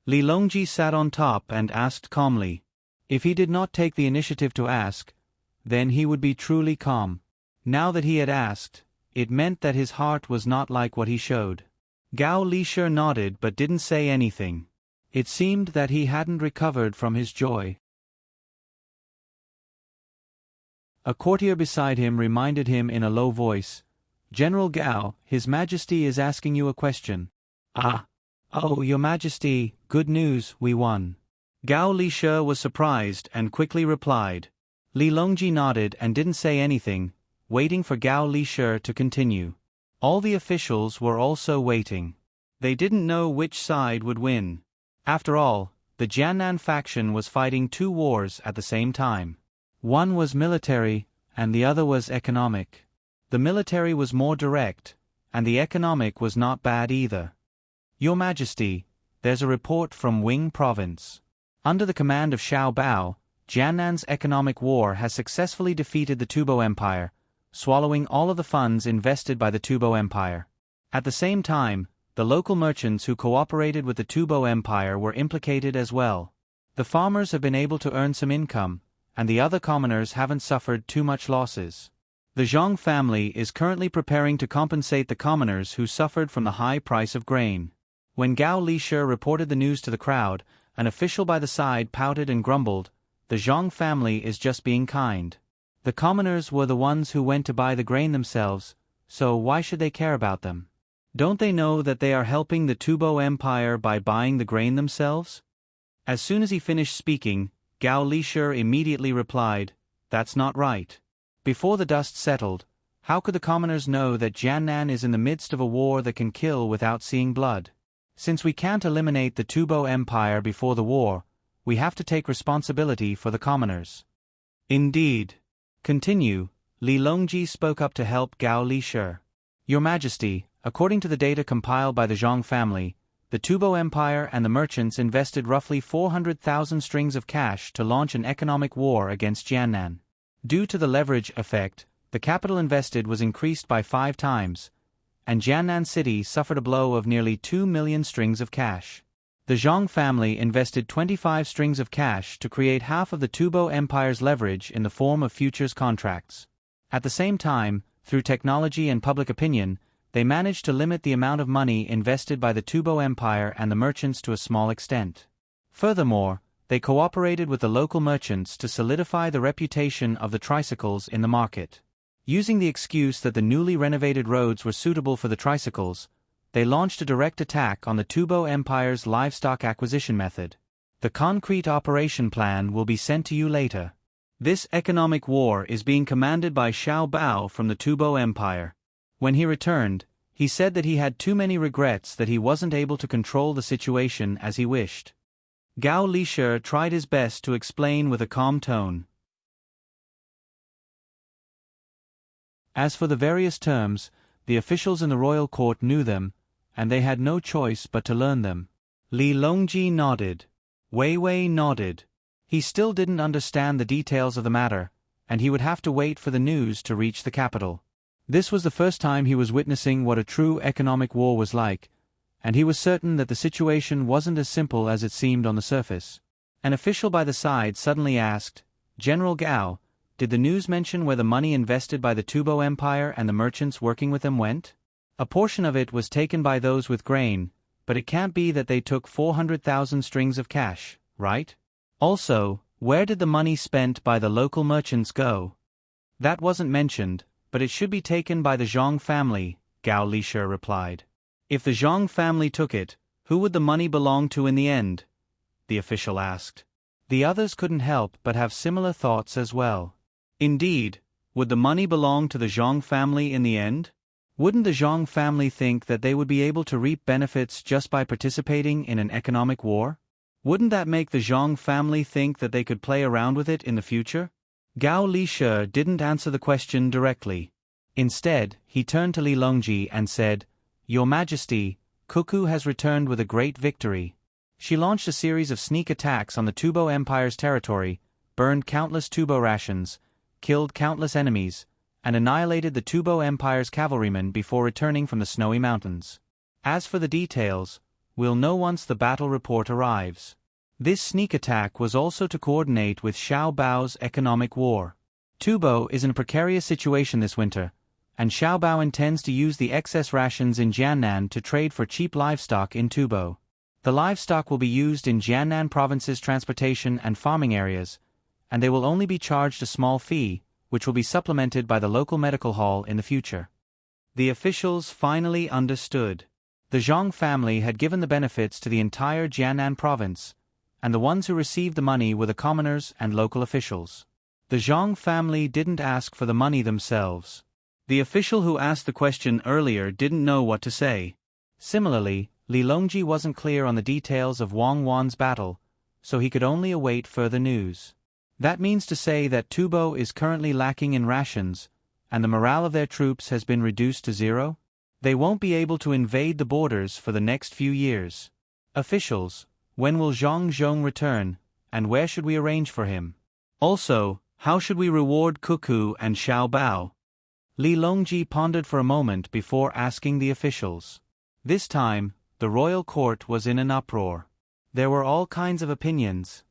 Li Longji sat on top and asked calmly. If he did not take the initiative to ask, then he would be truly calm. Now that he had asked, it meant that his heart was not like what he showed. Gao Lisher nodded but didn't say anything. It seemed that he hadn't recovered from his joy. A courtier beside him reminded him in a low voice, "General Gao, His Majesty is asking you a question." "Ah. Oh, Your Majesty, good news, we won." Gao Lisher was surprised and quickly replied. Li Longji nodded and didn't say anything, waiting for Gao Lisher to continue. All the officials were also waiting. They didn't know which side would win. After all, the Jiannan faction was fighting two wars at the same time. One was military, and the other was economic. The military was more direct, and the economic was not bad either. "Your Majesty, there's a report from Wing Province. Under the command of Xiao Bao, Jiannan's economic war has successfully defeated the Tubo Empire, swallowing all of the funds invested by the Tubo Empire. At the same time, the local merchants who cooperated with the Tubo Empire were implicated as well. The farmers have been able to earn some income, and the other commoners haven't suffered too much losses. The Zhang family is currently preparing to compensate the commoners who suffered from the high price of grain." When Gao Lisher reported the news to the crowd, an official by the side pouted and grumbled, "The Zhang family is just being kind. The commoners were the ones who went to buy the grain themselves, so why should they care about them? Don't they know that they are helping the Tubo Empire by buying the grain themselves?" As soon as he finished speaking, Gao Lisher immediately replied, "That's not right. Before the dust settled, how could the commoners know that Jiannan is in the midst of a war that can kill without seeing blood? Since we can't eliminate the Tubo Empire before the war, we have to take responsibility for the commoners." "Indeed." Continue, Li Longji spoke up to help Gao Lisher. "Your Majesty, according to the data compiled by the Zhang family, the Tubo Empire and the merchants invested roughly 400,000 strings of cash to launch an economic war against Jiannan. Due to the leverage effect, the capital invested was increased by 5 times, and Jiannan City suffered a blow of nearly 2 million strings of cash. The Zhang family invested 25 strings of cash to create half of the Tubo Empire's leverage in the form of futures contracts. At the same time, through technology and public opinion, they managed to limit the amount of money invested by the Tubo Empire and the merchants to a small extent. Furthermore, they cooperated with the local merchants to solidify the reputation of the tricycles in the market. Using the excuse that the newly renovated roads were suitable for the tricycles, they launched a direct attack on the Tubo Empire's livestock acquisition method. The concrete operation plan will be sent to you later. This economic war is being commanded by Xiao Bao from the Tubo Empire. When he returned, he said that he had too many regrets that he wasn't able to control the situation as he wished. Gao Lisher tried his best to explain with a calm tone. As for the various terms, the officials in the royal court knew them, and they had no choice but to learn them. Li Longji nodded. Wei Wei nodded. He still didn't understand the details of the matter, and he would have to wait for the news to reach the capital. This was the first time he was witnessing what a true economic war was like, and he was certain that the situation wasn't as simple as it seemed on the surface. An official by the side suddenly asked, "General Gao, did the news mention where the money invested by the Tubo Empire and the merchants working with them went? A portion of it was taken by those with grain, but it can't be that they took 400,000 strings of cash, right? Also, where did the money spent by the local merchants go?" "That wasn't mentioned, but it should be taken by the Zhang family," Gao Lisher replied. "If the Zhang family took it, who would the money belong to in the end?" the official asked. The others couldn't help but have similar thoughts as well. Indeed, would the money belong to the Zhang family in the end? Wouldn't the Zhang family think that they would be able to reap benefits just by participating in an economic war? Wouldn't that make the Zhang family think that they could play around with it in the future? Gao Lisher didn't answer the question directly. Instead, he turned to Li Longji and said, "Your Majesty, Cuckoo has returned with a great victory. She launched a series of sneak attacks on the Tubo Empire's territory, burned countless Tubo rations, killed countless enemies, and annihilated the Tubo Empire's cavalrymen before returning from the snowy mountains. As for the details, we'll know once the battle report arrives." This sneak attack was also to coordinate with Xiao Bao's economic war. Tubo is in a precarious situation this winter, and Xiao Bao intends to use the excess rations in Jiannan to trade for cheap livestock in Tubo. The livestock will be used in Jiannan province's transportation and farming areas, and they will only be charged a small fee, which will be supplemented by the local medical hall in the future. The officials finally understood. The Zhang family had given the benefits to the entire Jiannan province, and the ones who received the money were the commoners and local officials. The Zhang family didn't ask for the money themselves. The official who asked the question earlier didn't know what to say. Similarly, Li Longji wasn't clear on the details of Wang Wan's battle, so he could only await further news. That means to say that Tubo is currently lacking in rations, and the morale of their troops has been reduced to zero? They won't be able to invade the borders for the next few years. Officials, when will Zhang Zhong return, and where should we arrange for him? Also, how should we reward Cuckoo and Xiao Bao? Li Longji pondered for a moment before asking the officials. This time, the royal court was in an uproar. There were all kinds of opinions.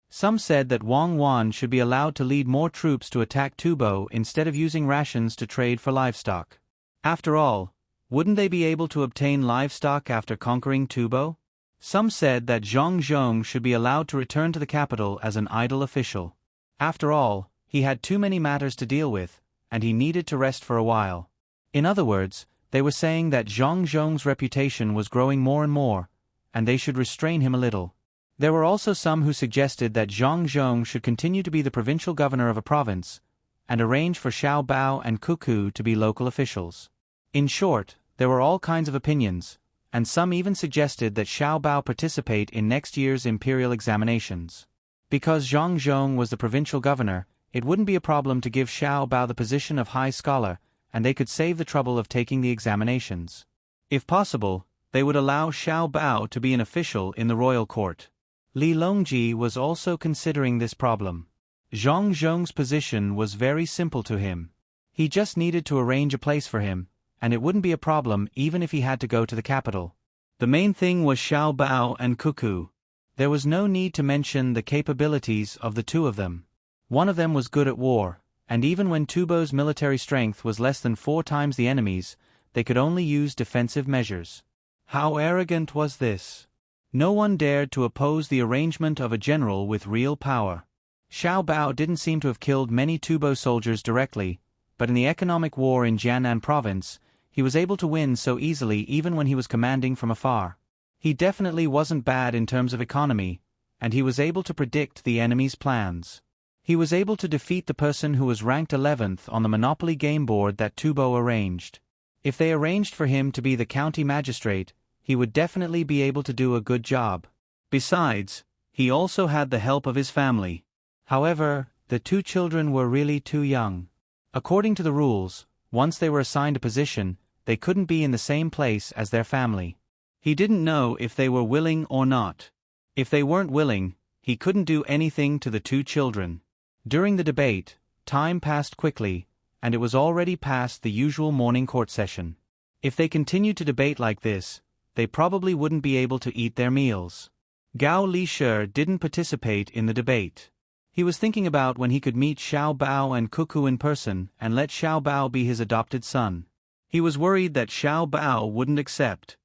Some said that Wang Wan should be allowed to lead more troops to attack Tubo instead of using rations to trade for livestock. After all, wouldn't they be able to obtain livestock after conquering Tubo? Some said that Zhang Zhong should be allowed to return to the capital as an idle official. After all, he had too many matters to deal with, and he needed to rest for a while. In other words, they were saying that Zhang Zhong's reputation was growing more and more, and they should restrain him a little. There were also some who suggested that Zhang Zhong should continue to be the provincial governor of a province, and arrange for Xiao Bao and Cuckoo to be local officials. In short, there were all kinds of opinions, and some even suggested that Xiao Bao participate in next year's imperial examinations. Because Zhang Zhong was the provincial governor, it wouldn't be a problem to give Xiao Bao the position of high scholar, and they could save the trouble of taking the examinations. If possible, they would allow Xiao Bao to be an official in the royal court. Li Longji was also considering this problem. Zhang Zhong's position was very simple to him. He just needed to arrange a place for him, and it wouldn't be a problem even if he had to go to the capital. The main thing was Xiao Bao and Cuckoo. There was no need to mention the capabilities of the two of them. One of them was good at war, and even when Tubo's military strength was less than 4 times the enemy's, they could only use defensive measures. How arrogant was this? No one dared to oppose the arrangement of a general with real power. Xiao Bao didn't seem to have killed many Tubo soldiers directly, but in the economic war in Jiannan province, he was able to win so easily even when he was commanding from afar. He definitely wasn't bad in terms of economy, and he was able to predict the enemy's plans. He was able to defeat the person who was ranked 11th on the Monopoly game board that Tubo arranged. If they arranged for him to be the county magistrate, he would definitely be able to do a good job. Besides, he also had the help of his family. However, the 2 children were really too young. According to the rules, once they were assigned a position, they couldn't be in the same place as their family. He didn't know if they were willing or not. If they weren't willing, he couldn't do anything to the 2 children. During the debate, time passed quickly, and it was already past the usual morning court session. If they continued to debate like this, they probably wouldn't be able to eat their meals. Gao Li-shi didn't participate in the debate. He was thinking about when he could meet Xiao Bao and Cuckoo in person and let Xiao Bao be his adopted son. He was worried that Xiao Bao wouldn't accept.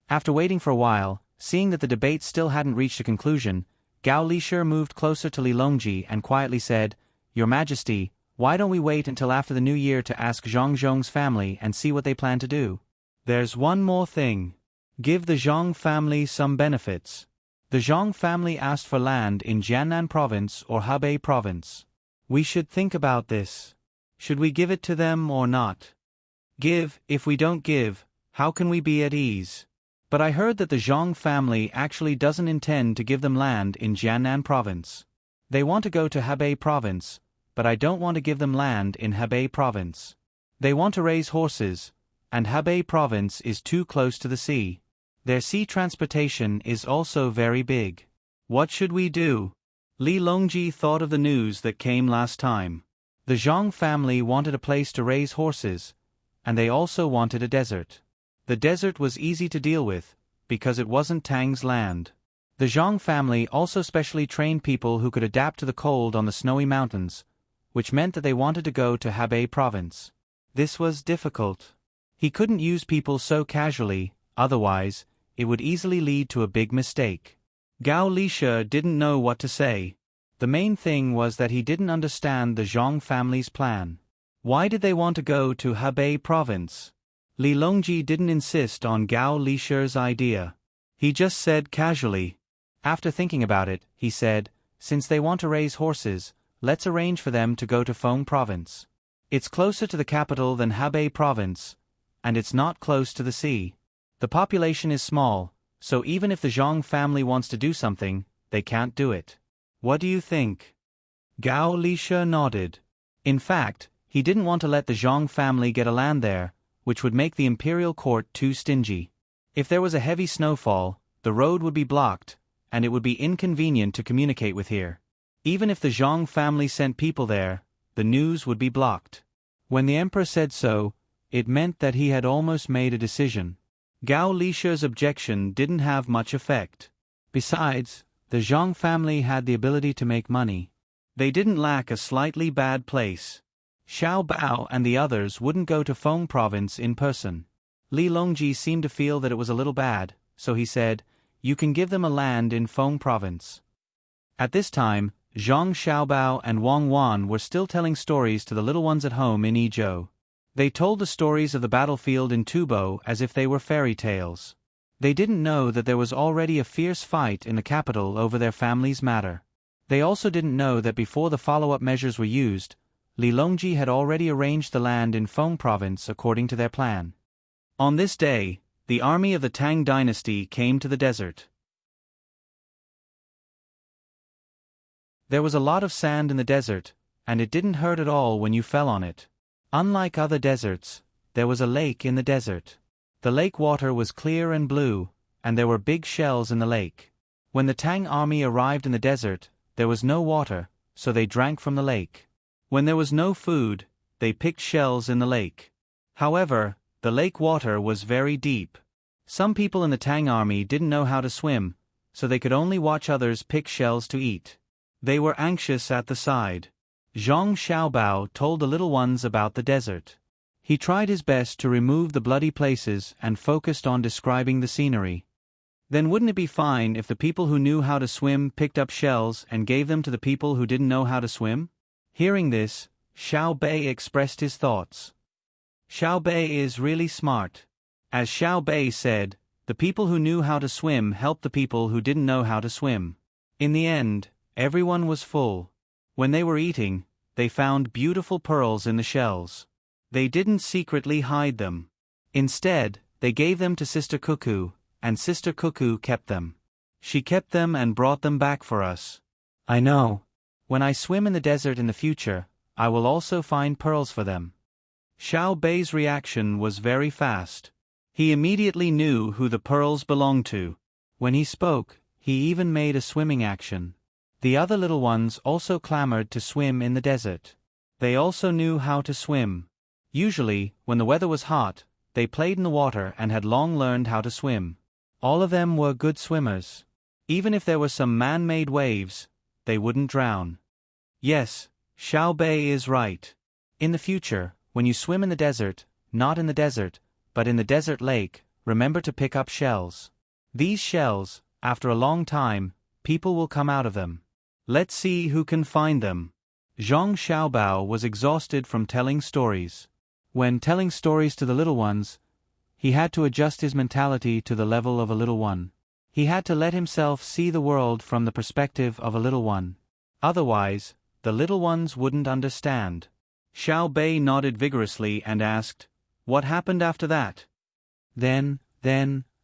After waiting for a while, seeing that the debate still hadn't reached a conclusion, Gao Li-shi moved closer to Li Longji and quietly said, "Your Majesty, why don't we wait until after the new year to ask Zhang Zhong's family and see what they plan to do? There's one more thing. Give the Zhang family some benefits." The Zhang family asked for land in Jiannan province or Hebei province. We should think about this. Should we give it to them or not? Give. If we don't give, how can we be at ease? But I heard that the Zhang family actually doesn't intend to give them land in Jiannan province. They want to go to Hebei province, but I don't want to give them land in Hebei province. They want to raise horses, and Hebei province is too close to the sea. Their sea transportation is also very big. What should we do? Li Longji thought of the news that came last time. The Zhang family wanted a place to raise horses, and they also wanted a desert. The desert was easy to deal with, because it wasn't Tang's land. The Zhang family also specially trained people who could adapt to the cold on the snowy mountains, which meant that they wanted to go to Hebei province. This was difficult. He couldn't use people so casually, otherwise, it would easily lead to a big mistake. Gao Lishe didn't know what to say. The main thing was that he didn't understand the Zhang family's plan. Why did they want to go to Hebei province? Li Longji didn't insist on Gao Lishe's idea. He just said casually. After thinking about it, he said, since they want to raise horses, let's arrange for them to go to Feng province. It's closer to the capital than Hebei province, and it's not close to the sea. The population is small, so even if the Zhang family wants to do something, they can't do it. What do you think? Gao Lishe nodded. In fact, he didn't want to let the Zhang family get a land there, which would make the imperial court too stingy. If there was a heavy snowfall, the road would be blocked, and it would be inconvenient to communicate with here. Even if the Zhang family sent people there, the news would be blocked. When the emperor said so, it meant that he had almost made a decision. Gao Lishe's objection didn't have much effect. Besides, the Zhang family had the ability to make money. They didn't lack a slightly bad place. Xiao Bao and the others wouldn't go to Feng province in person. Li Longji seemed to feel that it was a little bad, so he said, you can give them a land in Feng province. At this time, Zhang Xiaobao and Wang Wan were still telling stories to the little ones at home in Yizhou. They told the stories of the battlefield in Tubo as if they were fairy tales. They didn't know that there was already a fierce fight in the capital over their family's matter. They also didn't know that before the follow-up measures were used, Li Longji had already arranged the land in Feng province according to their plan. On this day, the army of the Tang Dynasty came to the desert. There was a lot of sand in the desert, and it didn't hurt at all when you fell on it. Unlike other deserts, there was a lake in the desert. The lake water was clear and blue, and there were big shells in the lake. When the Tang army arrived in the desert, there was no water, so they drank from the lake. When there was no food, they picked shells in the lake. However, the lake water was very deep. Some people in the Tang army didn't know how to swim, so they could only watch others pick shells to eat. They were anxious at the side. Zhang Xiaobao told the little ones about the desert. He tried his best to remove the bloody places and focused on describing the scenery. Then wouldn't it be fine if the people who knew how to swim picked up shells and gave them to the people who didn't know how to swim? Hearing this, Xiao Bei expressed his thoughts. Xiao Bei is really smart. As Xiao Bei said, the people who knew how to swim helped the people who didn't know how to swim. In the end, everyone was full. When they were eating, they found beautiful pearls in the shells. They didn't secretly hide them. Instead, they gave them to Sister Cuckoo, and Sister Cuckoo kept them. She kept them and brought them back for us. I know. When I swim in the desert in the future, I will also find pearls for them. Xiao Bei's reaction was very fast. He immediately knew who the pearls belonged to. When he spoke, he even made a swimming action. The other little ones also clamored to swim in the desert. They also knew how to swim. Usually, when the weather was hot, they played in the water and had long learned how to swim. All of them were good swimmers. Even if there were some man-made waves, they wouldn't drown. Yes, Xiao Bei is right. In the future, when you swim in the desert, not in the desert, but in the desert lake, remember to pick up shells. These shells, after a long time, people will come out of them. Let's see who can find them. Zhang Xiaobao was exhausted from telling stories. When telling stories to the little ones, he had to adjust his mentality to the level of a little one. He had to let himself see the world from the perspective of a little one. Otherwise, the little ones wouldn't understand. Xiao Bei nodded vigorously and asked, "What happened after that?" Then,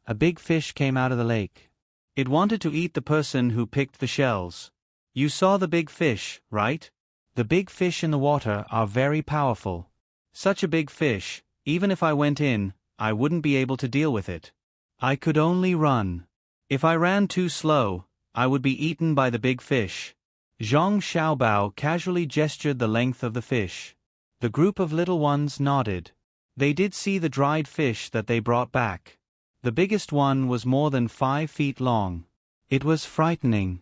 a big fish came out of the lake. It wanted to eat the person who picked the shells. You saw the big fish, right? The big fish in the water are very powerful. Such a big fish, even if I went in, I wouldn't be able to deal with it. I could only run. If I ran too slow, I would be eaten by the big fish. Zhang Xiaobao casually gestured the length of the fish. The group of little ones nodded. They did see the dried fish that they brought back. The biggest one was more than 5 feet long. It was frightening.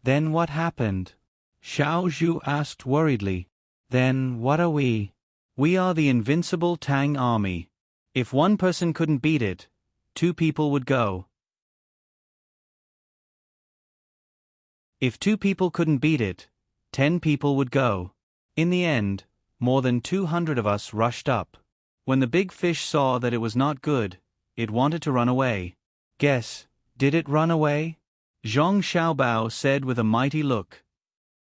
Then what happened? Xiao Zhu asked worriedly. Then what are we? We are the invincible Tang army. If one person couldn't beat it, 2 people would go. If 2 people couldn't beat it, 10 people would go. In the end, more than 200 of us rushed up. When the big fish saw that it was not good, it wanted to run away. Guess, did it run away? Zhang Xiaobao said with a mighty look.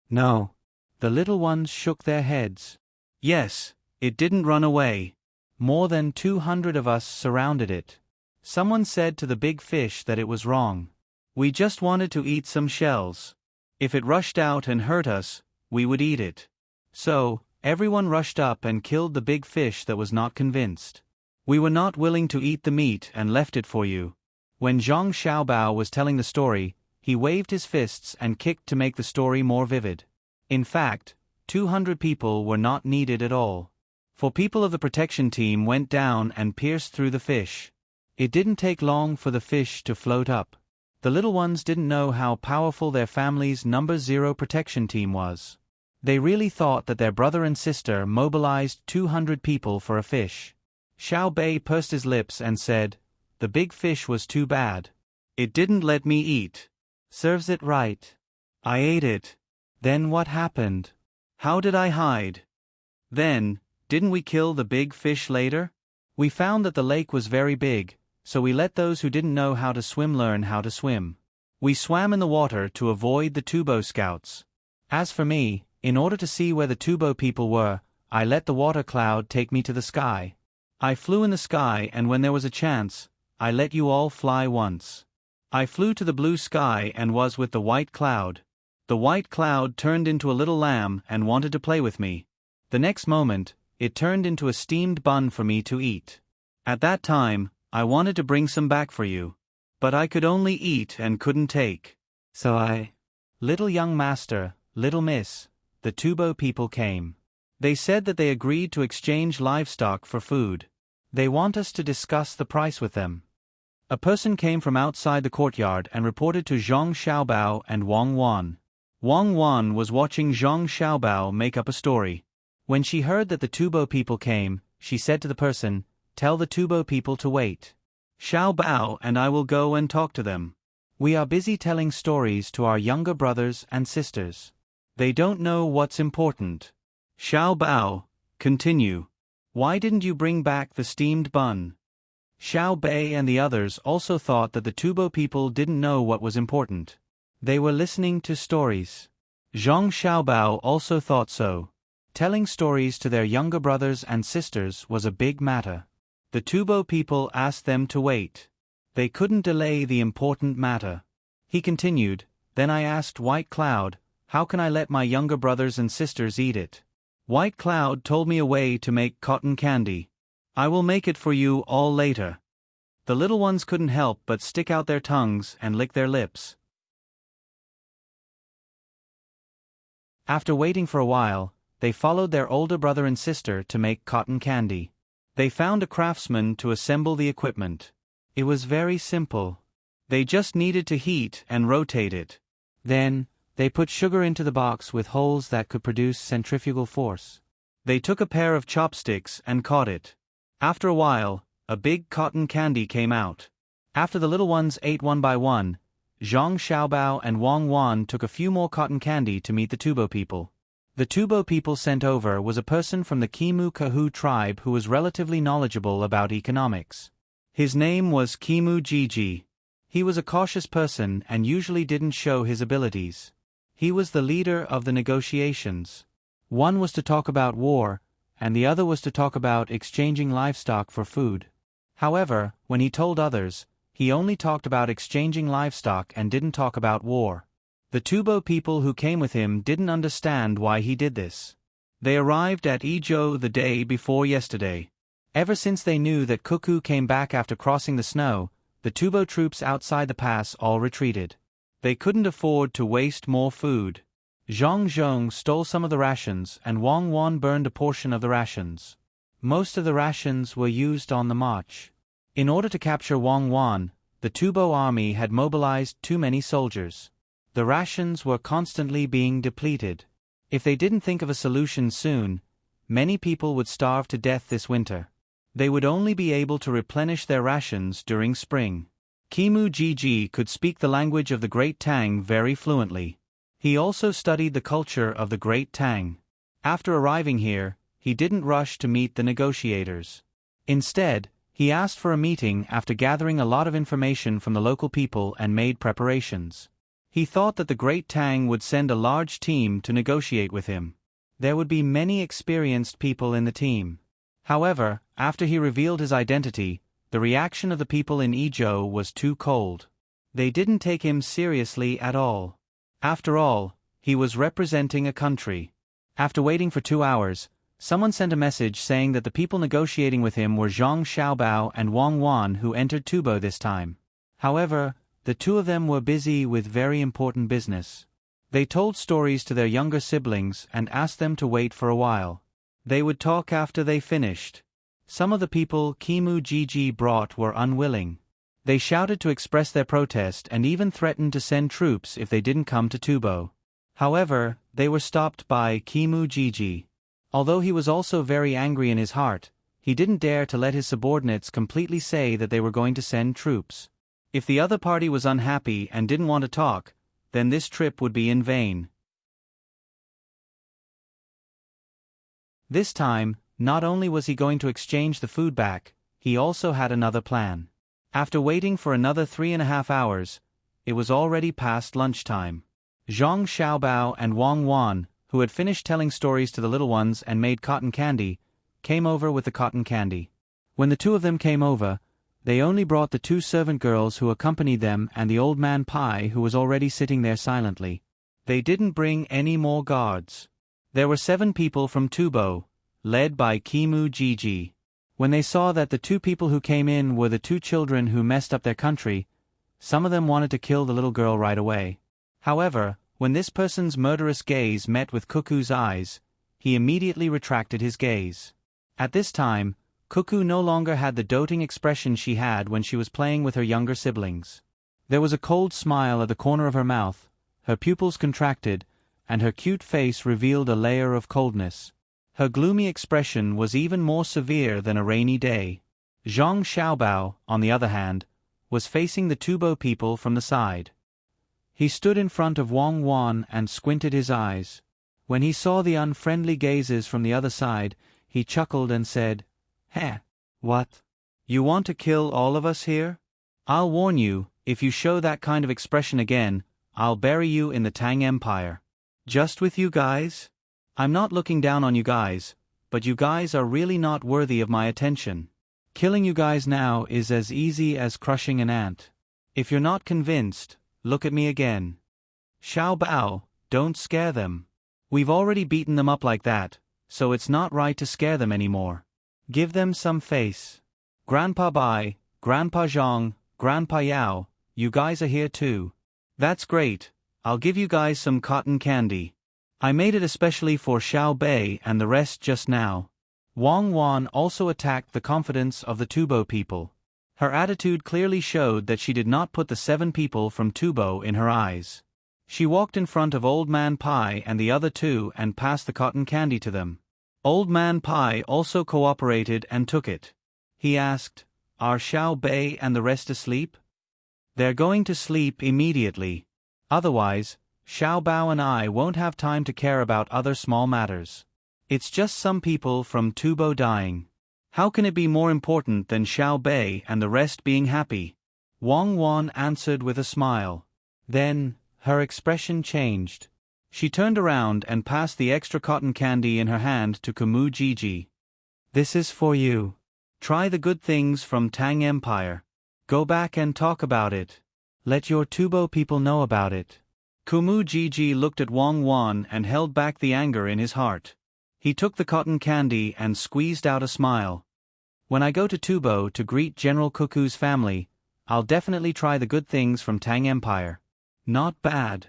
No. The little ones shook their heads. Yes, it didn't run away. More than 200 of us surrounded it. Someone said to the big fish that it was wrong. We just wanted to eat some shells. If it rushed out and hurt us, we would eat it. So, everyone rushed up and killed the big fish that was not convinced. We were not willing to eat the meat and left it for you. When Zhang Xiaobao was telling the story, he waved his fists and kicked to make the story more vivid. In fact, 200 people were not needed at all. 4 people of the protection team went down and pierced through the fish. It didn't take long for the fish to float up. The little ones didn't know how powerful their family's number 0 protection team was. They really thought that their brother and sister mobilized 200 people for a fish. Xiao Bei pursed his lips and said, "The big fish was too bad. It didn't let me eat. Serves it right. I ate it. Then what happened? How did I hide? Then, didn't we kill the big fish later? We found that the lake was very big, so we let those who didn't know how to swim learn how to swim. We swam in the water to avoid the Tubo scouts. As for me, in order to see where the Tubo people were, I let the water cloud take me to the sky. I flew in the sky, and when there was a chance, I let you all fly once. I flew to the blue sky and was with the white cloud. The white cloud turned into a little lamb and wanted to play with me. The next moment, it turned into a steamed bun for me to eat. At that time, I wanted to bring some back for you. But I could only eat and couldn't take. So I... Little young master, little miss, the Tubo people came. They said that they agreed to exchange livestock for food. They want us to discuss the price with them. A person came from outside the courtyard and reported to Zhang Xiaobao and Wang Wan. Wang Wan was watching Zhang Xiaobao make up a story. When she heard that the Tubo people came, she said to the person, "Tell the Tubo people to wait. Xiaobao and I will go and talk to them. We are busy telling stories to our younger brothers and sisters. They don't know what's important." Xiaobao, continue. Why didn't you bring back the steamed bun? Xiao Bei and the others also thought that the Tubo people didn't know what was important. They were listening to stories. Zhang Xiaobao also thought so. Telling stories to their younger brothers and sisters was a big matter. The Tubo people asked them to wait. They couldn't delay the important matter. He continued, "Then I asked White Cloud, how can I let my younger brothers and sisters eat it? White Cloud told me a way to make cotton candy. I will make it for you all later." The little ones couldn't help but stick out their tongues and lick their lips. After waiting for a while, they followed their older brother and sister to make cotton candy. They found a craftsman to assemble the equipment. It was very simple. They just needed to heat and rotate it. Then, they put sugar into the box with holes that could produce centrifugal force. They took a pair of chopsticks and caught it. After a while, a big cotton candy came out. After the little ones ate one by one, Zhang Xiaobao and Wang Wan took a few more cotton candy to meet the Tubo people. The Tubo people sent over was a person from the Kimu Kahu tribe who was relatively knowledgeable about economics. His name was Kimu Jiji. He was a cautious person and usually didn't show his abilities. He was the leader of the negotiations. One was to talk about war, and the other was to talk about exchanging livestock for food. However, when he told others, he only talked about exchanging livestock and didn't talk about war. The Tubo people who came with him didn't understand why he did this. They arrived at Ijo the day before yesterday. Ever since they knew that Cuckoo came back after crossing the snow, the Tubo troops outside the pass all retreated. They couldn't afford to waste more food. Zhang Zhong stole some of the rations and Wang Wan burned a portion of the rations. Most of the rations were used on the march. In order to capture Wang Wan, the Tubo army had mobilized too many soldiers. The rations were constantly being depleted. If they didn't think of a solution soon, many people would starve to death this winter. They would only be able to replenish their rations during spring. Kimu Jiji could speak the language of the Great Tang very fluently. He also studied the culture of the Great Tang. After arriving here, he didn't rush to meet the negotiators. Instead, he asked for a meeting after gathering a lot of information from the local people and made preparations. He thought that the Great Tang would send a large team to negotiate with him. There would be many experienced people in the team. However, after he revealed his identity, the reaction of the people in Ijo was too cold. They didn't take him seriously at all. After all, he was representing a country. After waiting for 2 hours, someone sent a message saying that the people negotiating with him were Zhang Xiaobao and Wang Wan who entered Tubo this time. However, the two of them were busy with very important business. They told stories to their younger siblings and asked them to wait for a while. They would talk after they finished. Some of the people Kimu Jiji brought were unwilling. They shouted to express their protest and even threatened to send troops if they didn't come to Tubo. However, they were stopped by Kimu Jiji. Although he was also very angry in his heart, he didn't dare to let his subordinates completely say that they were going to send troops. If the other party was unhappy and didn't want to talk, then this trip would be in vain. This time, not only was he going to exchange the food back, he also had another plan. After waiting for another 3.5 hours, it was already past lunchtime. Zhang Xiaobao and Wang Wan, who had finished telling stories to the little ones and made cotton candy, came over with the cotton candy. When the two of them came over, they only brought the 2 servant girls who accompanied them and the old man Pai who was already sitting there silently. They didn't bring any more guards. There were 7 people from Tubo, led by Kimu Jiji. When they saw that the 2 people who came in were the 2 children who messed up their country, some of them wanted to kill the little girl right away. However, when this person's murderous gaze met with Cuckoo's eyes, he immediately retracted his gaze. At this time, Cuckoo no longer had the doting expression she had when she was playing with her younger siblings. There was a cold smile at the corner of her mouth, her pupils contracted, and her cute face revealed a layer of coldness. Her gloomy expression was even more severe than a rainy day. Zhang Xiaobao, on the other hand, was facing the Tubo people from the side. He stood in front of Wang Wan and squinted his eyes. When he saw the unfriendly gazes from the other side, he chuckled and said, "Heh, what? You want to kill all of us here? I'll warn you, if you show that kind of expression again, I'll bury you in the Tang Empire. Just with you guys? I'm not looking down on you guys, but you guys are really not worthy of my attention. Killing you guys now is as easy as crushing an ant. If you're not convinced, look at me again. Xiao Bao, don't scare them. We've already beaten them up like that, so it's not right to scare them anymore. Give them some face. Grandpa Bai, Grandpa Zhang, Grandpa Yao, you guys are here too. That's great, I'll give you guys some cotton candy. I made it especially for Xiao Bei and the rest just now." Wang Wan also attacked the confidence of the Tubo people. Her attitude clearly showed that she did not put the 7 people from Tubo in her eyes. She walked in front of Old Man Pai and the other 2 and passed the cotton candy to them. Old Man Pai also cooperated and took it. He asked, "Are Xiao Bei and the rest asleep?" "They're going to sleep immediately. Otherwise, Xiao Bao and I won't have time to care about other small matters. It's just some people from Tubo dying. How can it be more important than Xiao Bei and the rest being happy?" Wang Wan answered with a smile. Then, her expression changed. She turned around and passed the extra cotton candy in her hand to Kimu Jiji. "This is for you. Try the good things from Tang Empire. Go back and talk about it. Let your Tubo people know about it. Kumu Gigi looked at Wang Wan and held back the anger in his heart. He took the cotton candy and squeezed out a smile. When I go to Tubo to greet General Cuckoo's family, I'll definitely try the good things from Tang Empire. Not bad.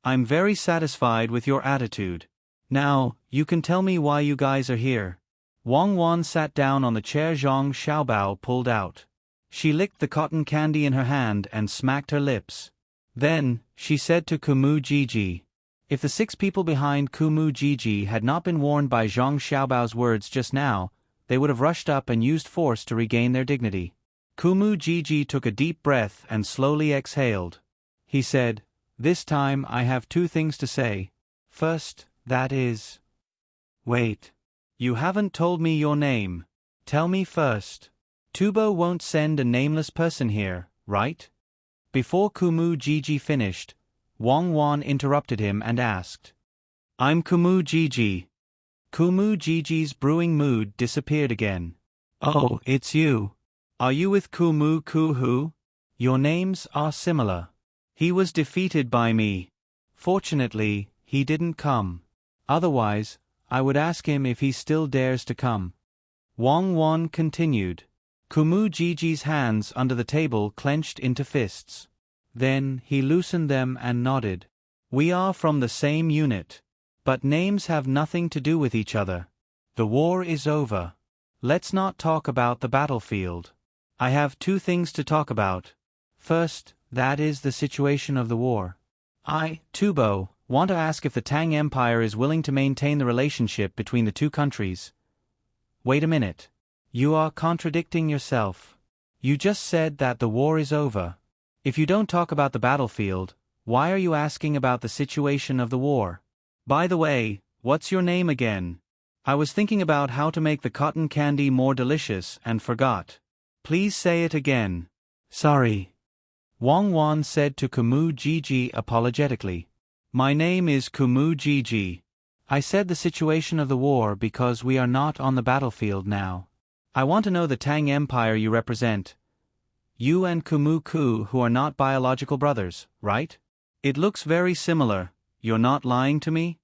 I'm very satisfied with your attitude. Now, you can tell me why you guys are here. Wang Wan sat down on the chair Zhang Xiaobao pulled out. She licked the cotton candy in her hand and smacked her lips. Then, she said to Kumu Gigi, if the 6 people behind Kumu Gigi had not been warned by Zhang Xiaobao's words just now, they would have rushed up and used force to regain their dignity. Kumu Gigi took a deep breath and slowly exhaled. He said, this time I have 2 things to say. First, that is... Wait. You haven't told me your name. Tell me first. Tubo won't send a nameless person here, right? Before Kumu Gigi finished, Wang Wan interrupted him and asked. I'm Kumu Gigi. Kumu Gigi's brewing mood disappeared again. Oh, it's you. Are you with Kumu Kuhu? Your names are similar. He was defeated by me. Fortunately, he didn't come. Otherwise, I would ask him if he still dares to come. Wang Wan continued. Kumu Gigi's hands under the table clenched into fists. Then he loosened them and nodded. We are from the same unit. But names have nothing to do with each other. The war is over. Let's not talk about the battlefield. I have 2 things to talk about. First, that is the situation of the war. I, Tubo, want to ask if the Tang Empire is willing to maintain the relationship between the 2 countries. Wait a minute. You are contradicting yourself. You just said that the war is over. If you don't talk about the battlefield, why are you asking about the situation of the war? By the way, what's your name again? I was thinking about how to make the cotton candy more delicious and forgot. Please say it again. Sorry. Wang Wan said to Kumu Gigi apologetically. My name is Kumu Gigi. I said the situation of the war because we are not on the battlefield now. I want to know the Tang Empire you represent. You and Kumu Ku who are not biological brothers, right? It looks very similar. You're not lying to me?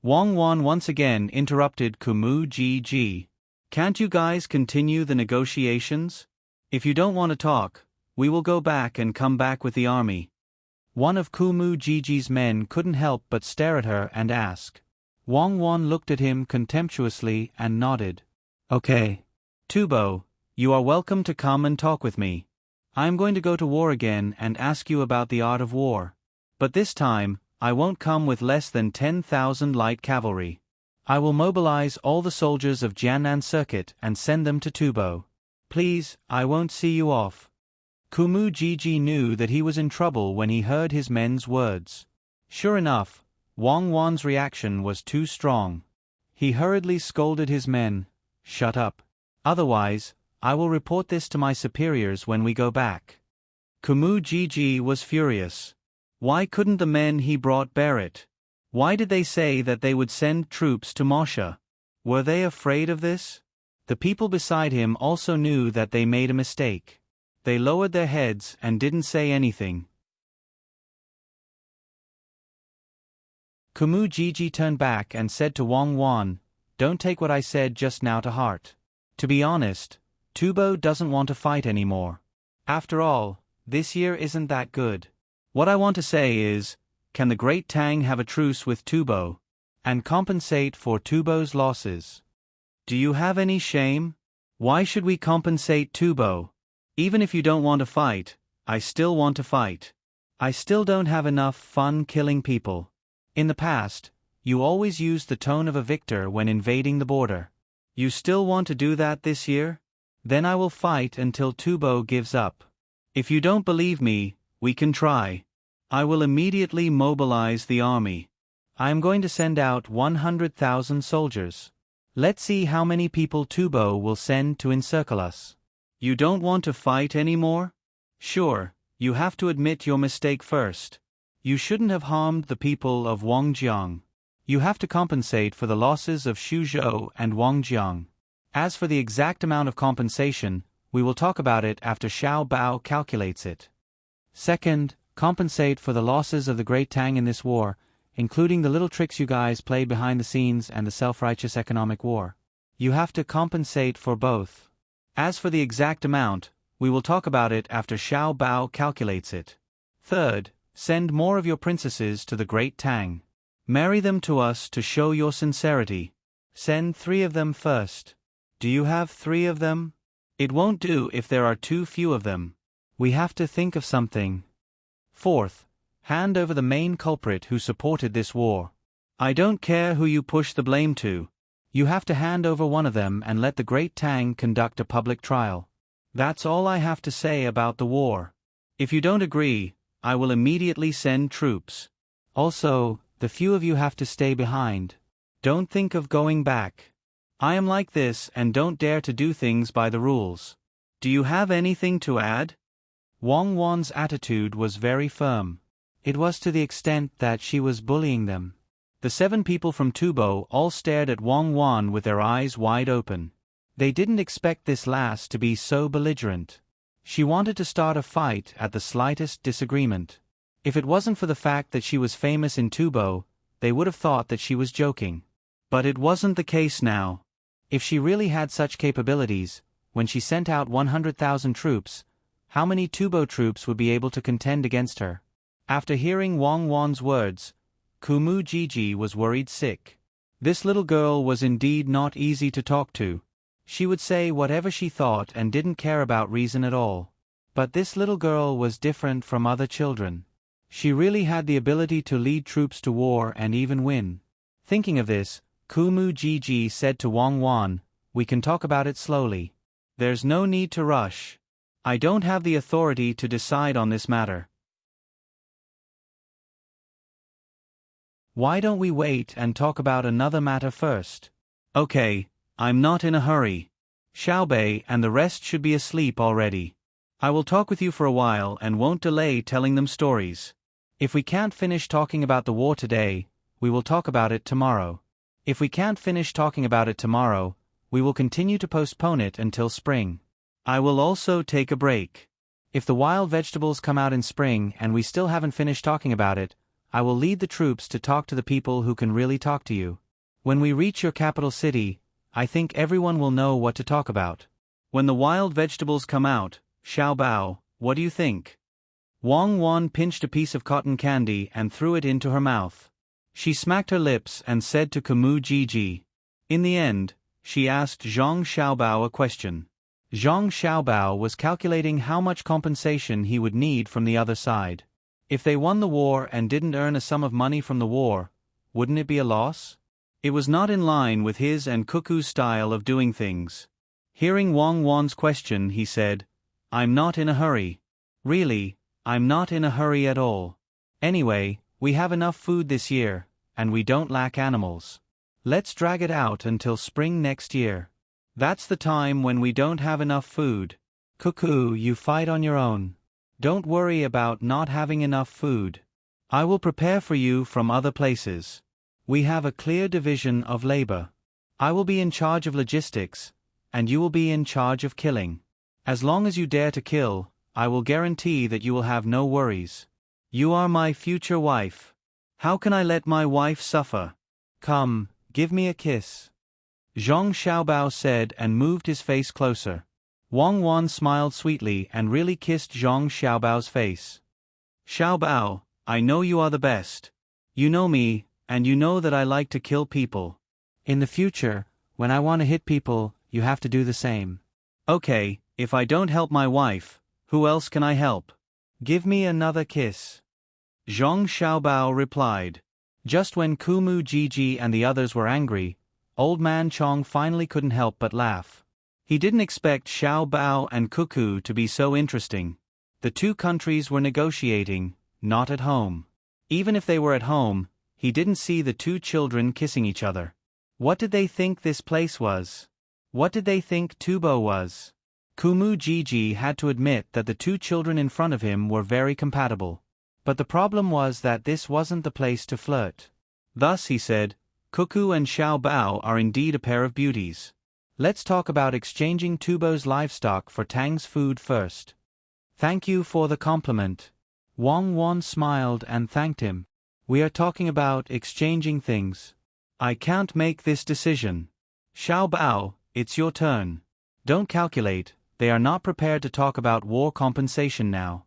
Wang Wan once again interrupted Kumu Gigi. Can't you guys continue the negotiations? If you don't want to talk, we will go back and come back with the army. One of Kumu Gigi's men couldn't help but stare at her and ask. Wang Wan looked at him contemptuously and nodded. Okay. Tubo, you are welcome to come and talk with me. I am going to go to war again and ask you about the art of war. But this time, I won't come with less than 10,000 light cavalry. I will mobilize all the soldiers of Jiannan Circuit and send them to Tubo. Please, I won't see you off. Kumu Gigi knew that he was in trouble when he heard his men's words. Sure enough, Wang Wan's reaction was too strong. He hurriedly scolded his men. Shut up. Otherwise, I will report this to my superiors when we go back. Kumu Gigi was furious. Why couldn't the men he brought bear it? Why did they say that they would send troops to Mosha? Were they afraid of this? The people beside him also knew that they made a mistake. They lowered their heads and didn't say anything. Kumu Gigi turned back and said to Wang Wan, "Don't take what I said just now to heart. To be honest, Tubo doesn't want to fight anymore. After all, this year isn't that good. What I want to say is, can the Great Tang have a truce with Tubo, and compensate for Tubo's losses? Do you have any shame? Why should we compensate Tubo? Even if you don't want to fight, I still want to fight. I still don't have enough fun killing people. In the past, you always used the tone of a victor when invading the border. You still want to do that this year? Then I will fight until Tubo gives up. If you don't believe me, we can try. I will immediately mobilize the army. I am going to send out 100,000 soldiers. Let's see how many people Tubo will send to encircle us. You don't want to fight anymore? Sure, you have to admit your mistake first. You shouldn't have harmed the people of Wangjiang. You have to compensate for the losses of Xuzhou and Wangjiang. As for the exact amount of compensation, we will talk about it after Xiao Bao calculates it. Second, compensate for the losses of the great Tang in this war, including the little tricks you guys played behind the scenes and the self-righteous economic war. You have to compensate for both. As for the exact amount, we will talk about it after Xiao Bao calculates it. Third, send more of your princesses to the great Tang. Marry them to us to show your sincerity. Send 3 of them first. Do you have 3 of them? It won't do if there are too few of them. We have to think of something. Fourth, hand over the main culprit who supported this war. I don't care who you push the blame to. You have to hand over one of them and let the great Tang conduct a public trial. That's all I have to say about the war. If you don't agree, I will immediately send troops. Also, the few of you have to stay behind. Don't think of going back. I am like this and don't dare to do things by the rules. Do you have anything to add? Wang Wan's attitude was very firm. It was to the extent that she was bullying them. The 7 people from Tubo all stared at Wang Wan with their eyes wide open. They didn't expect this last to be so belligerent. She wanted to start a fight at the slightest disagreement. If it wasn't for the fact that she was famous in Tubo, they would have thought that she was joking. But it wasn't the case now. If she really had such capabilities, when she sent out 100,000 troops, how many Tubo troops would be able to contend against her? After hearing Wang Wan's words, Kumu Gigi was worried sick. This little girl was indeed not easy to talk to. She would say whatever she thought and didn't care about reason at all. But this little girl was different from other children. She really had the ability to lead troops to war and even win. Thinking of this, Kumu Gigi said to Wang Wan, "We can talk about it slowly. There's no need to rush. I don't have the authority to decide on this matter. Why don't we wait and talk about another matter first?" "Okay, I'm not in a hurry. Xiaobei and the rest should be asleep already. I will talk with you for a while and won't delay telling them stories. If we can't finish talking about the war today, we will talk about it tomorrow. If we can't finish talking about it tomorrow, we will continue to postpone it until spring. I will also take a break. If the wild vegetables come out in spring and we still haven't finished talking about it, I will lead the troops to talk to the people who can really talk to you. When we reach your capital city, I think everyone will know what to talk about." When the wild vegetables come out, Xiao Bao, what do you think? Wang Wan pinched a piece of cotton candy and threw it into her mouth. She smacked her lips and said to Kumu Gigi. In the end, she asked Zhang Xiaobao a question. Zhang Xiaobao was calculating how much compensation he would need from the other side. If they won the war and didn't earn a sum of money from the war, wouldn't it be a loss? It was not in line with his and Cuckoo's style of doing things. Hearing Wang Wan's question, he said, "I'm not in a hurry. Really, I'm not in a hurry at all. Anyway, we have enough food this year, and we don't lack animals. Let's drag it out until spring next year. That's the time when we don't have enough food. Cuckoo, you fight on your own. Don't worry about not having enough food. I will prepare for you from other places. We have a clear division of labor. I will be in charge of logistics, and you will be in charge of killing. As long as you dare to kill, I will guarantee that you will have no worries. You are my future wife. How can I let my wife suffer? Come, give me a kiss." Zhang Xiaobao said and moved his face closer. Wang Wan smiled sweetly and really kissed Zhang Xiaobao's face. "Xiaobao, I know you are the best. You know me, and you know that I like to kill people. In the future, when I want to hit people, you have to do the same." "Okay, if I don't help my wife, who else can I help? Give me another kiss." Zhang Xiaobao replied. Just when Kumu Gigi and the others were angry, Old Man Chong finally couldn't help but laugh. He didn't expect Xiao Bao and Cuckoo to be so interesting. The 2 countries were negotiating, not at home. Even if they were at home, he didn't see the 2 children kissing each other. What did they think this place was? What did they think Tubo was? Kumu Gigi had to admit that the 2 children in front of him were very compatible. But the problem was that this wasn't the place to flirt. Thus he said, "Cuckoo and Xiao Bao are indeed a pair of beauties. Let's talk about exchanging Tubo's livestock for Tang's food first. Thank you for the compliment. Wang Wan smiled and thanked him. We are talking about exchanging things. I can't make this decision. Xiao Bao, it's your turn. Don't calculate, they are not prepared to talk about war compensation now.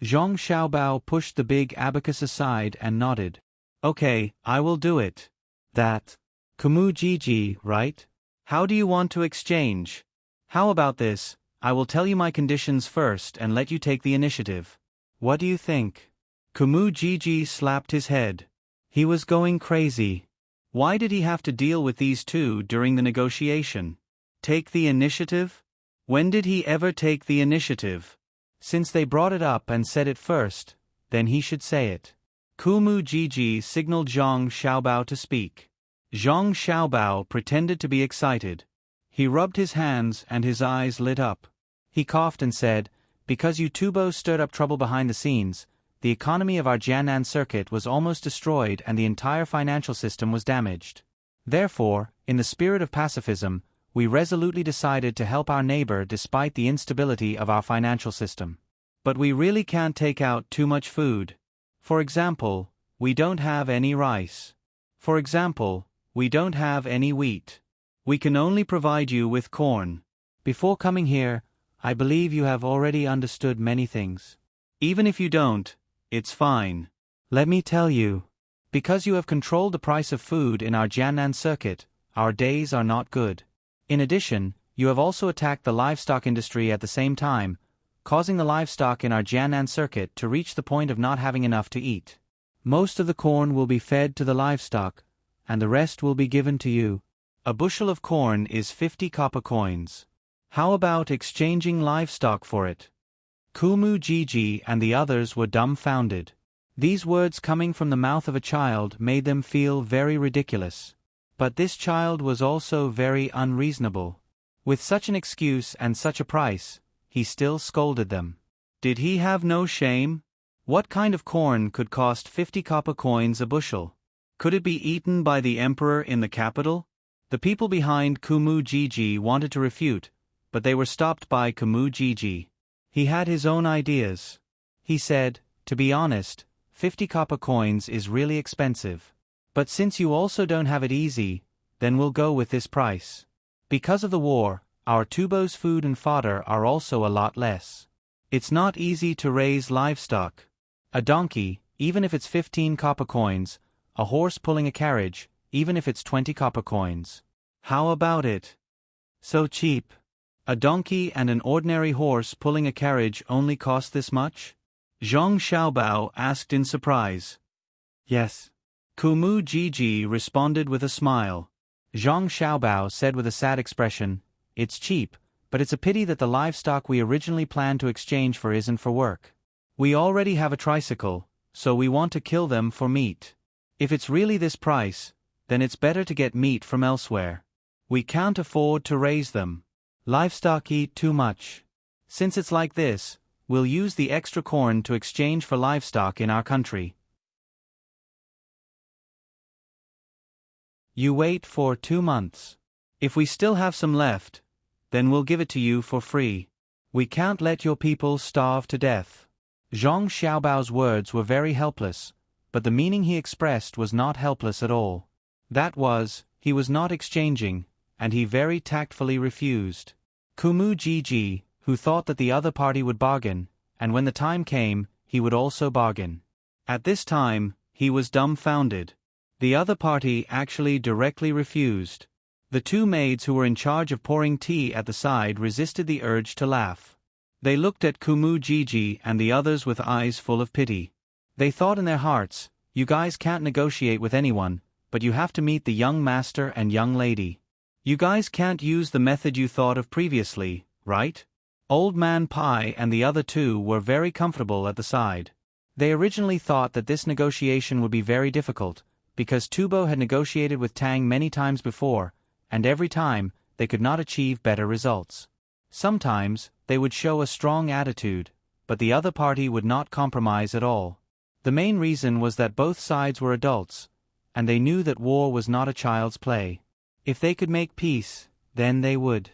Zhang Xiaobao pushed the big abacus aside and nodded. Okay, I will do it. That. Kumu Jiji, right? How do you want to exchange? How about this, I will tell you my conditions first and let you take the initiative. What do you think? Kumu Jiji slapped his head. He was going crazy. Why did he have to deal with these two during the negotiation? Take the initiative? When did he ever take the initiative? Since they brought it up and said it first, then he should say it. Kumu Jiji signaled Zhang Xiaobao to speak. Zhang Xiaobao pretended to be excited. He rubbed his hands and his eyes lit up. He coughed and said, because you Tubo stirred up trouble behind the scenes, the economy of our Jiannan circuit was almost destroyed and the entire financial system was damaged. Therefore, in the spirit of pacifism, we resolutely decided to help our neighbor despite the instability of our financial system. But we really can't take out too much food. For example, we don't have any rice. For example, we don't have any wheat. We can only provide you with corn. Before coming here, I believe you have already understood many things. Even if you don't, it's fine. Let me tell you. Because you have controlled the price of food in our Jiannan circuit, our days are not good. In addition, you have also attacked the livestock industry at the same time, causing the livestock in our Jiannan circuit to reach the point of not having enough to eat. Most of the corn will be fed to the livestock, and the rest will be given to you. A bushel of corn is 50 copper coins. How about exchanging livestock for it? Kumu Jiji and the others were dumbfounded. These words coming from the mouth of a child made them feel very ridiculous. But this child was also very unreasonable. With such an excuse and such a price, he still scolded them. Did he have no shame? What kind of corn could cost 50 copper coins a bushel? Could it be eaten by the emperor in the capital? The people behind Kumu Jiji wanted to refute, but they were stopped by Kumu Jiji. He had his own ideas. He said, to be honest, 50 copper coins is really expensive. But since you also don't have it easy, then we'll go with this price. Because of the war, our Tubo's food and fodder are also a lot less. It's not easy to raise livestock. A donkey, even if it's 15 copper coins, a horse pulling a carriage, even if it's 20 copper coins. How about it? So cheap. A donkey and an ordinary horse pulling a carriage only cost this much? Zhang Xiaobao asked in surprise. Yes. Kumu Jiji responded with a smile. Zhang Xiaobao said with a sad expression, it's cheap, but it's a pity that the livestock we originally planned to exchange for isn't for work. We already have a tricycle, so we want to kill them for meat. If it's really this price, then it's better to get meat from elsewhere. We can't afford to raise them. Livestock eat too much. Since it's like this, we'll use the extra corn to exchange for livestock in our country. You wait for 2 months. If we still have some left, then we'll give it to you for free. We can't let your people starve to death. Zhang Xiaobao's words were very helpless, but the meaning he expressed was not helpless at all. That was, he was not exchanging, and he very tactfully refused. Kumu Jiji, who thought that the other party would bargain, and when the time came, he would also bargain. At this time, he was dumbfounded. The other party actually directly refused. The two maids who were in charge of pouring tea at the side resisted the urge to laugh. They looked at Kumu Jiji and the others with eyes full of pity. They thought in their hearts, you guys can't negotiate with anyone, but you have to meet the young master and young lady. You guys can't use the method you thought of previously, right? Old Man Pai and the other two were very comfortable at the side. They originally thought that this negotiation would be very difficult, because Tubo had negotiated with Tang many times before, and every time, they could not achieve better results. Sometimes, they would show a strong attitude, but the other party would not compromise at all. The main reason was that both sides were adults, and they knew that war was not a child's play. If they could make peace, then they would.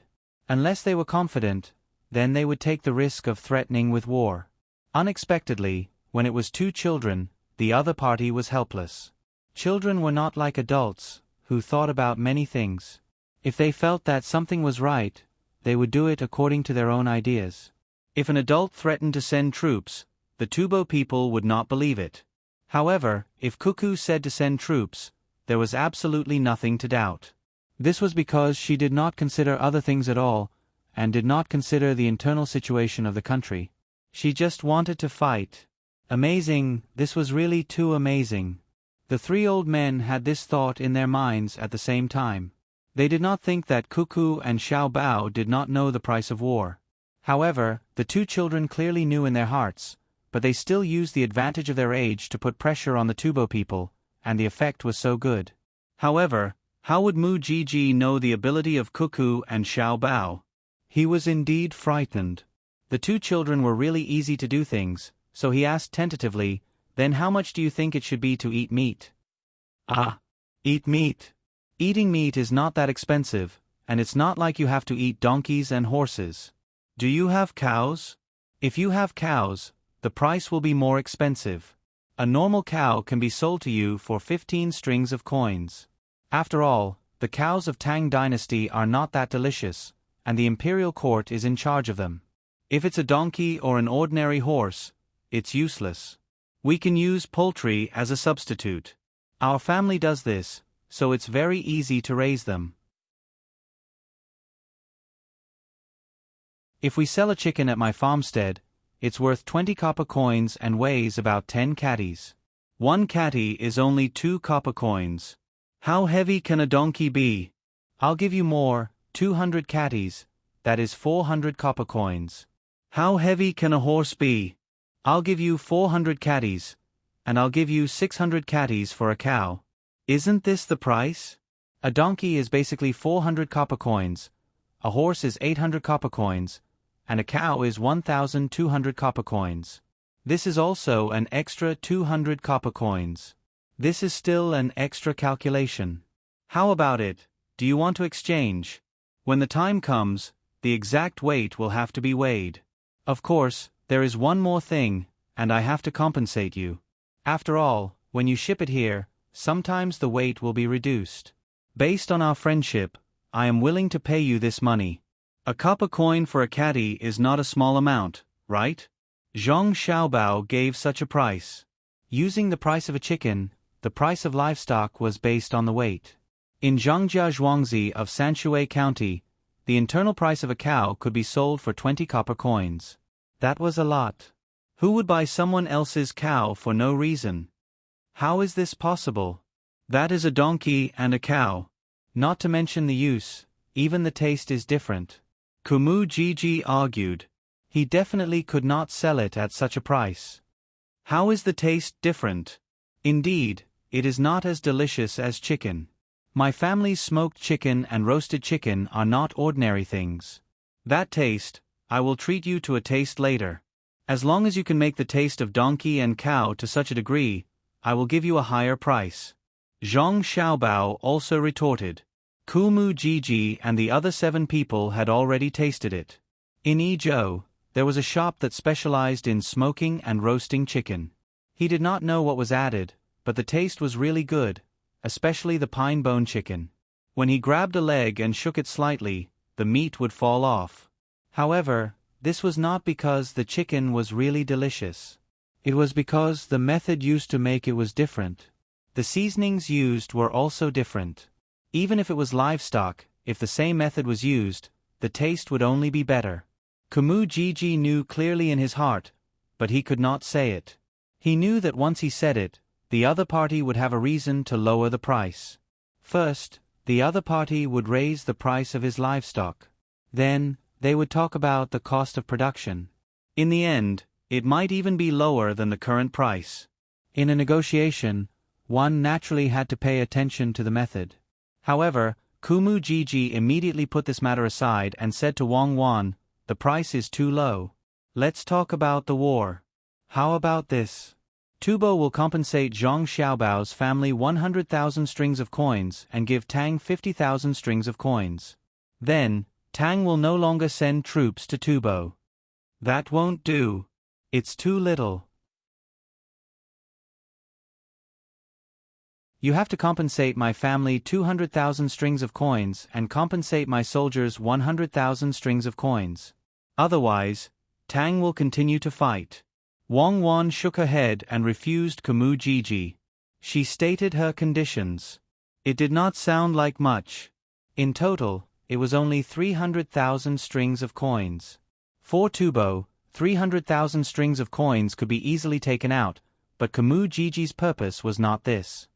Unless they were confident, then they would take the risk of threatening with war. Unexpectedly, when it was two children, the other party was helpless. Children were not like adults, who thought about many things. If they felt that something was right, they would do it according to their own ideas. If an adult threatened to send troops, the Tubo people would not believe it. However, if Cuckoo said to send troops, there was absolutely nothing to doubt. This was because she did not consider other things at all, and did not consider the internal situation of the country. She just wanted to fight. Amazing, this was really too amazing. The three old men had this thought in their minds at the same time. They did not think that Cuckoo and Xiao Bao did not know the price of war. However, the two children clearly knew in their hearts, but they still used the advantage of their age to put pressure on the Tubo people, and the effect was so good. However, how would Mu Jiji know the ability of Cuckoo and Xiao Bao? He was indeed frightened. The two children were really easy to do things, so he asked tentatively, "Then how much do you think it should be to eat meat?" "Ah, eat meat. Eating meat is not that expensive, and it's not like you have to eat donkeys and horses. Do you have cows? If you have cows, the price will be more expensive. A normal cow can be sold to you for 15 strings of coins. After all, the cows of Tang Dynasty are not that delicious, and the imperial court is in charge of them. If it's a donkey or an ordinary horse, it's useless. We can use poultry as a substitute. Our family does this, so it's very easy to raise them. If we sell a chicken at my farmstead, it's worth 20 copper coins and weighs about 10 catties. One catty is only 2 copper coins. How heavy can a donkey be? I'll give you more, 200 catties, that is 400 copper coins. How heavy can a horse be? I'll give you 400 catties, and I'll give you 600 catties for a cow. Isn't this the price? A donkey is basically 400 copper coins, a horse is 800 copper coins, and a cow is 1,200 copper coins. This is also an extra 200 copper coins. This is still an extra calculation. How about it? Do you want to exchange? When the time comes, the exact weight will have to be weighed. Of course, there is one more thing, and I have to compensate you. After all, when you ship it here, sometimes the weight will be reduced. Based on our friendship, I am willing to pay you this money. A copper coin for a catty is not a small amount, right? Zhang Xiaobao gave such a price. Using the price of a chicken, the price of livestock was based on the weight. In Zhangjia Zhuangzi of Sanshui County, the internal price of a cow could be sold for 20 copper coins. That was a lot. Who would buy someone else's cow for no reason? How is this possible? That is a donkey and a cow. Not to mention the use, even the taste is different. Kumu Jiji argued. He definitely could not sell it at such a price. How is the taste different? Indeed, it is not as delicious as chicken. My family's smoked chicken and roasted chicken are not ordinary things. That taste, I will treat you to a taste later. As long as you can make the taste of donkey and cow to such a degree, I will give you a higher price. Zhang Xiaobao also retorted. Kumu Jiji and the other 7 people had already tasted it. In Yizhou, there was a shop that specialized in smoking and roasting chicken. He did not know what was added, but the taste was really good, especially the pine bone chicken. When he grabbed a leg and shook it slightly, the meat would fall off. However, this was not because the chicken was really delicious. It was because the method used to make it was different. The seasonings used were also different. Even if it was livestock, if the same method was used, the taste would only be better. Kumu Jiji knew clearly in his heart, but he could not say it. He knew that once he said it, the other party would have a reason to lower the price. First, the other party would raise the price of his livestock. Then, they would talk about the cost of production. In the end, it might even be lower than the current price. In a negotiation, one naturally had to pay attention to the method. However, Kumu Jiji immediately put this matter aside and said to Wang Wan, "The price is too low. Let's talk about the war. How about this? Tubo will compensate Zhang Xiaobao's family 100,000 strings of coins and give Tang 50,000 strings of coins. Then, Tang will no longer send troops to Tubo. That won't do. It's too little. You have to compensate my family 200,000 strings of coins and compensate my soldiers 100,000 strings of coins. Otherwise, Tang will continue to fight. Wang Wan shook her head and refused Kumu Jiji. She stated her conditions. It did not sound like much. In total, it was only 300,000 strings of coins. For Tubo, 300,000 strings of coins could be easily taken out, but Kumu Jiji's purpose was not this.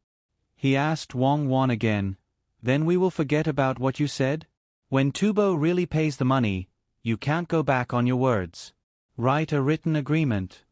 He asked Wang Wan again, "Then we will forget about what you said? When Tubo really pays the money, you can't go back on your words. Write a written agreement."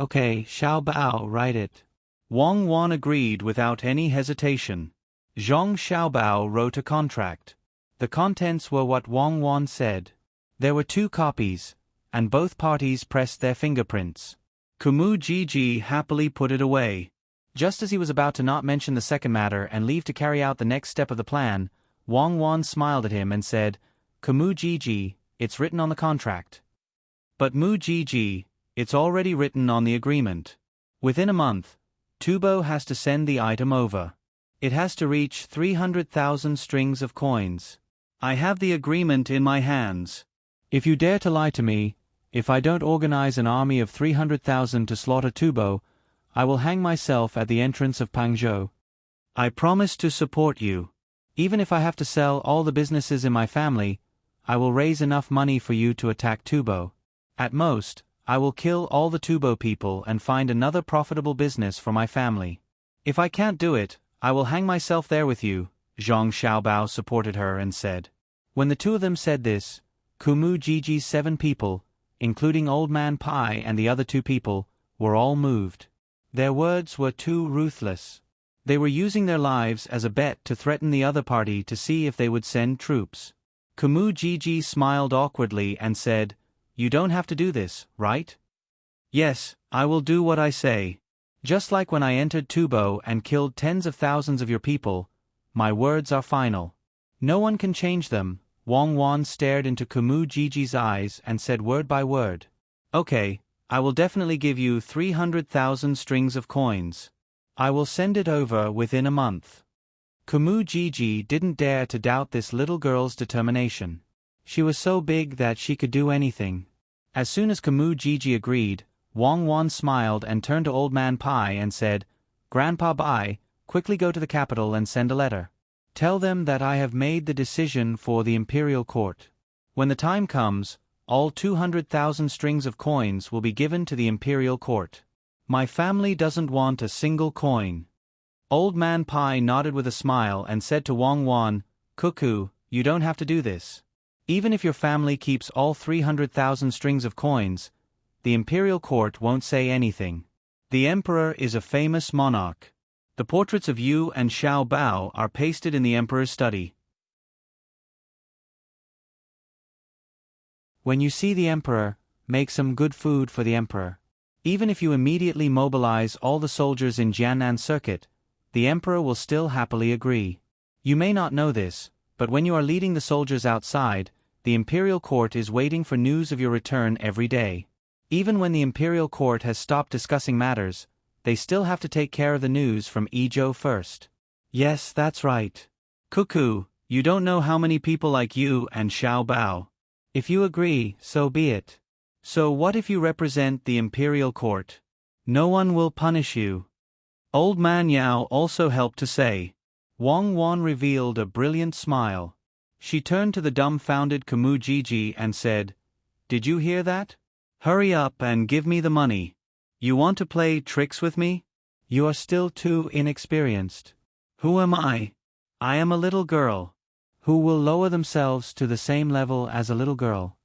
"Okay, Xiaobao, write it." Wang Wan agreed without any hesitation. Zhang Xiaobao wrote a contract. The contents were what Wang Wan said. There were 2 copies, and both parties pressed their fingerprints. Kumu Jiji happily put it away. Just as he was about to not mention the second matter and leave to carry out the next step of the plan, Wang Wan smiled at him and said, "Kumu Jiji, it's written on the contract." "But Mu Jiji, it's already written on the agreement. Within a month, Tubo has to send the item over. It has to reach 300,000 strings of coins. I have the agreement in my hands. If you dare to lie to me, if I don't organize an army of 300,000 to slaughter Tubo, I will hang myself at the entrance of Pangzhou. I promise to support you. Even if I have to sell all the businesses in my family, I will raise enough money for you to attack Tubo. At most, I will kill all the Tubo people and find another profitable business for my family. If I can't do it, I will hang myself there with you." Zhang Xiaobao supported her and said. When the 2 of them said this, Kumu Jiji's 7 people, including Old Man Pai and the other 2 people, were all moved. Their words were too ruthless. They were using their lives as a bet to threaten the other party to see if they would send troops. Kumu Jiji smiled awkwardly and said, "You don't have to do this, right?" "Yes, I will do what I say. Just like when I entered Tubo and killed tens of thousands of your people, my words are final. No one can change them." Wang Wan stared into Kumu Jiji's eyes and said word by word, "Okay, I will definitely give you 300,000 strings of coins. I will send it over within a month." Kumu Jiji didn't dare to doubt this little girl's determination. She was so big that she could do anything. As soon as Kumu Jiji agreed, Wang Wan smiled and turned to Old Man Pai and said, "Grandpa Bai, quickly go to the capital and send a letter. Tell them that I have made the decision for the imperial court. When the time comes, all 200,000 strings of coins will be given to the imperial court. My family doesn't want a single coin." Old Man Pai nodded with a smile and said to Wang Wan, "Cuckoo, you don't have to do this. Even if your family keeps all 300,000 strings of coins, the imperial court won't say anything. The emperor is a famous monarch. The portraits of you and Xiao Bao are pasted in the emperor's study. When you see the emperor, make some good food for the emperor. Even if you immediately mobilize all the soldiers in Jiannan Circuit, the emperor will still happily agree. You may not know this, but when you are leading the soldiers outside, the imperial court is waiting for news of your return every day. Even when the imperial court has stopped discussing matters, they still have to take care of the news from Ezhou first." "Yes, that's right. Cuckoo, you don't know how many people like you and Xiao Bao. If you agree, so be it. So what if you represent the imperial court? No one will punish you." Old Man Yao also helped to say. Wang Wan revealed a brilliant smile. She turned to the dumbfounded Kumu Jiji and said, "Did you hear that? Hurry up and give me the money. You want to play tricks with me? You are still too inexperienced. Who am I? I am a little girl. Who will lower themselves to the same level as a little girl?"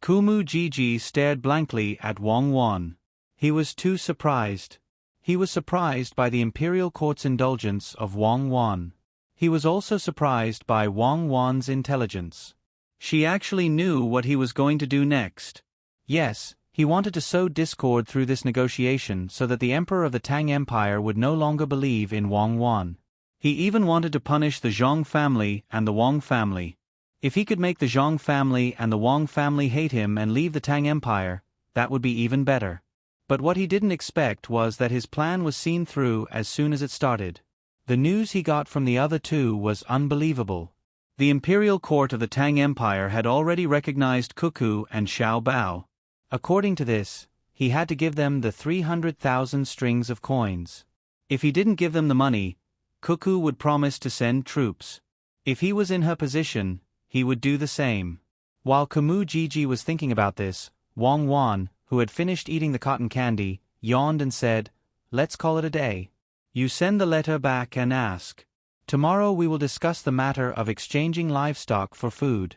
Kumu Jiji stared blankly at Wang Wan. He was too surprised. He was surprised by the imperial court's indulgence of Wang Wan. He was also surprised by Wang Wan's intelligence. She actually knew what he was going to do next. Yes, He wanted to sow discord through this negotiation so that the emperor of the Tang Empire would no longer believe in Wang Wan. He even wanted to punish the Zhong family and the Wang family. If he could make the Zhong family and the Wang family hate him and leave the Tang Empire, that would be even better. But what he didn't expect was that his plan was seen through as soon as it started. The news he got from the other two was unbelievable. The imperial court of the Tang Empire had already recognized Cuckoo and Xiao Bao. According to this, he had to give them the 300,000 strings of coins. If he didn't give them the money, Cuckoo would promise to send troops. If he was in her position, he would do the same. While Kumu Gigi was thinking about this, Wang Wan, who had finished eating the cotton candy, yawned and said, "Let's call it a day. You send the letter back and ask. Tomorrow we will discuss the matter of exchanging livestock for food."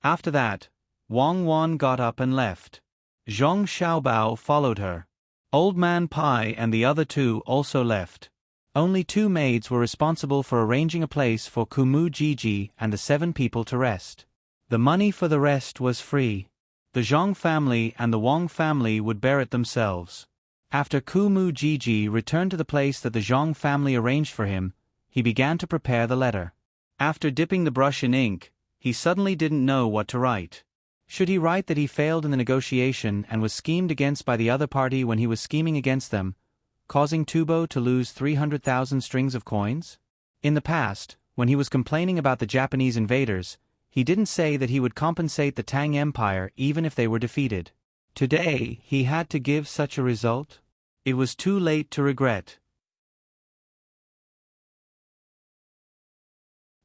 After that, Wang Wan got up and left. Zhong Xiaobao followed her. Old Man Pai and the other two also left. Only 2 maids were responsible for arranging a place for Kumu Gigi and the 7 people to rest. The money for the rest was free. The Zhong family and the Wang family would bear it themselves. After Kumu Gigi returned to the place that the Zhong family arranged for him, he began to prepare the letter. After dipping the brush in ink, he suddenly didn't know what to write. Should he write that he failed in the negotiation and was schemed against by the other party when he was scheming against them, causing Tubo to lose 300,000 strings of coins? In the past, when he was complaining about the Japanese invaders, he didn't say that he would compensate the Tang Empire even if they were defeated. Today, he had to give such a result? It was too late to regret.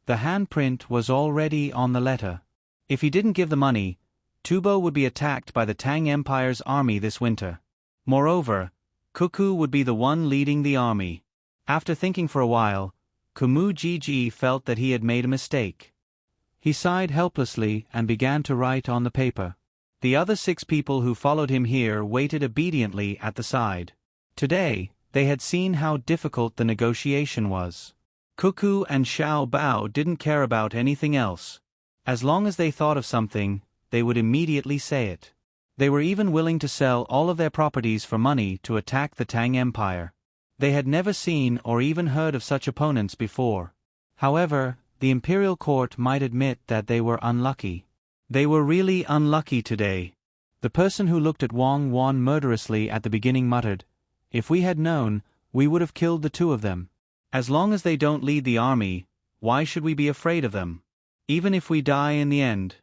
The handprint was already on the letter. If he didn't give the money, Tubo would be attacked by the Tang Empire's army this winter. Moreover, Cuckoo would be the one leading the army. After thinking for a while, Kumu Gigi felt that he had made a mistake. He sighed helplessly and began to write on the paper. The other 6 people who followed him here waited obediently at the side. Today, they had seen how difficult the negotiation was. Cuckoo and Xiao Bao didn't care about anything else. As long as they thought of something, they would immediately say it. They were even willing to sell all of their properties for money to attack the Tang Empire. They had never seen or even heard of such opponents before. However, the imperial court might admit that they were unlucky. They were really unlucky today. The person who looked at Wang Wan murderously at the beginning muttered, "If we had known, we would have killed the 2 of them. As long as they don't lead the army, why should we be afraid of them? Even if we die in the end."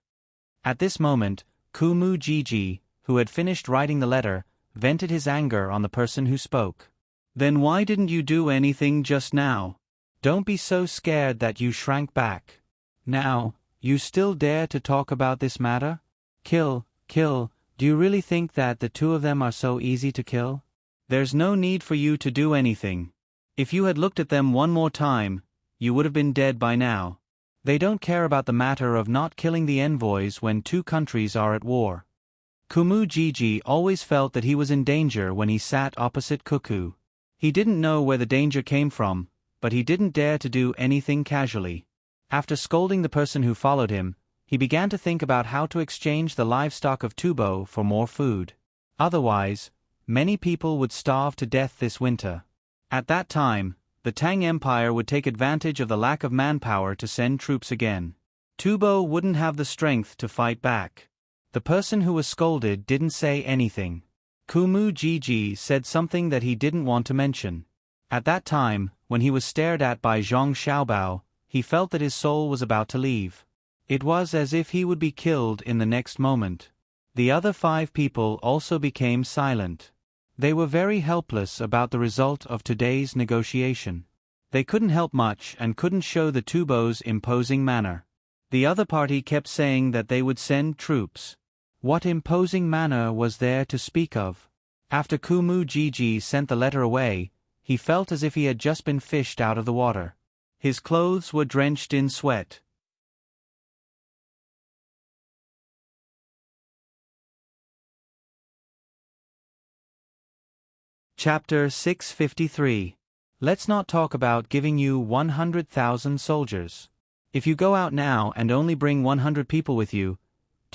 At this moment, Kumu Gigi, who had finished writing the letter, vented his anger on the person who spoke. "Then why didn't you do anything just now? Don't be so scared that you shrank back. Now, you still dare to talk about this matter? Kill. Do you really think that the 2 of them are so easy to kill? There's no need for you to do anything. If you had looked at them one more time, you would have been dead by now. They don't care about the matter of not killing the envoys when 2 countries are at war." Kumu Gigi always felt that he was in danger when he sat opposite Cuckoo. He didn't know where the danger came from, but he didn't dare to do anything casually. After scolding the person who followed him, he began to think about how to exchange the livestock of Tubo for more food. Otherwise, many people would starve to death this winter. At that time, the Tang Empire would take advantage of the lack of manpower to send troops again. Tubo wouldn't have the strength to fight back. The person who was scolded didn't say anything. Kumu Gigi said something that he didn't want to mention. At that time, when he was stared at by Zhong Xiaobao, he felt that his soul was about to leave. It was as if he would be killed in the next moment. The other 5 people also became silent. They were very helpless about the result of today's negotiation. They couldn't help much and couldn't show the Tubo's imposing manner. The other party kept saying that they would send troops. What imposing manner was there to speak of? After Kumu Gigi sent the letter away, he felt as if he had just been fished out of the water. His clothes were drenched in sweat. Chapter 653. Let's not talk about giving you 100,000 soldiers. If you go out now and only bring 100 people with you,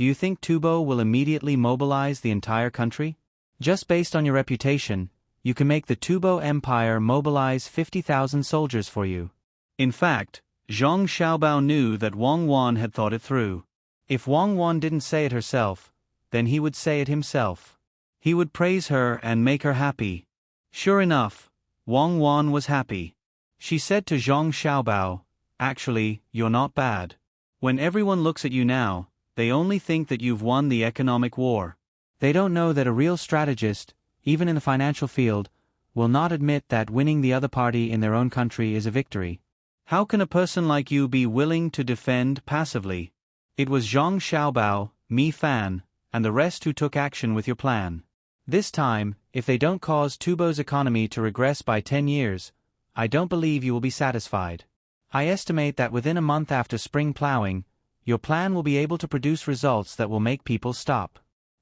do you think Tubo will immediately mobilize the entire country? Just based on your reputation, you can make the Tubo Empire mobilize 50,000 soldiers for you. In fact, Zhang Xiaobao knew that Wang Wan had thought it through. If Wang Wan didn't say it herself, then he would say it himself. He would praise her and make her happy. Sure enough, Wang Wan was happy. She said to Zhang Xiaobao, "Actually, you're not bad. When everyone looks at you now, they only think that you've won the economic war. They don't know that a real strategist, even in the financial field, will not admit that winning the other party in their own country is a victory. How can a person like you be willing to defend passively?" It was Zhang Xiaobao, Mi Fan, and the rest who took action with your plan. This time, if they don't cause Tubo's economy to regress by 10 years, I don't believe you will be satisfied. I estimate that within a month after spring plowing, your plan will be able to produce results that will make people stop.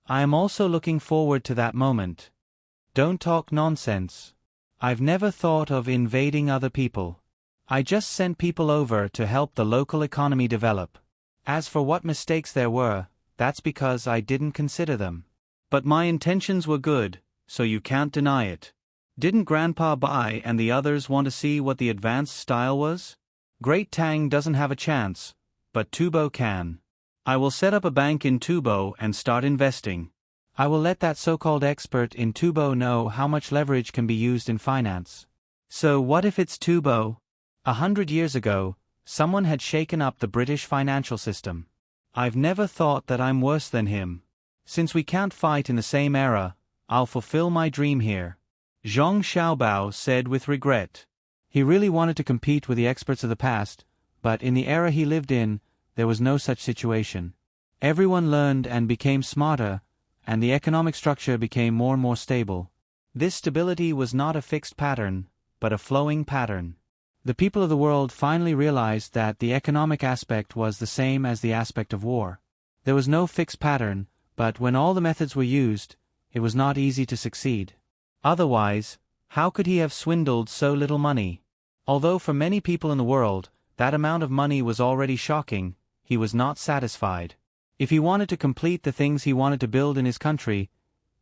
I am also looking forward to that moment. Don't talk nonsense. I've never thought of invading other people. I just sent people over to help the local economy develop. As for what mistakes there were, that's because I didn't consider them. But my intentions were good, so you can't deny it. Didn't Grandpa Bai and the others want to see what the advanced style was? Great Tang doesn't have a chance, but Tubo can. I will set up a bank in Tubo and start investing. I will let that so-called expert in Tubo know how much leverage can be used in finance. So what if it's Tubo? 100 years ago, someone had shaken up the British financial system. I've never thought that I'm worse than him. Since we can't fight in the same era, I'll fulfill my dream here. Zhang Xiaobao said with regret. He really wanted to compete with the experts of the past, but in the era he lived in, there was no such situation. Everyone learned and became smarter, and the economic structure became more and more stable. This stability was not a fixed pattern, but a flowing pattern. The people of the world finally realized that the economic aspect was the same as the aspect of war. There was no fixed pattern, but when all the methods were used, it was not easy to succeed. Otherwise, how could he have swindled so little money? Although for many people in the world, that amount of money was already shocking, he was not satisfied. If he wanted to complete the things he wanted to build in his country,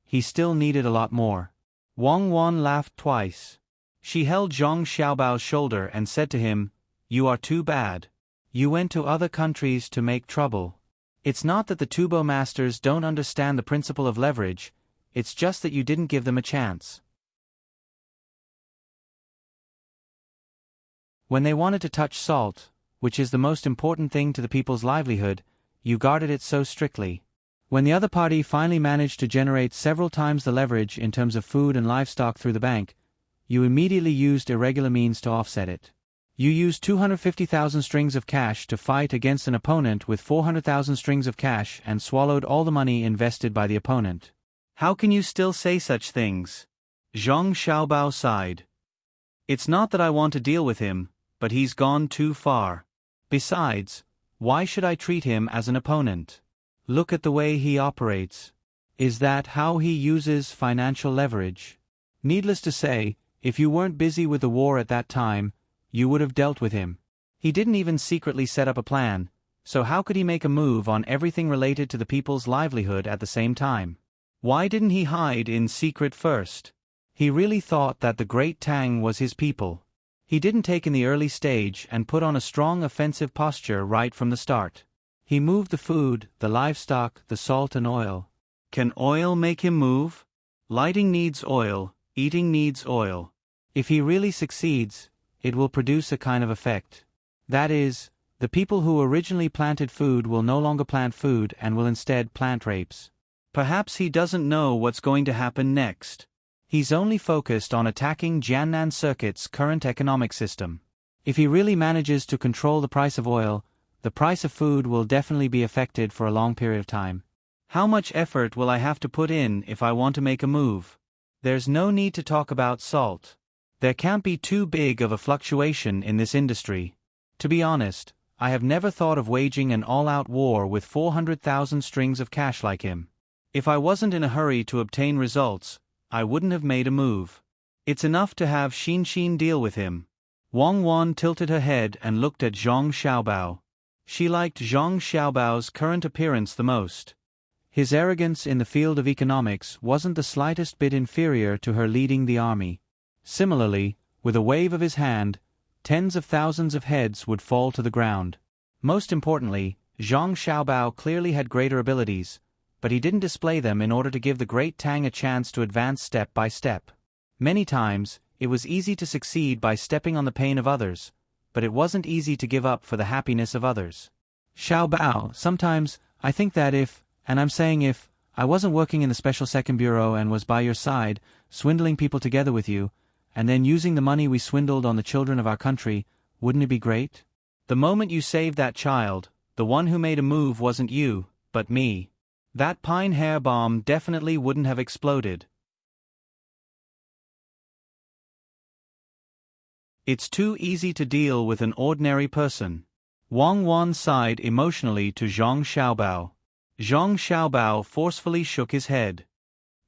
he still needed a lot more. Wang Wan laughed twice. She held Zhang Xiaobao's shoulder and said to him, "You are too bad. You went to other countries to make trouble. It's not that the Tubo masters don't understand the principle of leverage, it's just that you didn't give them a chance. When they wanted to touch salt, which is the most important thing to the people's livelihood, you guarded it so strictly. When the other party finally managed to generate several times the leverage in terms of food and livestock through the bank, you immediately used irregular means to offset it. You used 250,000 strings of cash to fight against an opponent with 400,000 strings of cash and swallowed all the money invested by the opponent. How can you still say such things?" Zhang Xiaobao sighed. "It's not that I want to deal with him, but he's gone too far. Besides, why should I treat him as an opponent? Look at the way he operates. Is that how he uses financial leverage? Needless to say, if you weren't busy with the war at that time, you would have dealt with him. He didn't even secretly set up a plan, so how could he make a move on everything related to the people's livelihood at the same time? Why didn't he hide in secret first? He really thought that the Great Tang was his people. He didn't take in the early stage and put on a strong offensive posture right from the start. He moved the food, the livestock, the salt and oil. Can oil make him move? Lighting needs oil, eating needs oil. If he really succeeds, it will produce a kind of effect. That is, the people who originally planted food will no longer plant food and will instead plant grapes. Perhaps he doesn't know what's going to happen next. He's only focused on attacking Jiannan Circuit's current economic system. If he really manages to control the price of oil, the price of food will definitely be affected for a long period of time. How much effort will I have to put in if I want to make a move? There's no need to talk about salt. There can't be too big of a fluctuation in this industry. To be honest, I have never thought of waging an all-out war with 400,000 strings of cash like him. If I wasn't in a hurry to obtain results, I wouldn't have made a move. It's enough to have Xin deal with him. Wang Wan tilted her head and looked at Zhang Xiaobao. She liked Zhang Xiaobao's current appearance the most. His arrogance in the field of economics wasn't the slightest bit inferior to her leading the army. Similarly, with a wave of his hand, tens of thousands of heads would fall to the ground. Most importantly, Zhang Xiaobao clearly had greater abilities, but he didn't display them in order to give the great Tang a chance to advance step by step. Many times, it was easy to succeed by stepping on the pain of others, but it wasn't easy to give up for the happiness of others. Xiaobao, sometimes, I think that if, and I'm saying if, I wasn't working in the Special Second Bureau and was by your side, swindling people together with you, and then using the money we swindled on the children of our country, wouldn't it be great? The moment you saved that child, the one who made a move wasn't you, but me. That pine hair bomb definitely wouldn't have exploded. It's too easy to deal with an ordinary person. Wang Wan sighed emotionally to Zhang Xiaobao. Zhang Xiaobao forcefully shook his head.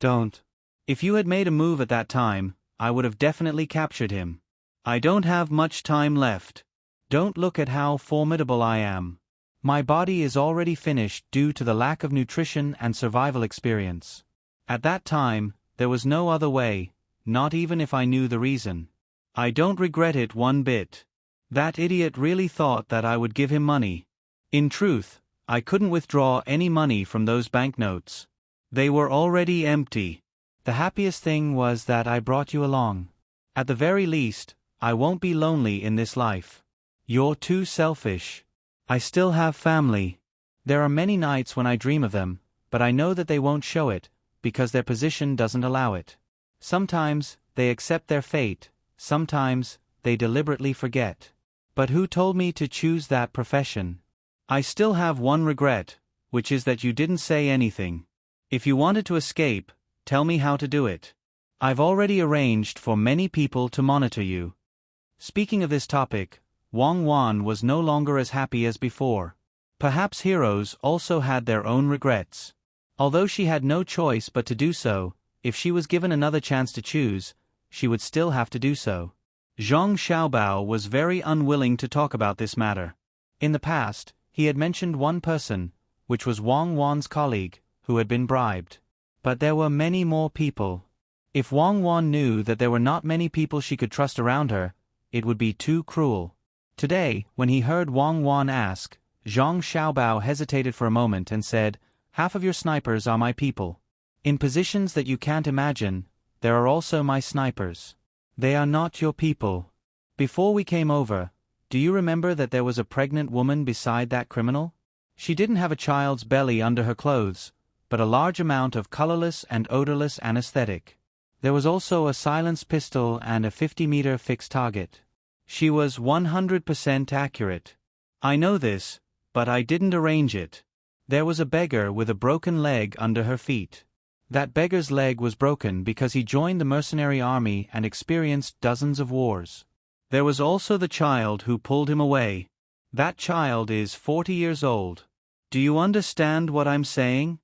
Don't. If you had made a move at that time, I would have definitely captured him. I don't have much time left. Don't look at how formidable I am. My body is already finished due to the lack of nutrition and survival experience. At that time, there was no other way, not even if I knew the reason. I don't regret it one bit. That idiot really thought that I would give him money. In truth, I couldn't withdraw any money from those banknotes. They were already empty. The happiest thing was that I brought you along. At the very least, I won't be lonely in this life. You're too selfish. I still have family. There are many nights when I dream of them, but I know that they won't show it, because their position doesn't allow it. Sometimes, they accept their fate, sometimes, they deliberately forget. But who told me to choose that profession? I still have one regret, which is that you didn't say anything. If you wanted to escape, tell me how to do it. I've already arranged for many people to monitor you. Speaking of this topic, Wang Wan was no longer as happy as before. Perhaps heroes also had their own regrets. Although she had no choice but to do so, if she was given another chance to choose, she would still have to do so. Zhang Xiaobao was very unwilling to talk about this matter. In the past, he had mentioned one person, which was Wang Wan's colleague, who had been bribed. But there were many more people. If Wang Wan knew that there were not many people she could trust around her, it would be too cruel. Today, when he heard Wang Wan ask, Zhang Xiaobao hesitated for a moment and said, "Half of your snipers are my people. In positions that you can't imagine, there are also my snipers. They are not your people. Before we came over, do you remember that there was a pregnant woman beside that criminal? She didn't have a child's belly under her clothes, but a large amount of colorless and odorless anesthetic. There was also a silenced pistol and a 50-meter fixed target. She was 100% accurate. I know this, but I didn't arrange it. There was a beggar with a broken leg under her feet. That beggar's leg was broken because he joined the mercenary army and experienced dozens of wars. There was also the child who pulled him away. That child is 40 years old. Do you understand what I'm saying?"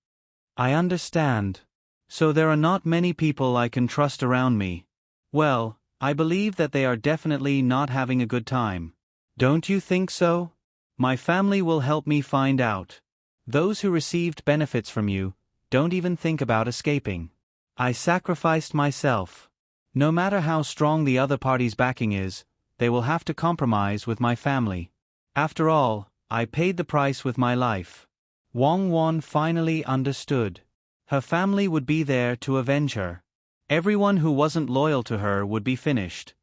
"I understand. So there are not many people I can trust around me. Well, I believe that they are definitely not having a good time. Don't you think so? My family will help me find out. Those who received benefits from you, don't even think about escaping. I sacrificed myself. No matter how strong the other party's backing is, they will have to compromise with my family. After all, I paid the price with my life." Wang Wan finally understood. Her family would be there to avenge her. Everyone who wasn't loyal to her would be finished.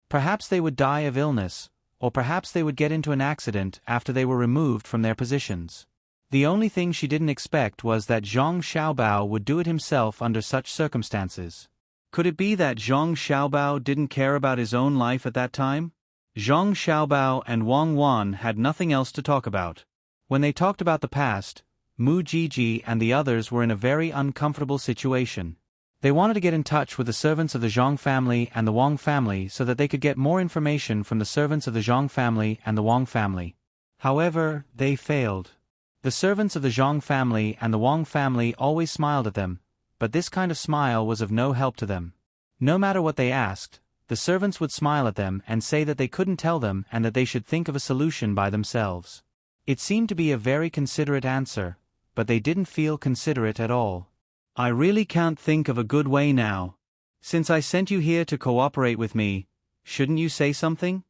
Perhaps they would die of illness, or perhaps they would get into an accident after they were removed from their positions. The only thing she didn't expect was that Zhang Xiaobao would do it himself under such circumstances. Could it be that Zhang Xiaobao didn't care about his own life at that time? Zhang Xiaobao and Wang Wan had nothing else to talk about. When they talked about the past, Mu Jiji and the others were in a very uncomfortable situation. They wanted to get in touch with the servants of the Zhang family and the Wang family so that they could get more information from the servants of the Zhang family and the Wang family. However, they failed. The servants of the Zhang family and the Wang family always smiled at them, but this kind of smile was of no help to them. No matter what they asked, the servants would smile at them and say that they couldn't tell them and that they should think of a solution by themselves. It seemed to be a very considerate answer, but they didn't feel considerate at all. I really can't think of a good way now. Since I sent you here to cooperate with me, shouldn't you say something?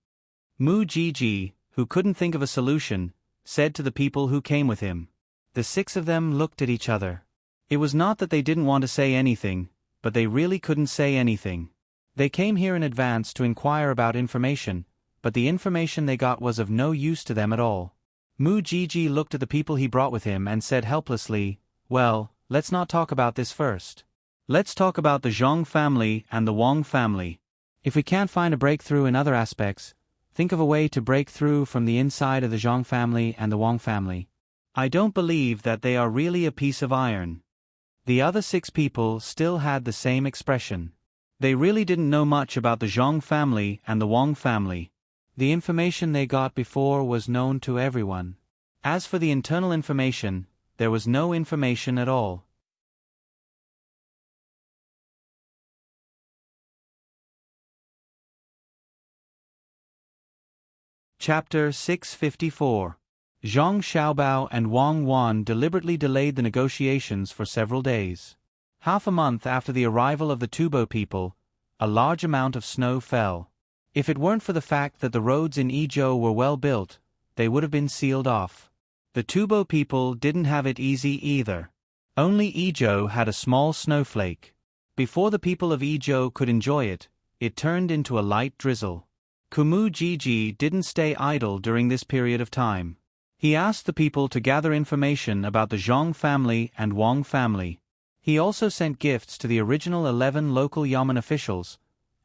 Mu Gigi, who couldn't think of a solution, said to the people who came with him. The 6 of them looked at each other. It was not that they didn't want to say anything, but they really couldn't say anything. They came here in advance to inquire about information, but the information they got was of no use to them at all. Mu Gigi looked at the people he brought with him and said helplessly, "Well, let's not talk about this first. Let's talk about the Zhang family and the Wang family. If we can't find a breakthrough in other aspects, think of a way to break through from the inside of the Zhang family and the Wang family. I don't believe that they are really a piece of iron." The other 6 people still had the same expression. They really didn't know much about the Zhang family and the Wang family. The information they got before was known to everyone. As for the internal information, there was no information at all. Chapter 654. Zhang Xiaobao and Wang Wan deliberately delayed the negotiations for several days. Half a month after the arrival of the Tubo people, a large amount of snow fell. If it weren't for the fact that the roads in Yizhou were well built, they would have been sealed off. The Tubo people didn't have it easy either. Only Yizhou had a small snowflake. Before the people of Yizhou could enjoy it, it turned into a light drizzle. Kumu Gigi didn't stay idle during this period of time. He asked the people to gather information about the Zhang family and Wang family. He also sent gifts to the original 11 local Yamen officials,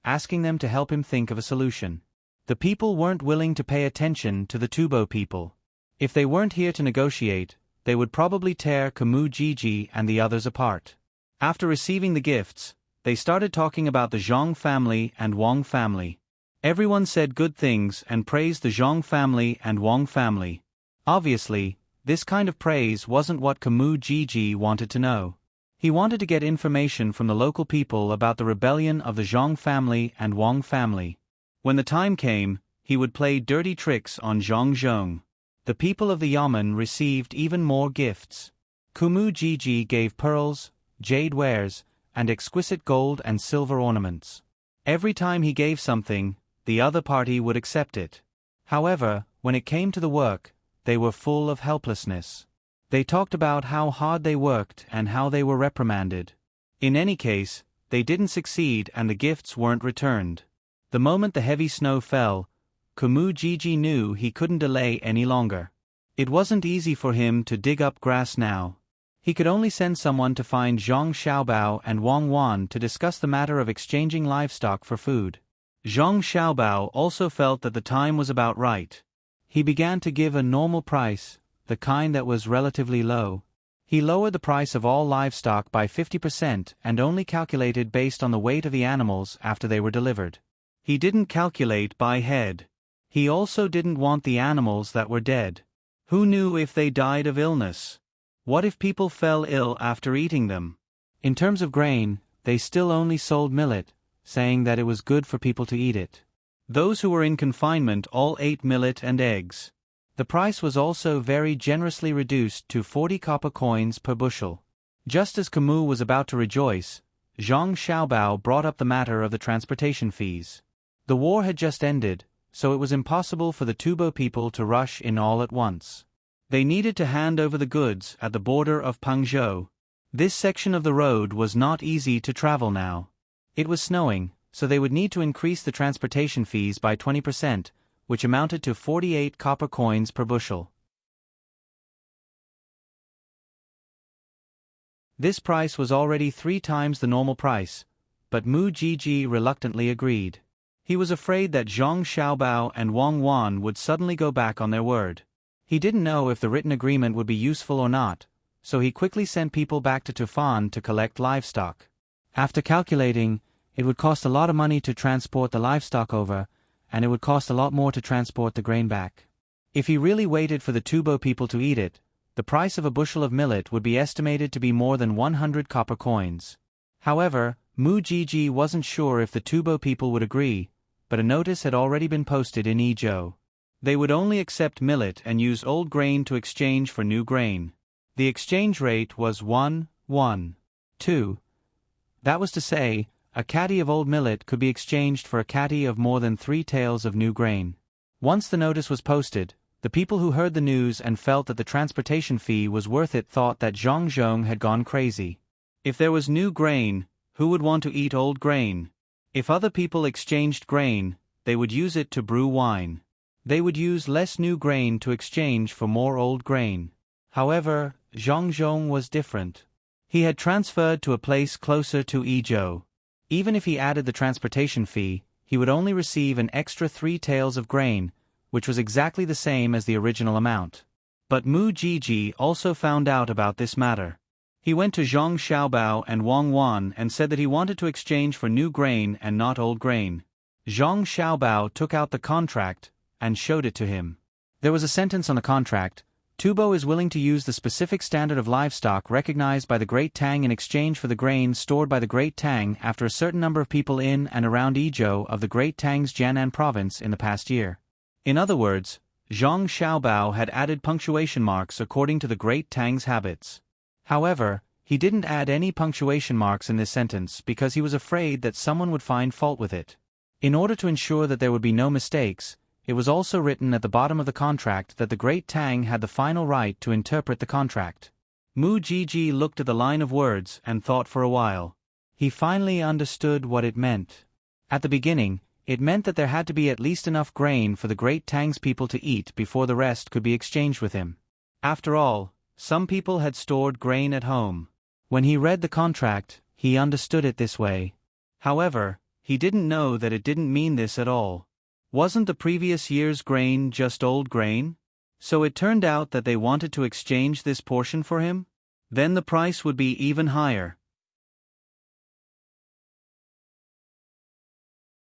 asking them to help him think of a solution. The people weren't willing to pay attention to the Tubo people. If they weren't here to negotiate, they would probably tear Kumu Gigi and the others apart. After receiving the gifts, they started talking about the Zhang family and Wang family. Everyone said good things and praised the Zhang family and Wang family. Obviously, this kind of praise wasn't what Kumu Gigi wanted to know. He wanted to get information from the local people about the rebellion of the Zhang family and Wang family. When the time came, he would play dirty tricks on Zhang Zhong. The people of the Yamen received even more gifts. Kumu Gigi gave pearls, jade wares, and exquisite gold and silver ornaments. Every time he gave something, the other party would accept it. However, when it came to the work, they were full of helplessness. They talked about how hard they worked and how they were reprimanded. In any case, they didn't succeed and the gifts weren't returned. The moment the heavy snow fell, Kumu Gigi knew he couldn't delay any longer. It wasn't easy for him to dig up grass now. He could only send someone to find Zhang Xiaobao and Wang Wan to discuss the matter of exchanging livestock for food. Zhang Xiaobao also felt that the time was about right. He began to give a normal price, the kind that was relatively low. He lowered the price of all livestock by 50% and only calculated based on the weight of the animals after they were delivered. He didn't calculate by head. He also didn't want the animals that were dead. Who knew if they died of illness? What if people fell ill after eating them? In terms of grain, they still only sold millet, saying that it was good for people to eat it. Those who were in confinement all ate millet and eggs. The price was also very generously reduced to 40 copper coins per bushel. Just as Kumu was about to rejoice, Zhang Xiaobao brought up the matter of the transportation fees. The war had just ended, so it was impossible for the Tubo people to rush in all at once. They needed to hand over the goods at the border of Pengzhou. This section of the road was not easy to travel now. It was snowing, so they would need to increase the transportation fees by 20%, which amounted to 48 copper coins per bushel. This price was already 3 times the normal price, but Mu Gigi reluctantly agreed. He was afraid that Zhang Xiaobao and Wang Wan would suddenly go back on their word. He didn't know if the written agreement would be useful or not, so he quickly sent people back to Tufan to collect livestock. After calculating, it would cost a lot of money to transport the livestock over, and it would cost a lot more to transport the grain back. If he really waited for the Tubo people to eat it, the price of a bushel of millet would be estimated to be more than 100 copper coins. However, Mujiji wasn't sure if the Tubo people would agree, but a notice had already been posted in Ezhou. They would only accept millet and use old grain to exchange for new grain. The exchange rate was 1:1:2. That was to say, a caddy of old millet could be exchanged for a caddy of more than 3 taels of new grain. Once the notice was posted, the people who heard the news and felt that the transportation fee was worth it thought that Zhang Zhong had gone crazy. If there was new grain, who would want to eat old grain? If other people exchanged grain, they would use it to brew wine. They would use less new grain to exchange for more old grain. However, Zhang Zhong was different. He had transferred to a place closer to Ezhou. Even if he added the transportation fee, he would only receive an extra 3 taels of grain, which was exactly the same as the original amount. But Mujiji also found out about this matter. He went to Zhang Xiaobao and Wang Wan and said that he wanted to exchange for new grain and not old grain. Zhang Xiaobao took out the contract and showed it to him. There was a sentence on the contract: Tubo is willing to use the specific standard of livestock recognized by the Great Tang in exchange for the grain stored by the Great Tang after a certain number of people in and around Ezhou of the Great Tang's Jianan province in the past year. In other words, Zhang Xiaobao had added punctuation marks according to the Great Tang's habits. However, he didn't add any punctuation marks in this sentence because he was afraid that someone would find fault with it. In order to ensure that there would be no mistakes, it was also written at the bottom of the contract that the Great Tang had the final right to interpret the contract. Mujiji looked at the line of words and thought for a while. He finally understood what it meant. At the beginning, it meant that there had to be at least enough grain for the Great Tang's people to eat before the rest could be exchanged with him. After all, some people had stored grain at home. When he read the contract, he understood it this way. However, he didn't know that it didn't mean this at all. Wasn't the previous year's grain just old grain? So it turned out that they wanted to exchange this portion for him? Then the price would be even higher.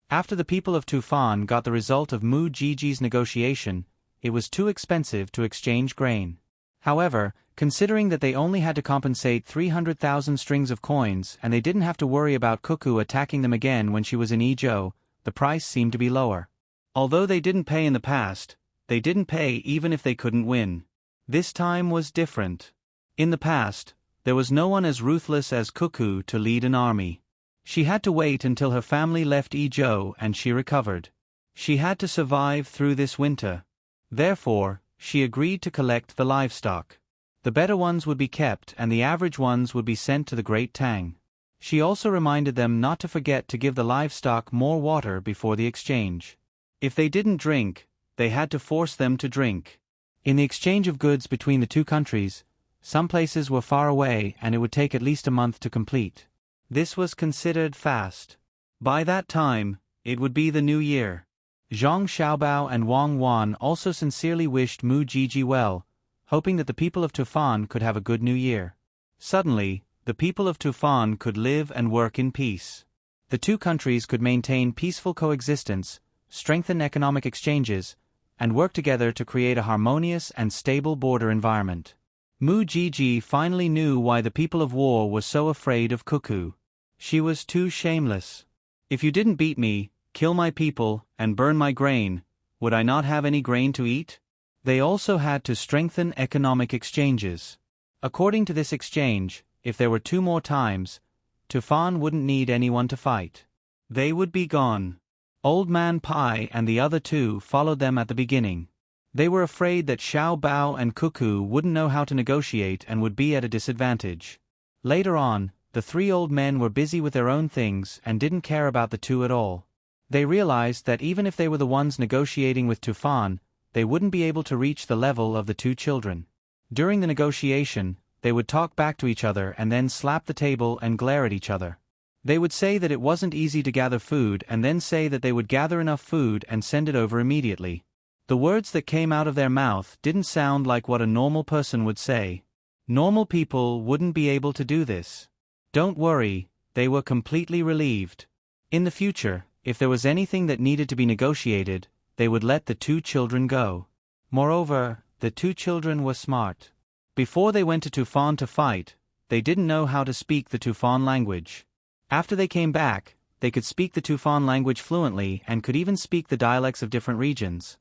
After the people of Tufan got the result of Mujiji's negotiation, it was too expensive to exchange grain. However, considering that they only had to compensate 300,000 strings of coins and they didn't have to worry about Cuckoo attacking them again when she was in Ezhou, the price seemed to be lower. Although they didn't pay in the past, they didn't pay even if they couldn't win. This time was different. In the past, there was no one as ruthless as Cuckoo to lead an army. She had to wait until her family left Ezhou and she recovered. She had to survive through this winter. Therefore, she agreed to collect the livestock. The better ones would be kept and the average ones would be sent to the Great Tang. She also reminded them not to forget to give the livestock more water before the exchange. If they didn't drink, they had to force them to drink. In the exchange of goods between the two countries, some places were far away and it would take at least a month to complete. This was considered fast. By that time, it would be the new year. Zhang Xiaobao and Wang Wan also sincerely wished Mujiji well, hoping that the people of Tufan could have a good new year. Suddenly, the people of Tufan could live and work in peace. The two countries could maintain peaceful coexistence, strengthen economic exchanges, and work together to create a harmonious and stable border environment. Mujiji finally knew why the people of war were so afraid of Cuckoo. She was too shameless. If you didn't beat me, kill my people, and burn my grain, would I not have any grain to eat? They also had to strengthen economic exchanges. According to this exchange, if there were 2 more times, Tufan wouldn't need anyone to fight. They would be gone. Old Man Pai and the other 2 followed them at the beginning. They were afraid that Xiao Bao and Cuckoo wouldn't know how to negotiate and would be at a disadvantage. Later on, the 3 old men were busy with their own things and didn't care about the 2 at all. They realized that even if they were the ones negotiating with Tufan, they wouldn't be able to reach the level of the 2 children. During the negotiation, they would talk back to each other and then slap the table and glare at each other. They would say that it wasn't easy to gather food and then say that they would gather enough food and send it over immediately. The words that came out of their mouth didn't sound like what a normal person would say. Normal people wouldn't be able to do this. Don't worry, they were completely relieved. In the future, if there was anything that needed to be negotiated, they would let the 2 children go. Moreover, the 2 children were smart. Before they went to Tufan to fight, they didn't know how to speak the Tufan language. After they came back, they could speak the Tufan language fluently and could even speak the dialects of different regions.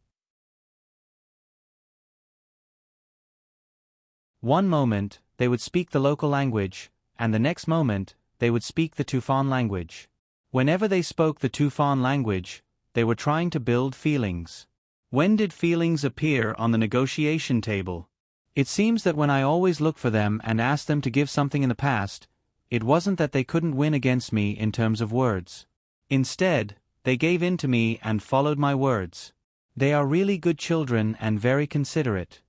One moment, they would speak the local language, and the next moment, they would speak the Tufan language. Whenever they spoke the Tufan language, they were trying to build feelings. When did feelings appear on the negotiation table? It seems that when I always looked for them and asked them to give something in the past, it wasn't that they couldn't win against me in terms of words. Instead, they gave in to me and followed my words. They are really good children and very considerate.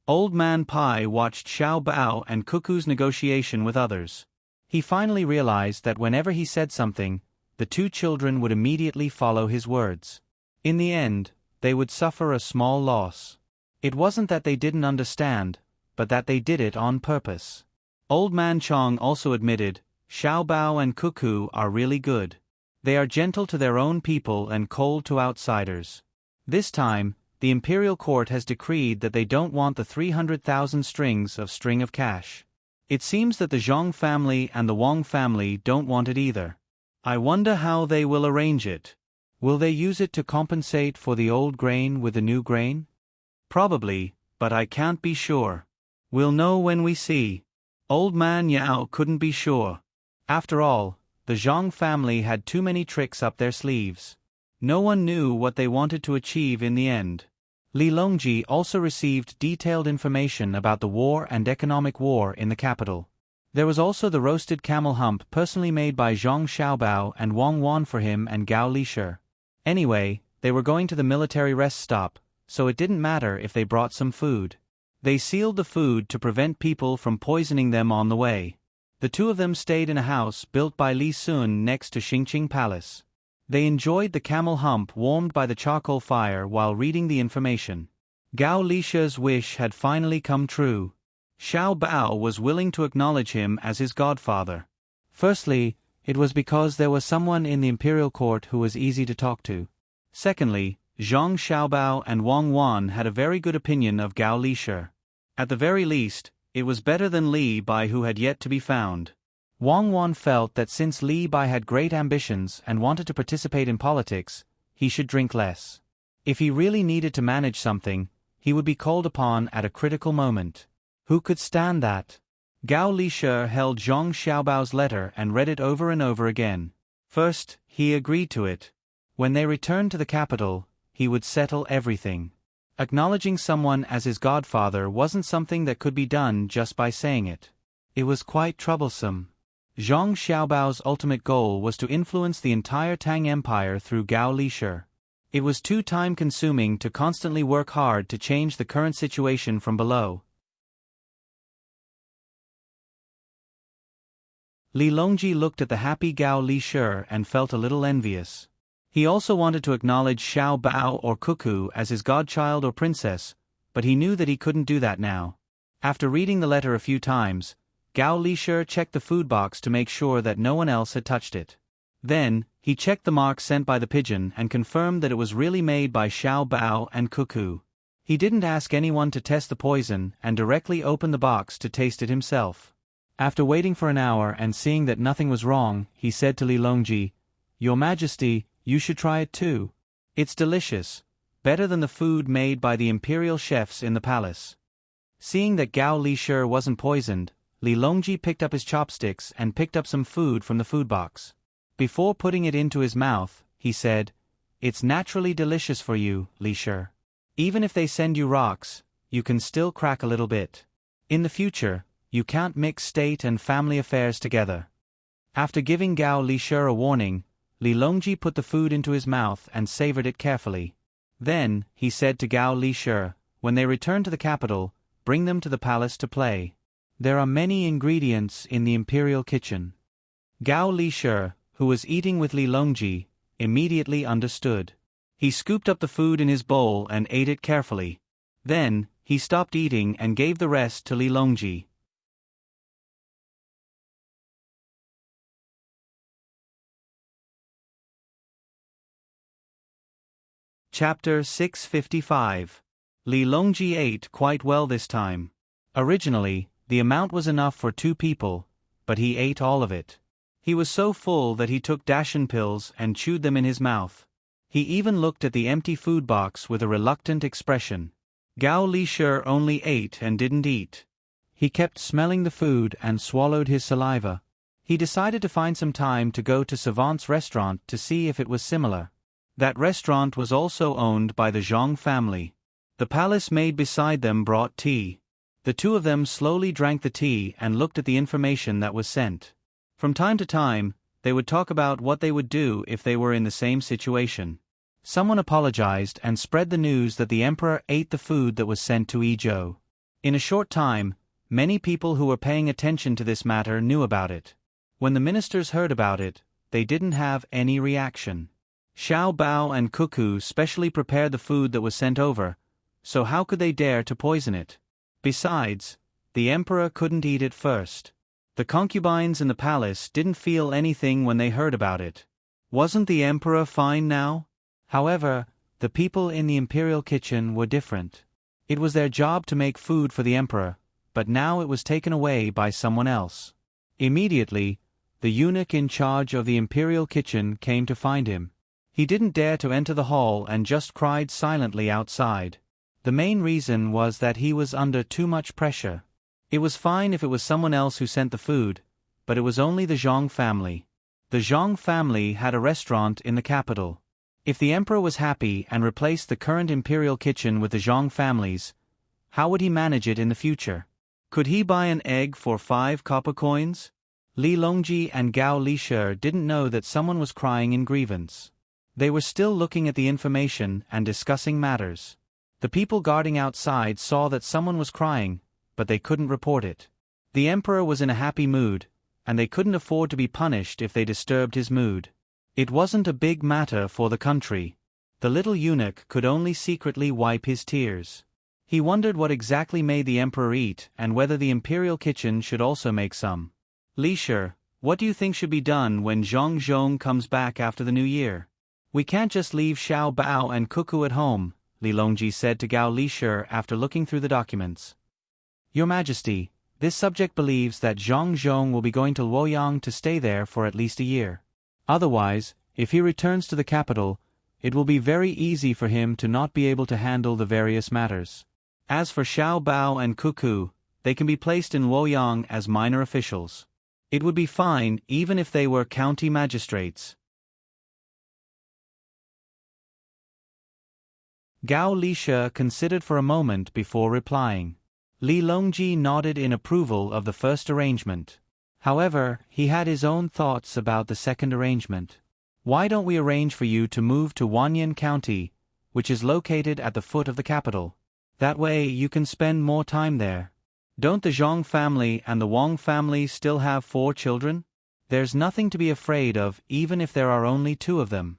Old Man Pai watched Xiao Bao and Cuckoo's negotiation with others. He finally realized that whenever he said something, the two children would immediately follow his words. In the end, they would suffer a small loss. It wasn't that they didn't understand, but that they did it on purpose. Old Man Chong also admitted, Xiao Bao and Cuckoo are really good. They are gentle to their own people and cold to outsiders. This time, the imperial court has decreed that they don't want the 300,000 strings of string of cash. It seems that the Zhong family and the Wang family don't want it either. I wonder how they will arrange it. Will they use it to compensate for the old grain with the new grain? Probably, but I can't be sure. We'll know when we see. Old Man Yao couldn't be sure. After all, the Zhong family had too many tricks up their sleeves. No one knew what they wanted to achieve in the end. Li Longji also received detailed information about the war and economic war in the capital. There was also the roasted camel hump personally made by Zhang Xiaobao and Wang Wan for him and Gao Lisher. Anyway, they were going to the military rest stop, so it didn't matter if they brought some food. They sealed the food to prevent people from poisoning them on the way. The two of them stayed in a house built by Li Sun next to Xingqing Palace. They enjoyed the camel hump warmed by the charcoal fire while reading the information. Gao Lisha's wish had finally come true. Xiao Bao was willing to acknowledge him as his godfather. Firstly, it was because there was someone in the imperial court who was easy to talk to. Secondly, Zhang Xiaobao and Wang Wan had a very good opinion of Gao Lisher. At the very least, it was better than Li Bai, who had yet to be found. Wang Wan felt that since Li Bai had great ambitions and wanted to participate in politics, he should drink less. If he really needed to manage something, he would be called upon at a critical moment. Who could stand that? Gao Lisher held Zhang Xiaobao's letter and read it over and over again. First, he agreed to it. When they returned to the capital, he would settle everything. Acknowledging someone as his godfather wasn't something that could be done just by saying it. It was quite troublesome. Zhang Xiaobao's ultimate goal was to influence the entire Tang Empire through Gao Lisher. It was too time-consuming to constantly work hard to change the current situation from below. Li Longji looked at the happy Gao Lisher and felt a little envious. He also wanted to acknowledge Xiao Bao or Cuckoo as his godchild or princess, but he knew that he couldn't do that now. After reading the letter a few times, Gao Lisher checked the food box to make sure that no one else had touched it. Then, he checked the mark sent by the pigeon and confirmed that it was really made by Xiao Bao and Cuckoo. He didn't ask anyone to test the poison and directly opened the box to taste it himself. After waiting for an hour and seeing that nothing was wrong, he said to Li Longji, "Your Majesty, you should try it too. It's delicious, better than the food made by the imperial chefs in the palace." Seeing that Gao Lisher wasn't poisoned, Li Longji picked up his chopsticks and picked up some food from the food box. Before putting it into his mouth, he said, "It's naturally delicious for you, Lisher. Even if they send you rocks, you can still crack a little bit. In the future, you can't mix state and family affairs together." After giving Gao Lisher a warning, Li Longji put the food into his mouth and savored it carefully. Then, he said to Gao Lisher, "When they return to the capital, bring them to the palace to play. There are many ingredients in the imperial kitchen." Gao Lisher, who was eating with Li Longji, immediately understood. He scooped up the food in his bowl and ate it carefully. Then, he stopped eating and gave the rest to Li Longji. Chapter 655. Li Longji ate quite well this time. Originally, the amount was enough for 2 people, but he ate all of it. He was so full that he took Dashan pills and chewed them in his mouth. He even looked at the empty food box with a reluctant expression. Gao Li-Shi only ate and didn't eat. He kept smelling the food and swallowed his saliva. He decided to find some time to go to Savant's restaurant to see if it was similar. That restaurant was also owned by the Zhang family. The palace maid beside them brought tea. The two of them slowly drank the tea and looked at the information that was sent. From time to time, they would talk about what they would do if they were in the same situation. Someone apologized and spread the news that the emperor ate the food that was sent to Yizhou. In a short time, many people who were paying attention to this matter knew about it. When the ministers heard about it, they didn't have any reaction. Xiao Bao and Cuckoo specially prepared the food that was sent over, so how could they dare to poison it? Besides, the emperor couldn't eat it first. The concubines in the palace didn't feel anything when they heard about it. Wasn't the emperor fine now? However, the people in the imperial kitchen were different. It was their job to make food for the emperor, but now it was taken away by someone else. Immediately, the eunuch in charge of the imperial kitchen came to find him. He didn't dare to enter the hall and just cried silently outside. The main reason was that he was under too much pressure. It was fine if it was someone else who sent the food, but it was only the Zhang family. The Zhang family had a restaurant in the capital. If the emperor was happy and replaced the current imperial kitchen with the Zhang family's, how would he manage it in the future? Could he buy an egg for 5 copper coins? Li Longji and Gao Li-Shi didn't know that someone was crying in grievance. They were still looking at the information and discussing matters. The people guarding outside saw that someone was crying, but they couldn't report it. The emperor was in a happy mood, and they couldn't afford to be punished if they disturbed his mood. It wasn't a big matter for the country. The little eunuch could only secretly wipe his tears. He wondered what exactly made the emperor eat and whether the imperial kitchen should also make some. Li-Shi, what do you think should be done when Zhang Zhong comes back after the new year? We can't just leave Xiao Bao and Cuckoo at home, Li Longji said to Gao Li-Shi after looking through the documents. Your Majesty, this subject believes that Zhang Zhong will be going to Luoyang to stay there for at least a year. Otherwise, if he returns to the capital, it will be very easy for him to not be able to handle the various matters. As for Xiao Bao and Cuckoo, they can be placed in Luoyang as minor officials. It would be fine even if they were county magistrates. Gao Li-Shi considered for a moment before replying. Li Longji nodded in approval of the first arrangement. However, he had his own thoughts about the second arrangement. Why don't we arrange for you to move to Wanyan County, which is located at the foot of the capital? That way you can spend more time there. Don't the Zhang family and the Wang family still have 4 children? There's nothing to be afraid of even if there are only 2 of them.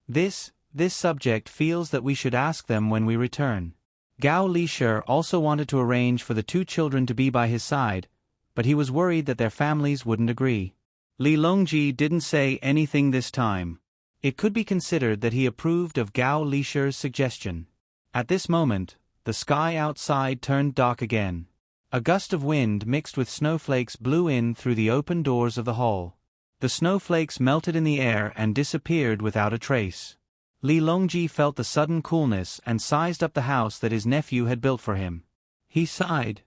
This subject feels that we should ask them when we return. Gao Li-Shi also wanted to arrange for the 2 children to be by his side, but he was worried that their families wouldn't agree. Li Longji didn't say anything this time. It could be considered that he approved of Gao Li-Shi's suggestion. At this moment, the sky outside turned dark again. A gust of wind mixed with snowflakes blew in through the open doors of the hall. The snowflakes melted in the air and disappeared without a trace. Li Longji felt the sudden coolness and sized up the house that his nephew had built for him. He sighed.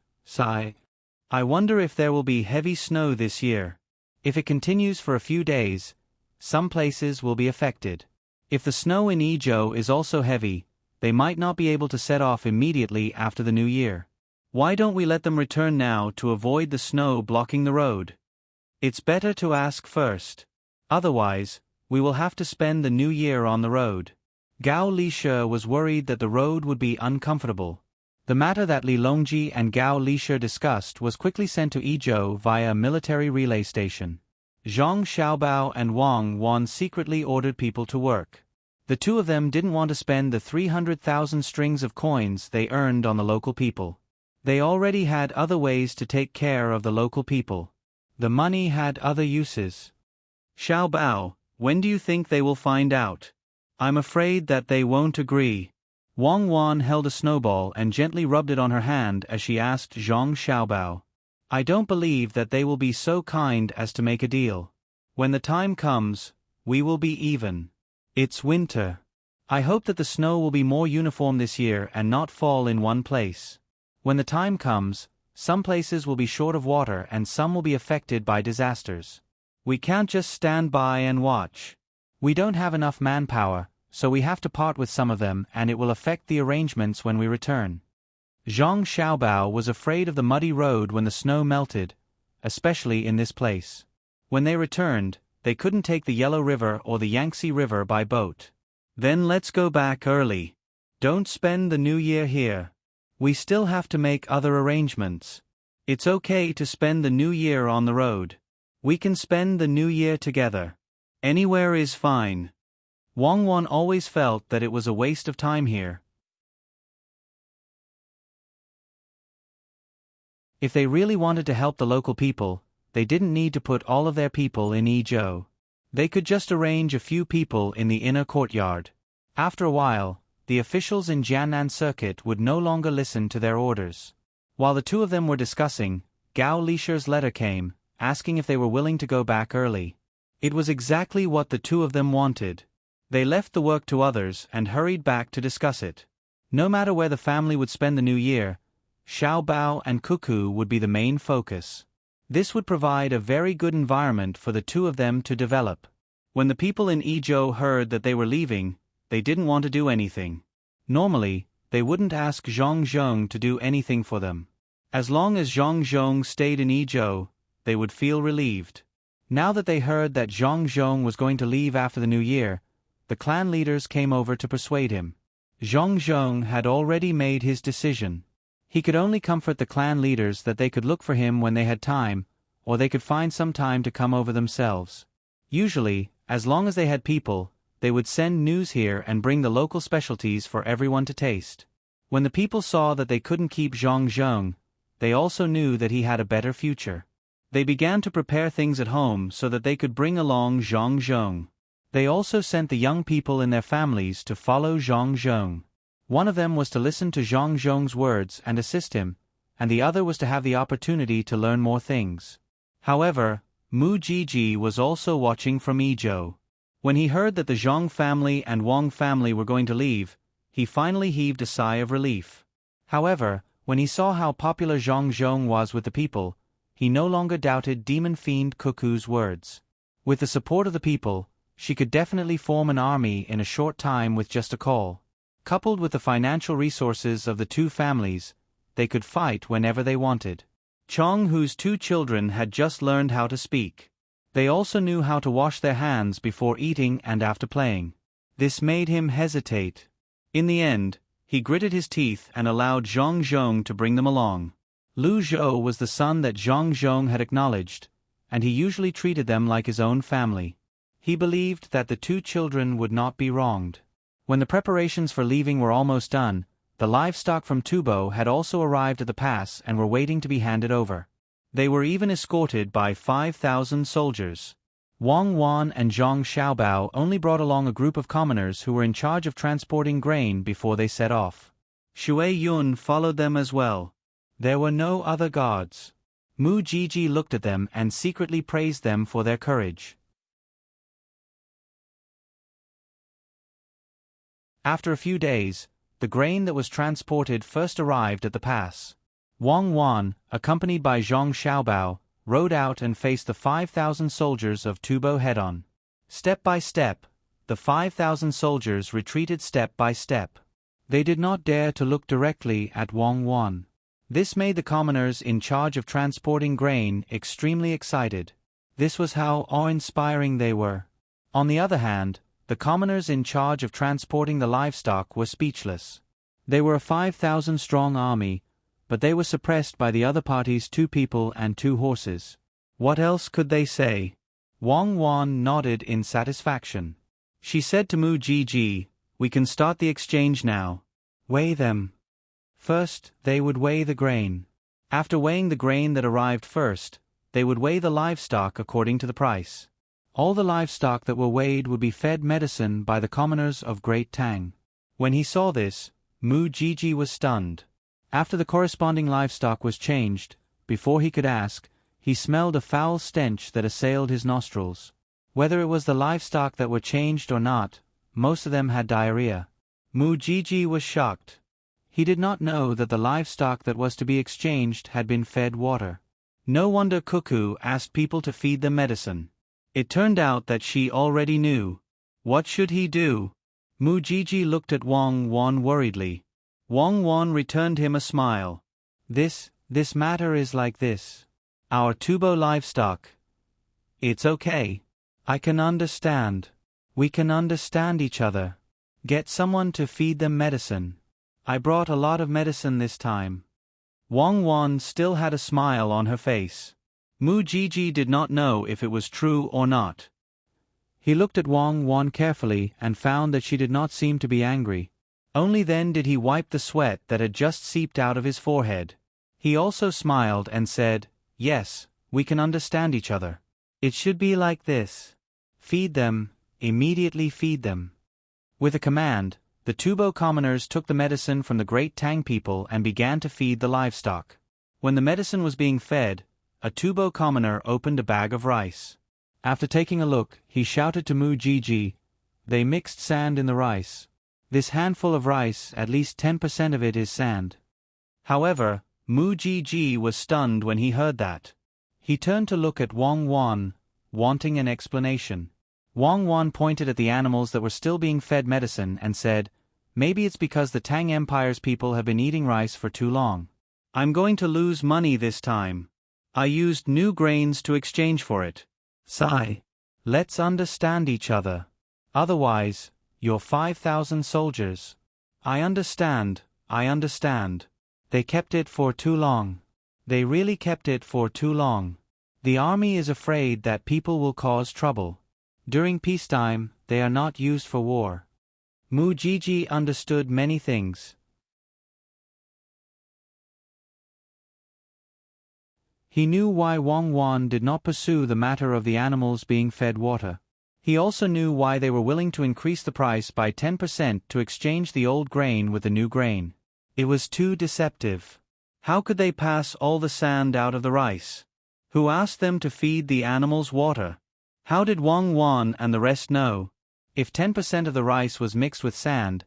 I wonder if there will be heavy snow this year. If it continues for a few days, some places will be affected. If the snow in Yizhou is also heavy, they might not be able to set off immediately after the new year. Why don't we let them return now to avoid the snow blocking the road? It's better to ask first. Otherwise, we will have to spend the new year on the road. Gao Li-Shi was worried that the road would be uncomfortable. The matter that Li Longji and Gao Li-Shi discussed was quickly sent to Yizhou via a military relay station. Zhang Xiaobao and Wang Wan secretly ordered people to work. The 2 of them didn't want to spend the 300,000 strings of coins they earned on the local people. They already had other ways to take care of the local people. The money had other uses. Xiaobao, when do you think they will find out? I'm afraid that they won't agree. Wang Wan held a snowball and gently rubbed it on her hand as she asked Zhang Xiaobao. I don't believe that they will be so kind as to make a deal. When the time comes, we will be even. It's winter. I hope that the snow will be more uniform this year and not fall in one place. When the time comes, some places will be short of water and some will be affected by disasters. We can't just stand by and watch. We don't have enough manpower, so we have to part with some of them and it will affect the arrangements when we return. Zhang Xiaobao was afraid of the muddy road when the snow melted, especially in this place. When they returned, they couldn't take the Yellow River or the Yangtze River by boat. Then let's go back early. Don't spend the new year here. We still have to make other arrangements. It's okay to spend the new year on the road. We can spend the new year together. Anywhere is fine. Wang Wan always felt that it was a waste of time here. If they really wanted to help the local people, they didn't need to put all of their people in Yizhou. They could just arrange a few people in the inner courtyard. After a while, the officials in Jiannan Circuit would no longer listen to their orders. While the two of them were discussing, Gao Lisher's letter came, asking if they were willing to go back early. It was exactly what the two of them wanted. They left the work to others and hurried back to discuss it. No matter where the family would spend the new year, Xiaobao and Cuckoo would be the main focus. This would provide a very good environment for the two of them to develop. When the people in Yizhou heard that they were leaving, they didn't want to do anything. Normally, they wouldn't ask Zhang Zhong to do anything for them. As long as Zhang Zhong stayed in Yizhou, they would feel relieved. Now that they heard that Zhang Zhong was going to leave after the new year, the clan leaders came over to persuade him. Zhang Zhong had already made his decision. He could only comfort the clan leaders that they could look for him when they had time, or they could find some time to come over themselves. Usually, as long as they had people, they would send news here and bring the local specialties for everyone to taste. When the people saw that they couldn't keep Zhang Zhong, they also knew that he had a better future. They began to prepare things at home so that they could bring along Zhang Zhong. They also sent the young people in their families to follow Zhang Zhong. One of them was to listen to Zhang Zhong's words and assist him, and the other was to have the opportunity to learn more things. However, Mu Jiji was also watching from Yizhou. When he heard that the Zhang family and Wang family were going to leave, he finally heaved a sigh of relief. However, when he saw how popular Zhang Zhong was with the people, he no longer doubted Demon Fiend Cuckoo's words. With the support of the people, she could definitely form an army in a short time with just a call. Coupled with the financial resources of the two families, they could fight whenever they wanted. Chong Hu's two children had just learned how to speak. They also knew how to wash their hands before eating and after playing. This made him hesitate. In the end, he gritted his teeth and allowed Zhang Zhong to bring them along. Lu Zhou was the son that Zhang Zhong had acknowledged, and he usually treated them like his own family. He believed that the two children would not be wronged. When the preparations for leaving were almost done, the livestock from Tubo had also arrived at the pass and were waiting to be handed over. They were even escorted by 5,000 soldiers. Wang Wan and Zhang Xiaobao only brought along a group of commoners who were in charge of transporting grain before they set off. Shui Yun followed them as well. There were no other guards. Mu Jiji looked at them and secretly praised them for their courage. After a few days, the grain that was transported first arrived at the pass. Wang Wan, accompanied by Zhang Xiaobao, rode out and faced the 5,000 soldiers of Tubo head-on. Step by step, the 5,000 soldiers retreated step by step. They did not dare to look directly at Wang Wan. This made the commoners in charge of transporting grain extremely excited. This was how awe-inspiring they were. On the other hand, the commoners in charge of transporting the livestock were speechless. They were a 5,000-strong army, but they were suppressed by the other party's 2 people and 2 horses. What else could they say? Wang Wan nodded in satisfaction. She said to Mu Jiji, "We can start the exchange now. Weigh them." First, they would weigh the grain. After weighing the grain that arrived first, they would weigh the livestock according to the price. All the livestock that were weighed would be fed medicine by the commoners of Great Tang. When he saw this, Mu Jiji was stunned. After the corresponding livestock was changed, before he could ask, he smelled a foul stench that assailed his nostrils. Whether it was the livestock that were changed or not, most of them had diarrhea. Mujiji was shocked. He did not know that the livestock that was to be exchanged had been fed water. No wonder Cuckoo asked people to feed them medicine. It turned out that she already knew. What should he do? Mujiji looked at Wang Wan worriedly. Wang Wan returned him a smile. This matter is like this. Our Tubo livestock. It's okay. I can understand. We can understand each other. Get someone to feed them medicine. I brought a lot of medicine this time. Wang Wan still had a smile on her face. Mujiji did not know if it was true or not. He looked at Wang Wan carefully and found that she did not seem to be angry. Only then did he wipe the sweat that had just seeped out of his forehead. He also smiled and said, Yes, we can understand each other. It should be like this. Feed them, immediately feed them. With a command, the Tubo commoners took the medicine from the great Tang people and began to feed the livestock. When the medicine was being fed, a Tubo commoner opened a bag of rice. After taking a look, he shouted to Mujiji, They mixed sand in the rice. This handful of rice, at least 10% of it is sand. However, Mujiji was stunned when he heard that. He turned to look at Wang Wan, wanting an explanation. Wang Wan pointed at the animals that were still being fed medicine and said, Maybe it's because the Tang Empire's people have been eating rice for too long. I'm going to lose money this time. I used new grains to exchange for it. Sigh. Let's understand each other. Otherwise, you're 5,000 soldiers. I understand. They kept it for too long. They really kept it for too long. The army is afraid that people will cause trouble. During peacetime, they are not used for war. Mujiji understood many things. He knew why Wang Wan did not pursue the matter of the animals being fed water. He also knew why they were willing to increase the price by 10% to exchange the old grain with the new grain. It was too deceptive. How could they pass all the sand out of the rice? Who asked them to feed the animals water? How did Wang Wan and the rest know? If 10% of the rice was mixed with sand,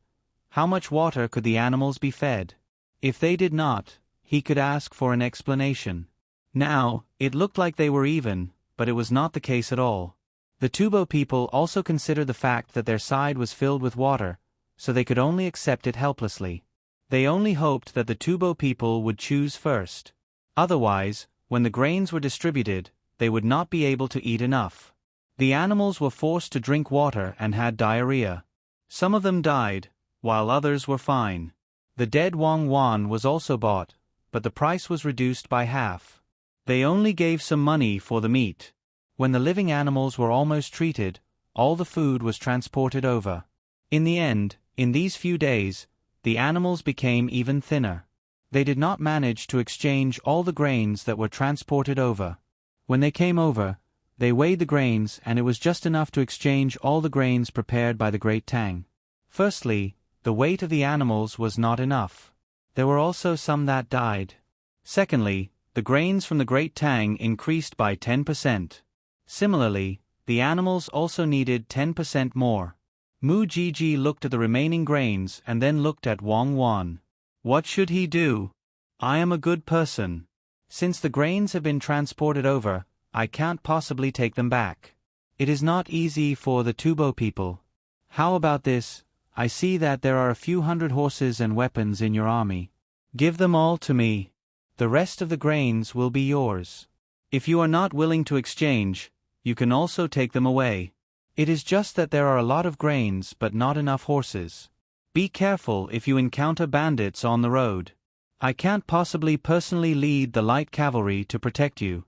how much water could the animals be fed? If they did not, he could ask for an explanation. Now, it looked like they were even, but it was not the case at all. The Tubo people also considered the fact that their side was filled with water, so they could only accept it helplessly. They only hoped that the Tubo people would choose first. Otherwise, when the grains were distributed, they would not be able to eat enough. The animals were forced to drink water and had diarrhea. Some of them died, while others were fine. The dead Wang Wan was also bought, but the price was reduced by half. They only gave some money for the meat. When the living animals were almost treated, all the food was transported over. In the end, in these few days, the animals became even thinner. They did not manage to exchange all the grains that were transported over. When they came over, they weighed the grains and it was just enough to exchange all the grains prepared by the great Tang. Firstly, the weight of the animals was not enough. There were also some that died. Secondly, the grains from the great Tang increased by 10%. Similarly, the animals also needed 10% more. Mujiji looked at the remaining grains and then looked at Wang Wan. What should he do? I am a good person. Since the grains have been transported over, I can't possibly take them back. It is not easy for the Tubo people. How about this? I see that there are a few hundred horses and weapons in your army. Give them all to me. The rest of the grains will be yours. If you are not willing to exchange, you can also take them away. It is just that there are a lot of grains but not enough horses. Be careful if you encounter bandits on the road. I can't possibly personally lead the light cavalry to protect you.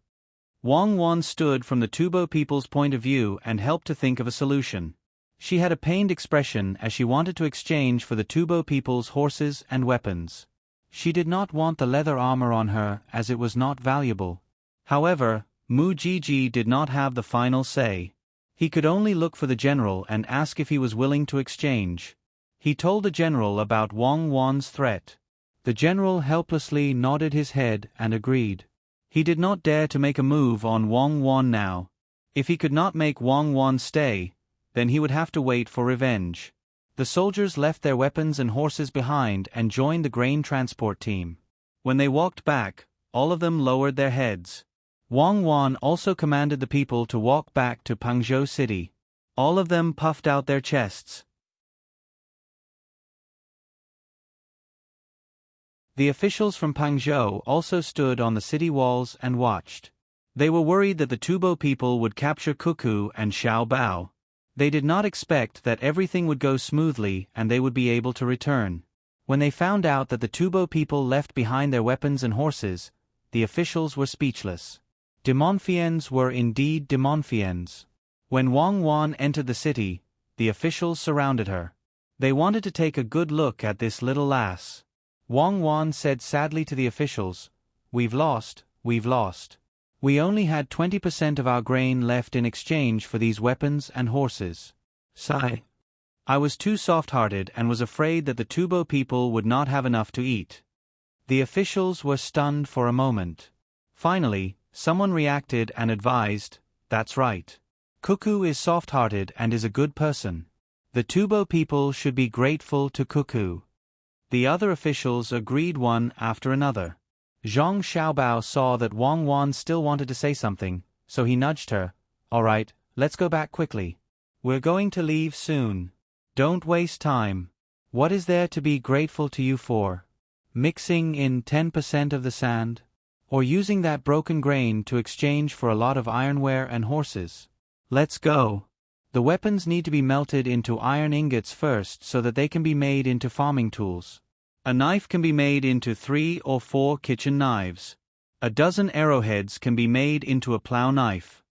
Wang Wan stood from the Tubo people's point of view and helped to think of a solution. She had a pained expression as she wanted to exchange for the Tubo people's horses and weapons. She did not want the leather armor on her as it was not valuable. However, Mujiji did not have the final say. He could only look for the general and ask if he was willing to exchange. He told the general about Wang Wan's threat. The general helplessly nodded his head and agreed. He did not dare to make a move on Wang Wan now. If he could not make Wang Wan stay, then he would have to wait for revenge. The soldiers left their weapons and horses behind and joined the grain transport team. When they walked back, all of them lowered their heads. Wang Wan also commanded the people to walk back to Pangzhou city. All of them puffed out their chests. The officials from Pangzhou also stood on the city walls and watched. They were worried that the Tubo people would capture Cuckoo and Xiao Bao. They did not expect that everything would go smoothly and they would be able to return. When they found out that the Tubo people left behind their weapons and horses, the officials were speechless. De Montfiens were indeed de Montfiens. When Wang Wan entered the city, the officials surrounded her. They wanted to take a good look at this little lass. Wang Wan said sadly to the officials, "We've lost, we've lost. We only had 20% of our grain left in exchange for these weapons and horses. Sigh. I was too soft-hearted and was afraid that the Tubo people would not have enough to eat." The officials were stunned for a moment. Finally, someone reacted and advised, "That's right. Cuckoo is soft-hearted and is a good person. The Tubo people should be grateful to Cuckoo." The other officials agreed one after another. Zhang Xiaobao saw that Wang Wan still wanted to say something, so he nudged her. "All right, let's go back quickly. We're going to leave soon. Don't waste time. What is there to be grateful to you for? Mixing in 10% of the sand? Or using that broken grain to exchange for a lot of ironware and horses? Let's go. The weapons need to be melted into iron ingots first so that they can be made into farming tools. A knife can be made into 3 or 4 kitchen knives. A dozen arrowheads can be made into a plow knife."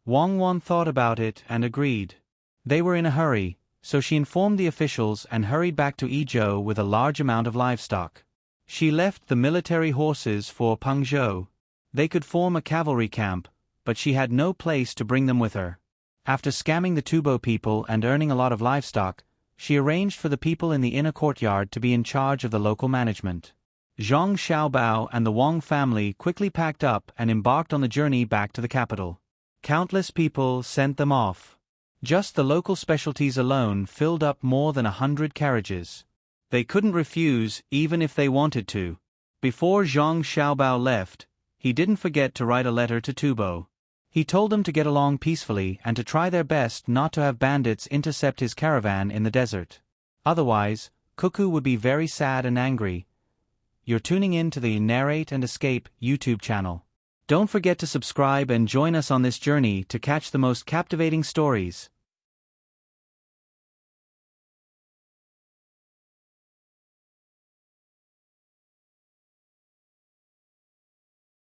Wang Wan thought about it and agreed. They were in a hurry, so she informed the officials and hurried back to Yizhou with a large amount of livestock. She left the military horses for Pangzhou. They could form a cavalry camp, but she had no place to bring them with her. After scamming the Tubo people and earning a lot of livestock, she arranged for the people in the inner courtyard to be in charge of the local management. Zhang Xiaobao and the Wang family quickly packed up and embarked on the journey back to the capital. Countless people sent them off. Just the local specialties alone filled up more than 100 carriages. They couldn't refuse even if they wanted to. Before Zhang Xiaobao left, he didn't forget to write a letter to Tubo. He told them to get along peacefully and to try their best not to have bandits intercept his caravan in the desert. Otherwise, Cuckoo would be very sad and angry. You're tuning in to the Narrate and Escape YouTube channel. Don't forget to subscribe and join us on this journey to catch the most captivating stories.